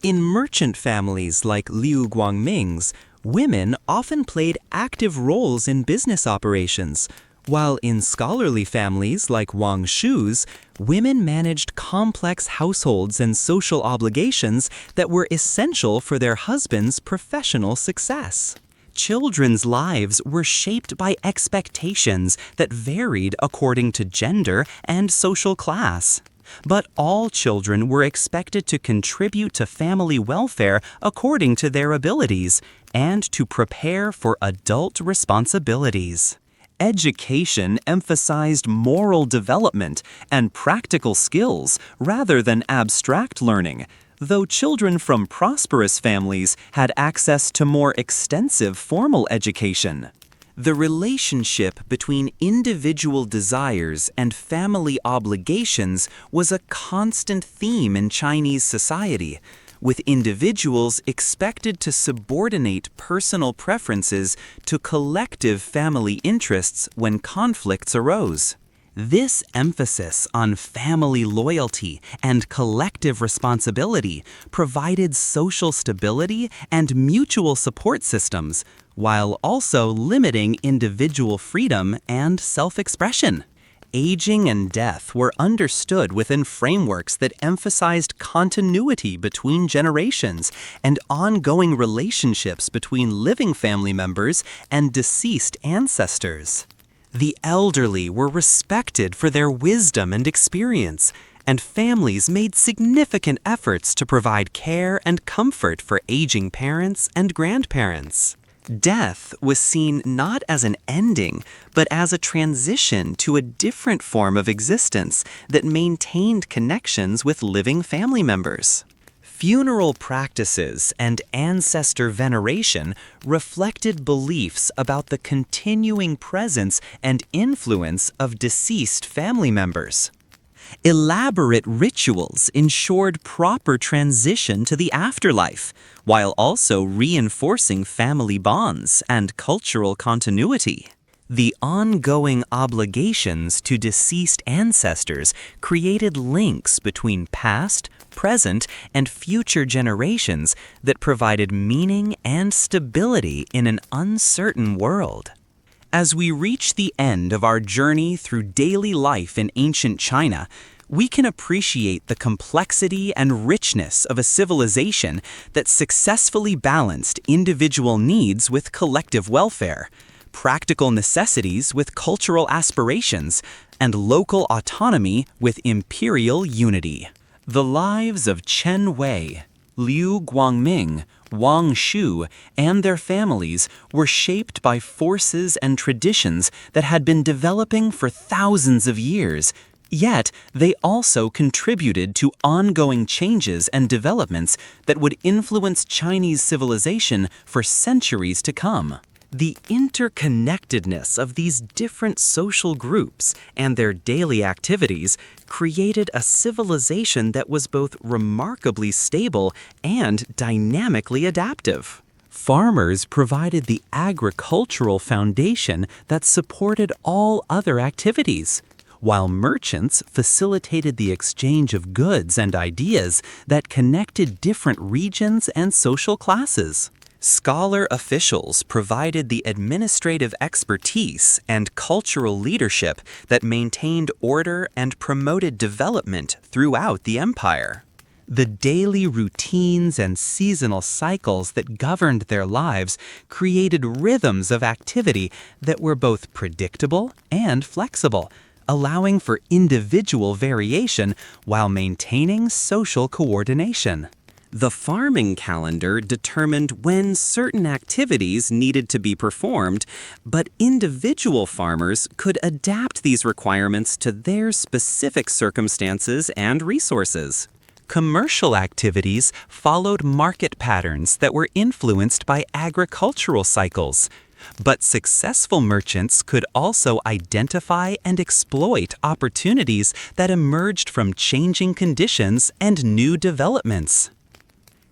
In merchant families like Liu Guangming's, women often played active roles in business operations, while in scholarly families like Wang Shu's, women managed complex households and social obligations that were essential for their husbands' professional success. Children's lives were shaped by expectations that varied according to gender and social class. But all children were expected to contribute to family welfare according to their abilities and to prepare for adult responsibilities. Education emphasized moral development and practical skills rather than abstract learning, though children from prosperous families had access to more extensive formal education. The relationship between individual desires and family obligations was a constant theme in Chinese society, with individuals expected to subordinate personal preferences to collective family interests when conflicts arose. This emphasis on family loyalty and collective responsibility provided social stability and mutual support systems, while also limiting individual freedom and self-expression. Aging and death were understood within frameworks that emphasized continuity between generations and ongoing relationships between living family members and deceased ancestors. The elderly were respected for their wisdom and experience, and families made significant efforts to provide care and comfort for aging parents and grandparents. Death was seen not as an ending, but as a transition to a different form of existence that maintained connections with living family members. Funeral practices and ancestor veneration reflected beliefs about the continuing presence and influence of deceased family members. Elaborate rituals ensured proper transition to the afterlife, while also reinforcing family bonds and cultural continuity. The ongoing obligations to deceased ancestors created links between past, present, and future generations that provided meaning and stability in an uncertain world. As we reach the end of our journey through daily life in ancient China, we can appreciate the complexity and richness of a civilization that successfully balanced individual needs with collective welfare, practical necessities with cultural aspirations, and local autonomy with imperial unity. The lives of Chen Wei, Liu Guangming, Wang Shu, and their families were shaped by forces and traditions that had been developing for thousands of years, yet they also contributed to ongoing changes and developments that would influence Chinese civilization for centuries to come. The interconnectedness of these different social groups and their daily activities created a civilization that was both remarkably stable and dynamically adaptive. Farmers provided the agricultural foundation that supported all other activities, while merchants facilitated the exchange of goods and ideas that connected different regions and social classes. Scholar officials provided the administrative expertise and cultural leadership that maintained order and promoted development throughout the empire. The daily routines and seasonal cycles that governed their lives created rhythms of activity that were both predictable and flexible, allowing for individual variation while maintaining social coordination. The farming calendar determined when certain activities needed to be performed, but individual farmers could adapt these requirements to their specific circumstances and resources. Commercial activities followed market patterns that were influenced by agricultural cycles. But successful merchants could also identify and exploit opportunities that emerged from changing conditions and new developments.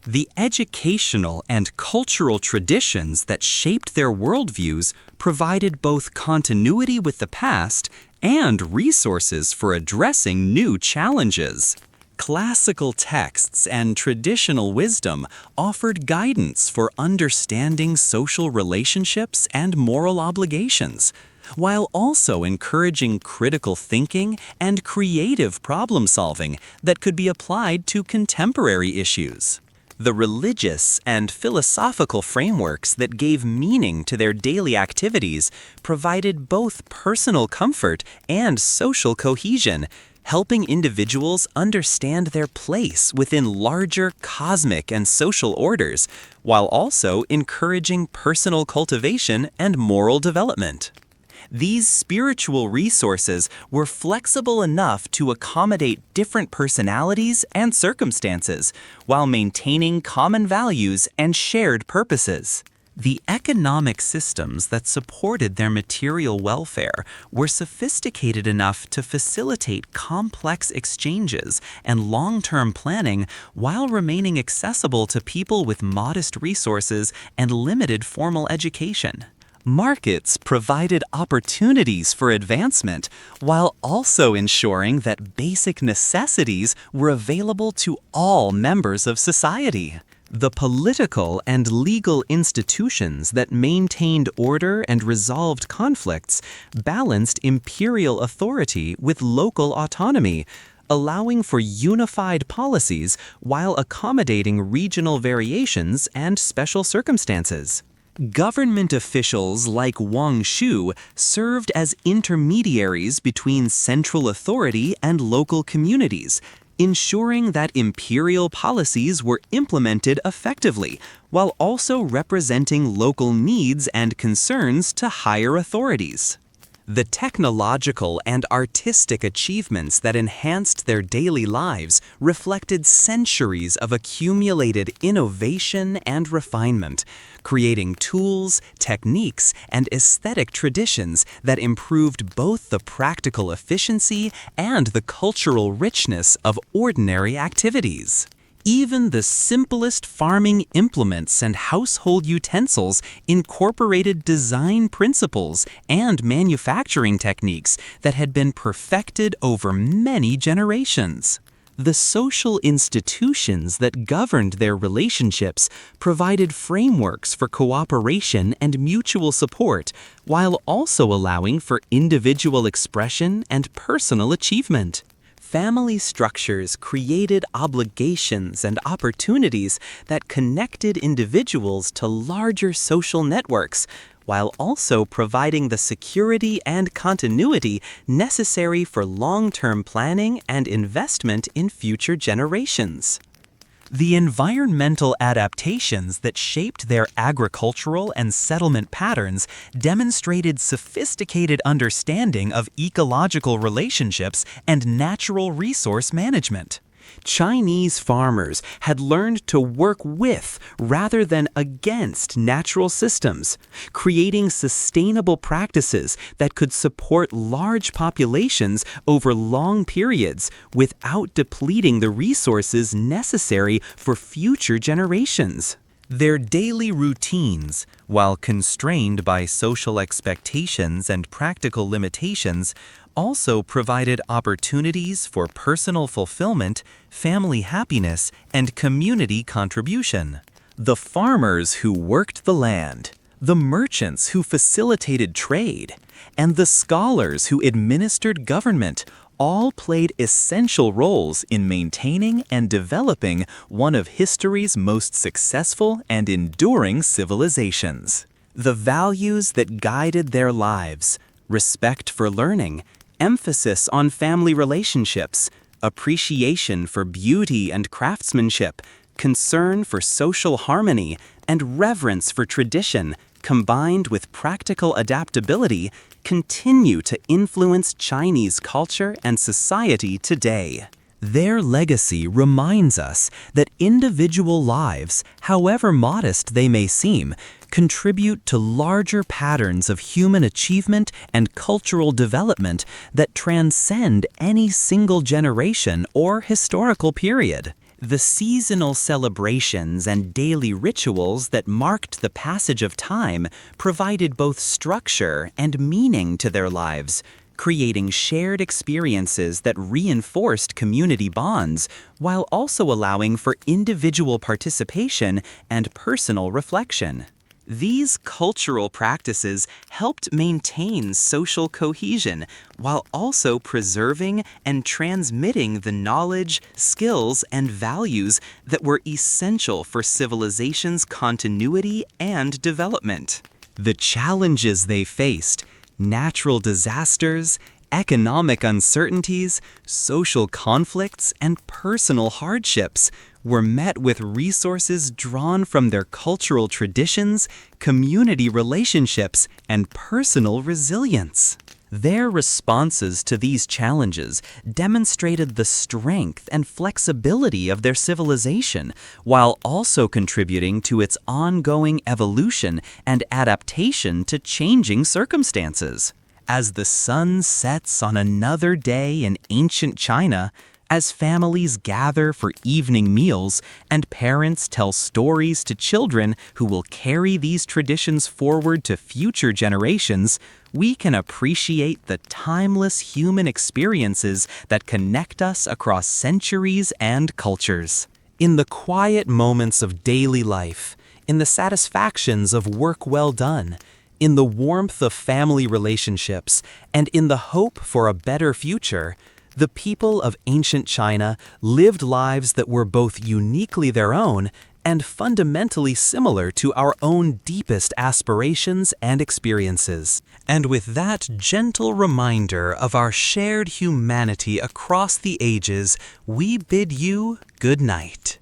The educational and cultural traditions that shaped their worldviews provided both continuity with the past and resources for addressing new challenges. Classical texts and traditional wisdom offered guidance for understanding social relationships and moral obligations, while also encouraging critical thinking and creative problem-solving that could be applied to contemporary issues. The religious and philosophical frameworks that gave meaning to their daily activities provided both personal comfort and social cohesion, helping individuals understand their place within larger cosmic and social orders, while also encouraging personal cultivation and moral development. These spiritual resources were flexible enough to accommodate different personalities and circumstances, while maintaining common values and shared purposes. The economic systems that supported their material welfare were sophisticated enough to facilitate complex exchanges and long-term planning while remaining accessible to people with modest resources and limited formal education. Markets provided opportunities for advancement while also ensuring that basic necessities were available to all members of society. The political and legal institutions that maintained order and resolved conflicts balanced imperial authority with local autonomy, allowing for unified policies while accommodating regional variations and special circumstances. Government officials like Wang Shu served as intermediaries between central authority and local communities, ensuring that imperial policies were implemented effectively, while also representing local needs and concerns to higher authorities. The technological and artistic achievements that enhanced their daily lives reflected centuries of accumulated innovation and refinement, creating tools, techniques, and aesthetic traditions that improved both the practical efficiency and the cultural richness of ordinary activities. Even the simplest farming implements and household utensils incorporated design principles and manufacturing techniques that had been perfected over many generations. The social institutions that governed their relationships provided frameworks for cooperation and mutual support, while also allowing for individual expression and personal achievement. Family structures created obligations and opportunities that connected individuals to larger social networks, while also providing the security and continuity necessary for long-term planning and investment in future generations. The environmental adaptations that shaped their agricultural and settlement patterns demonstrated sophisticated understanding of ecological relationships and natural resource management. Chinese farmers had learned to work with rather than against natural systems, creating sustainable practices that could support large populations over long periods without depleting the resources necessary for future generations. Their daily routines, while constrained by social expectations and practical limitations, also provided opportunities for personal fulfillment, family happiness, and community contribution. The farmers who worked the land, the merchants who facilitated trade, and the scholars who administered government all played essential roles in maintaining and developing one of history's most successful and enduring civilizations. The values that guided their lives, respect for learning, emphasis on family relationships, appreciation for beauty and craftsmanship, concern for social harmony, and reverence for tradition, combined with practical adaptability, continue to influence Chinese culture and society today. Their legacy reminds us that individual lives, however modest they may seem, contribute to larger patterns of human achievement and cultural development that transcend any single generation or historical period. The seasonal celebrations and daily rituals that marked the passage of time provided both structure and meaning to their lives, creating shared experiences that reinforced community bonds while also allowing for individual participation and personal reflection. These cultural practices helped maintain social cohesion while also preserving and transmitting the knowledge, skills, and values that were essential for civilization's continuity and development. The challenges they faced, natural disasters, economic uncertainties, social conflicts, and personal hardships were met with resources drawn from their cultural traditions, community relationships, and personal resilience. Their responses to these challenges demonstrated the strength and flexibility of their civilization, while also contributing to its ongoing evolution and adaptation to changing circumstances. As the sun sets on another day in ancient China, as families gather for evening meals and parents tell stories to children who will carry these traditions forward to future generations, we can appreciate the timeless human experiences that connect us across centuries and cultures. In the quiet moments of daily life, in the satisfactions of work well done, in the warmth of family relationships, and in the hope for a better future, the people of ancient China lived lives that were both uniquely their own and fundamentally similar to our own deepest aspirations and experiences. And with that gentle reminder of our shared humanity across the ages, we bid you good night.